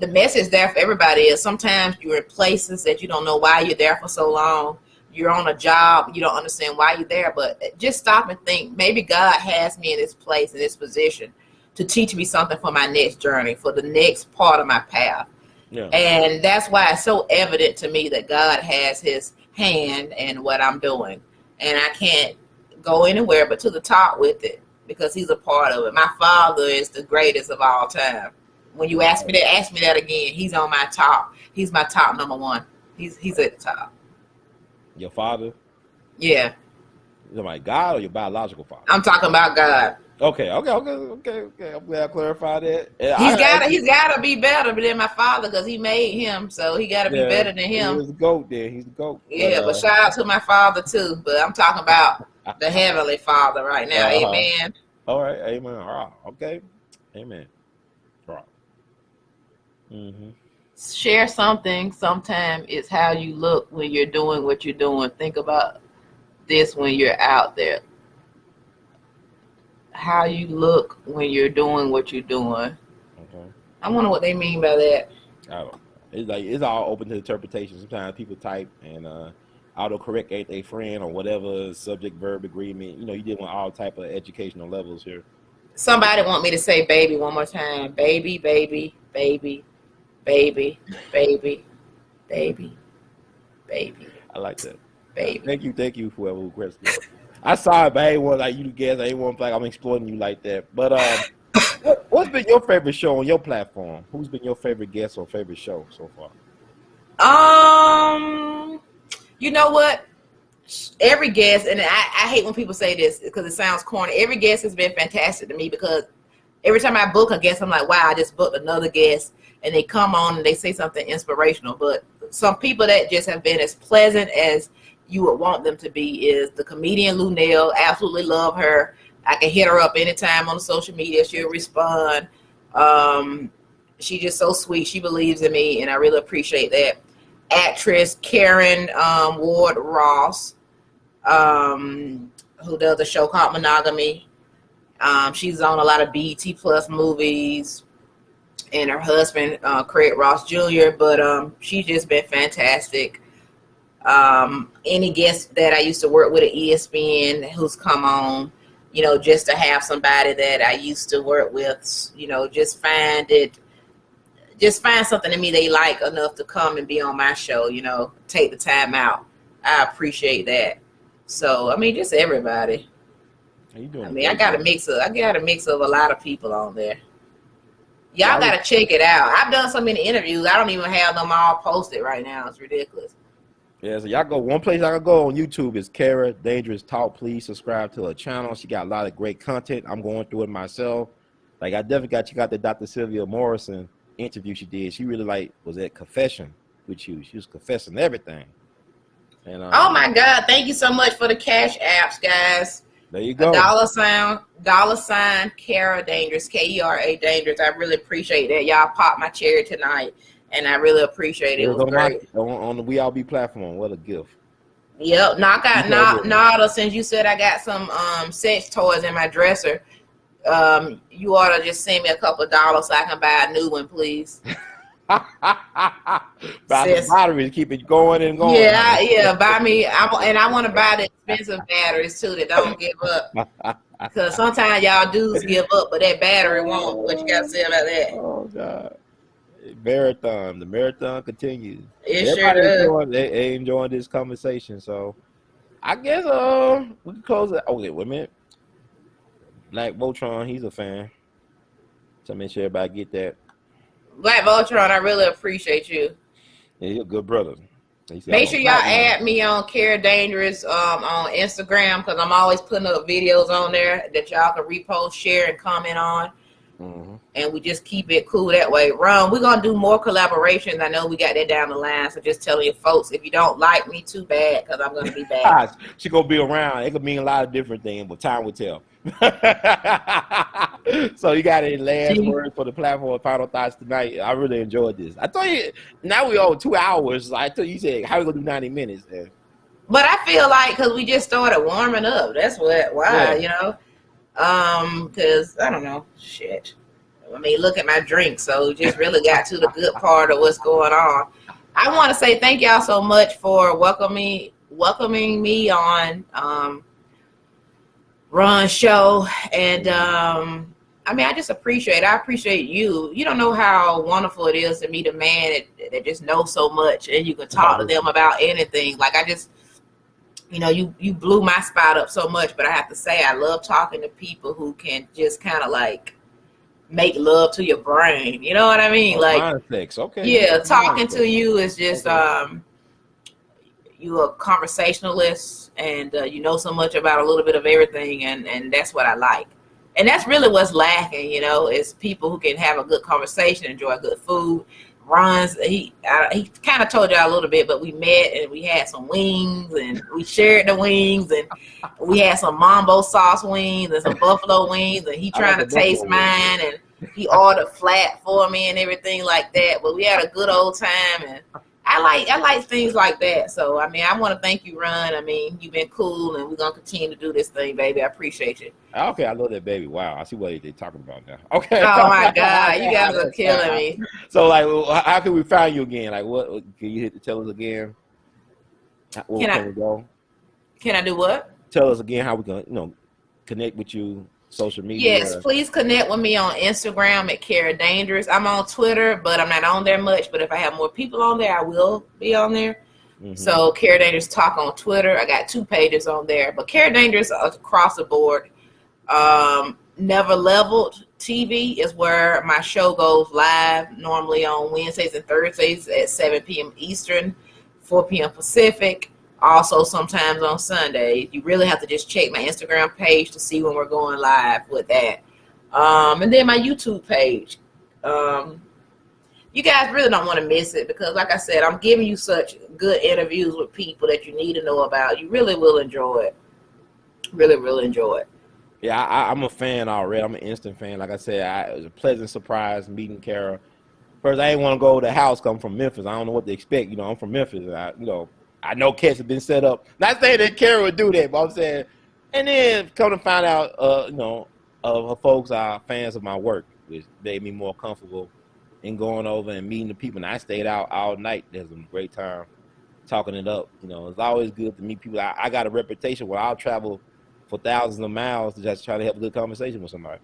the message there for everybody is sometimes you're in places that you don't know why you're there for so long. You're on a job, you don't understand why you're there, but just stop and think, maybe God has me in this place, in this position, to teach me something for my next journey, for the next part of my path. Yeah. And that's why it's so evident to me that God has his hand in what I'm doing. And I can't go anywhere but to the top with it because he's a part of it. My father is the greatest of all time. When you ask me that again. He's on my top. He's my top number one. He's at the top. Your father? Yeah. You're like God or your biological father? I'm talking about God. Okay. I'm glad I clarified that. He's gotta be better than my father because he made him, so he gotta be better than him. He's the GOAT there. He's the GOAT. Yeah, but shout out to my father too. But I'm talking about the Heavenly Father right now. Amen. All right, amen. All right. Okay. Amen. All right. Mm-hmm. Share something sometime is how you look when you're doing what you're doing. Think about this when you're out there. How you look when you're doing what you're doing. Okay. I wonder what they mean by that. I don't know. It's like it's all open to interpretation. Sometimes people type and autocorrect ain't their friend or whatever, subject verb agreement. You know, you deal with all type of educational levels here. Somebody want me to say baby one more time. Baby, baby, baby, baby, baby, baby, baby. I like that. Baby. Thank you, whoever requested it. I saw it, but I ain't want like you to guess. I ain't want like I'm exploiting you like that. But what's been your favorite show on your platform? Who's been your favorite guest or favorite show so far? You know what? Every guest, and I hate when people say this because it sounds corny. Every guest has been fantastic to me because every time I book a guest, I'm like, wow, I just booked another guest, and they come on and they say something inspirational. But some people that just have been as pleasant as you would want them to be is the comedian Lunel. Absolutely love her. I can hit her up anytime on social media. She'll respond. She's just so sweet. She believes in me, and I really appreciate that. Actress Karen Ward Ross, who does a show called Monogamy. She's on a lot of BET Plus movies, and her husband, Craig Ross Jr., but she's just been fantastic. Any guest that I used to work with at ESPN who's come on, you know, just to have somebody that I used to work with, you know, just find something in me they like enough to come and be on my show, you know, take the time out. I appreciate that. So, I mean, just everybody. How you doing? I mean, I got a mix of a lot of people on there. Y'all got to check it out. I've done so many interviews. I don't even have them all posted right now. It's ridiculous. Yeah, so y'all go. One place I can go on YouTube is Kera Dangerous Talk. Please subscribe to her channel. She got a lot of great content. I'm going through it myself. Like, I definitely got the Dr. Sylvia Morrison interview she did. She really was at confession with you. She was confessing everything. And oh my God, thank you so much for the cash apps, guys. There you go. $, Kera Dangerous, Kera Dangerous. I really appreciate that. Y'all popped my cherry tonight, and I really appreciate it. It was great. On the WeAllBe platform. What a gift. Yep. Now I got Nada, since you said I got some sex toys in my dresser. You ought to just send me a couple of dollars so I can buy a new one, please. Buy the batteries, keep it going and going. Yeah, buy me. I want to buy the expensive batteries too that don't give up. Because sometimes y'all dudes give up, but that battery won't. What you got to say about that? Oh God, marathon. The marathon continues. It sure does. They enjoying this conversation, so I guess we can close it. Okay, wait a minute. Black Voltron, he's a fan. So make sure everybody get that. Black Voltron, I really appreciate you. Yeah, you're a good brother. Make sure y'all add me on Kera Dangerous on Instagram, because I'm always putting up videos on there that y'all can repost, share, and comment on. Mm-hmm. And we just keep it cool that way. Ron, we're going to do more collaborations. I know we got that down the line. So just telling you folks, if you don't like me, too bad, because I'm going to be back. She's going to be around. It could mean a lot of different things, but time will tell. So you got any last words for the platform, final thoughts tonight? I really enjoyed this. I told you, now we on 2 hours. I told you, said, how are we going to do 90 minutes? But I feel like, because we just started warming up. That's why, you know. Because I don't know, shit. I mean, look at my drink. So just really got to the good part of what's going on. I want to say thank y'all so much for welcoming me on Ron's show. And I mean, I appreciate you. You don't know how wonderful it is to meet a man that just knows so much, and you can talk to them about anything. Like, I just, you know, you blew my spot up so much, but I have to say I love talking to people who can just kind of like make love to your brain. You know what I mean? Like, okay. Yeah, talking to you is just you're a conversationalist, and you know so much about a little bit of everything, and that's what I like. And that's really what's lacking, you know, is people who can have a good conversation, enjoy good food. Ron's, he kind of told y'all a little bit, but we met and we had some wings, and we shared the wings, and we had some mambo sauce wings and some buffalo wings, and he trying to taste mine, and he ordered flat for me and everything like that. But we had a good old time, and I like things like that. So I mean, I want to thank you, Ron. I mean, you've been cool, and we're gonna continue to do this thing, baby. I appreciate you. Okay, I love that, baby. Wow, I see what they're talking about now. Okay. Oh my God, you guys are killing me. So, like, how can we find you again? Like, what can you tell us again? Can we go? Can I do what? Tell us again how we can, connect with you, social media. Yes, please connect with me on Instagram at Kera Dangerous. I'm on Twitter, but I'm not on there much. But if I have more people on there, I will be on there. Mm-hmm. So Kera Dangerous Talk on Twitter. I got 2 pages on there, but Kera Dangerous across the board. NeverLeveledtv is where my show goes live, normally on Wednesdays and Thursdays at 7 p.m. Eastern, 4 p.m. Pacific. Also sometimes on Sundays. You really have to just check my Instagram page to see when we're going live with that. And then my YouTube page. You guys really don't want to miss it, because like I said, I'm giving you such good interviews with people that you need to know about. You really will enjoy it. Really, really enjoy it. Yeah, I'm a fan already. I'm an instant fan. Like I said, it was a pleasant surprise meeting Kera. First, I didn't want to go to the house. I'm from Memphis. I don't know what to expect. I'm from Memphis. I know cats have been set up. Not saying that Kera would do that, but I'm saying, and then come to find out, her folks are fans of my work, which made me more comfortable in going over and meeting the people. And I stayed out all night. There's a great time talking it up. It's always good to meet people. I got a reputation where I'll travel for thousands of miles to just try to have a good conversation with somebody.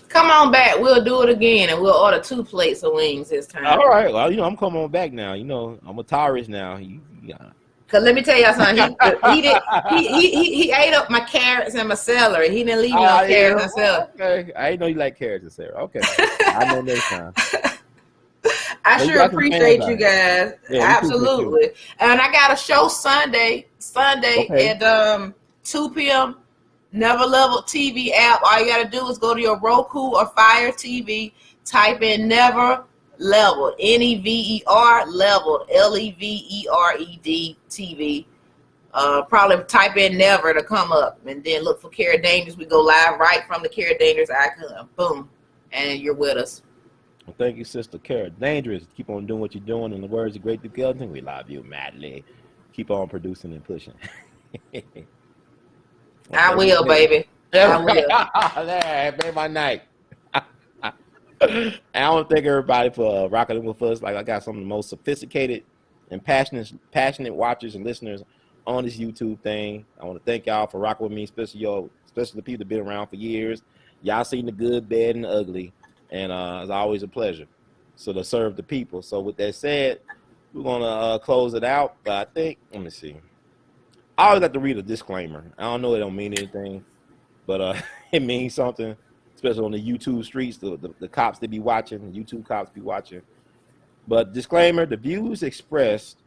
Come on back. We'll do it again, and we'll order 2 plates of wings this time. All right. Well, I'm coming on back now. I'm a tourist now. Cause let me tell y'all something. He ate up my carrots and my celery. He didn't leave me no carrots and celery. Okay. I didn't know you like carrots and celery. Okay. I know next time. I sure appreciate you guys. Yeah, absolutely. And I got a show Sunday at 2 p.m. NeverLeveledtv app. All you gotta do is go to your Roku or Fire TV, type in NeverLeveledtv, Leveled, Never leveled, Levered TV. Probably type in Never to come up, and then look for Kera Dangerous. We go live right from the Kera Dangerous icon. Boom, and you're with us. Well, thank you, Sister Kera Dangerous. Keep on doing what you're doing. In the words of Great Duke Ellington, we love you madly. Keep on producing and pushing. I will, baby. I will. That made my night. I want to thank everybody for rocking with us. Like, I got some of the most sophisticated and passionate watchers and listeners on this YouTube thing. I want to thank y'all for rocking with me, especially the people that been around for years. Y'all seen the good, bad, and the ugly, and it's always a pleasure. So to serve the people. So with that said, we're gonna close it out. But I think, let me see. I always have to read a disclaimer. I don't know, it don't mean anything, but it means something. Especially on the YouTube streets, the cops that be watching, the YouTube cops be watching. But disclaimer, the views expressed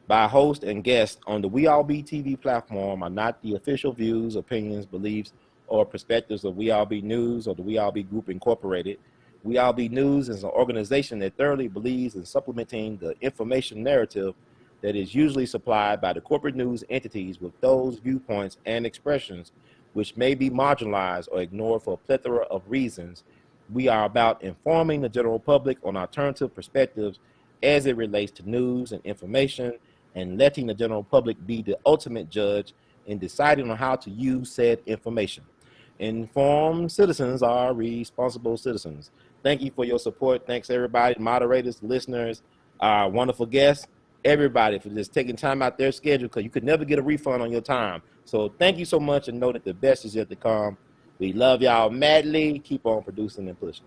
by host and guests on the WeAllBeTV platform are not the official views, opinions, beliefs, or perspectives of WeAllBe News or the WeAllBe Group Incorporated. WeAllBe News is an organization that thoroughly believes in supplementing the information narrative that is usually supplied by the corporate news entities with those viewpoints and expressions which may be marginalized or ignored for a plethora of reasons. We are about informing the general public on alternative perspectives as it relates to news and information, and letting the general public be the ultimate judge in deciding on how to use said information. Informed citizens are responsible citizens. Thank you for your support. Thanks, everybody, moderators, listeners, our wonderful guests, everybody, for just taking time out their schedule, because you could never get a refund on your time. So thank you so much, and know that the best is yet to come. We love y'all madly. Keep on producing and pushing.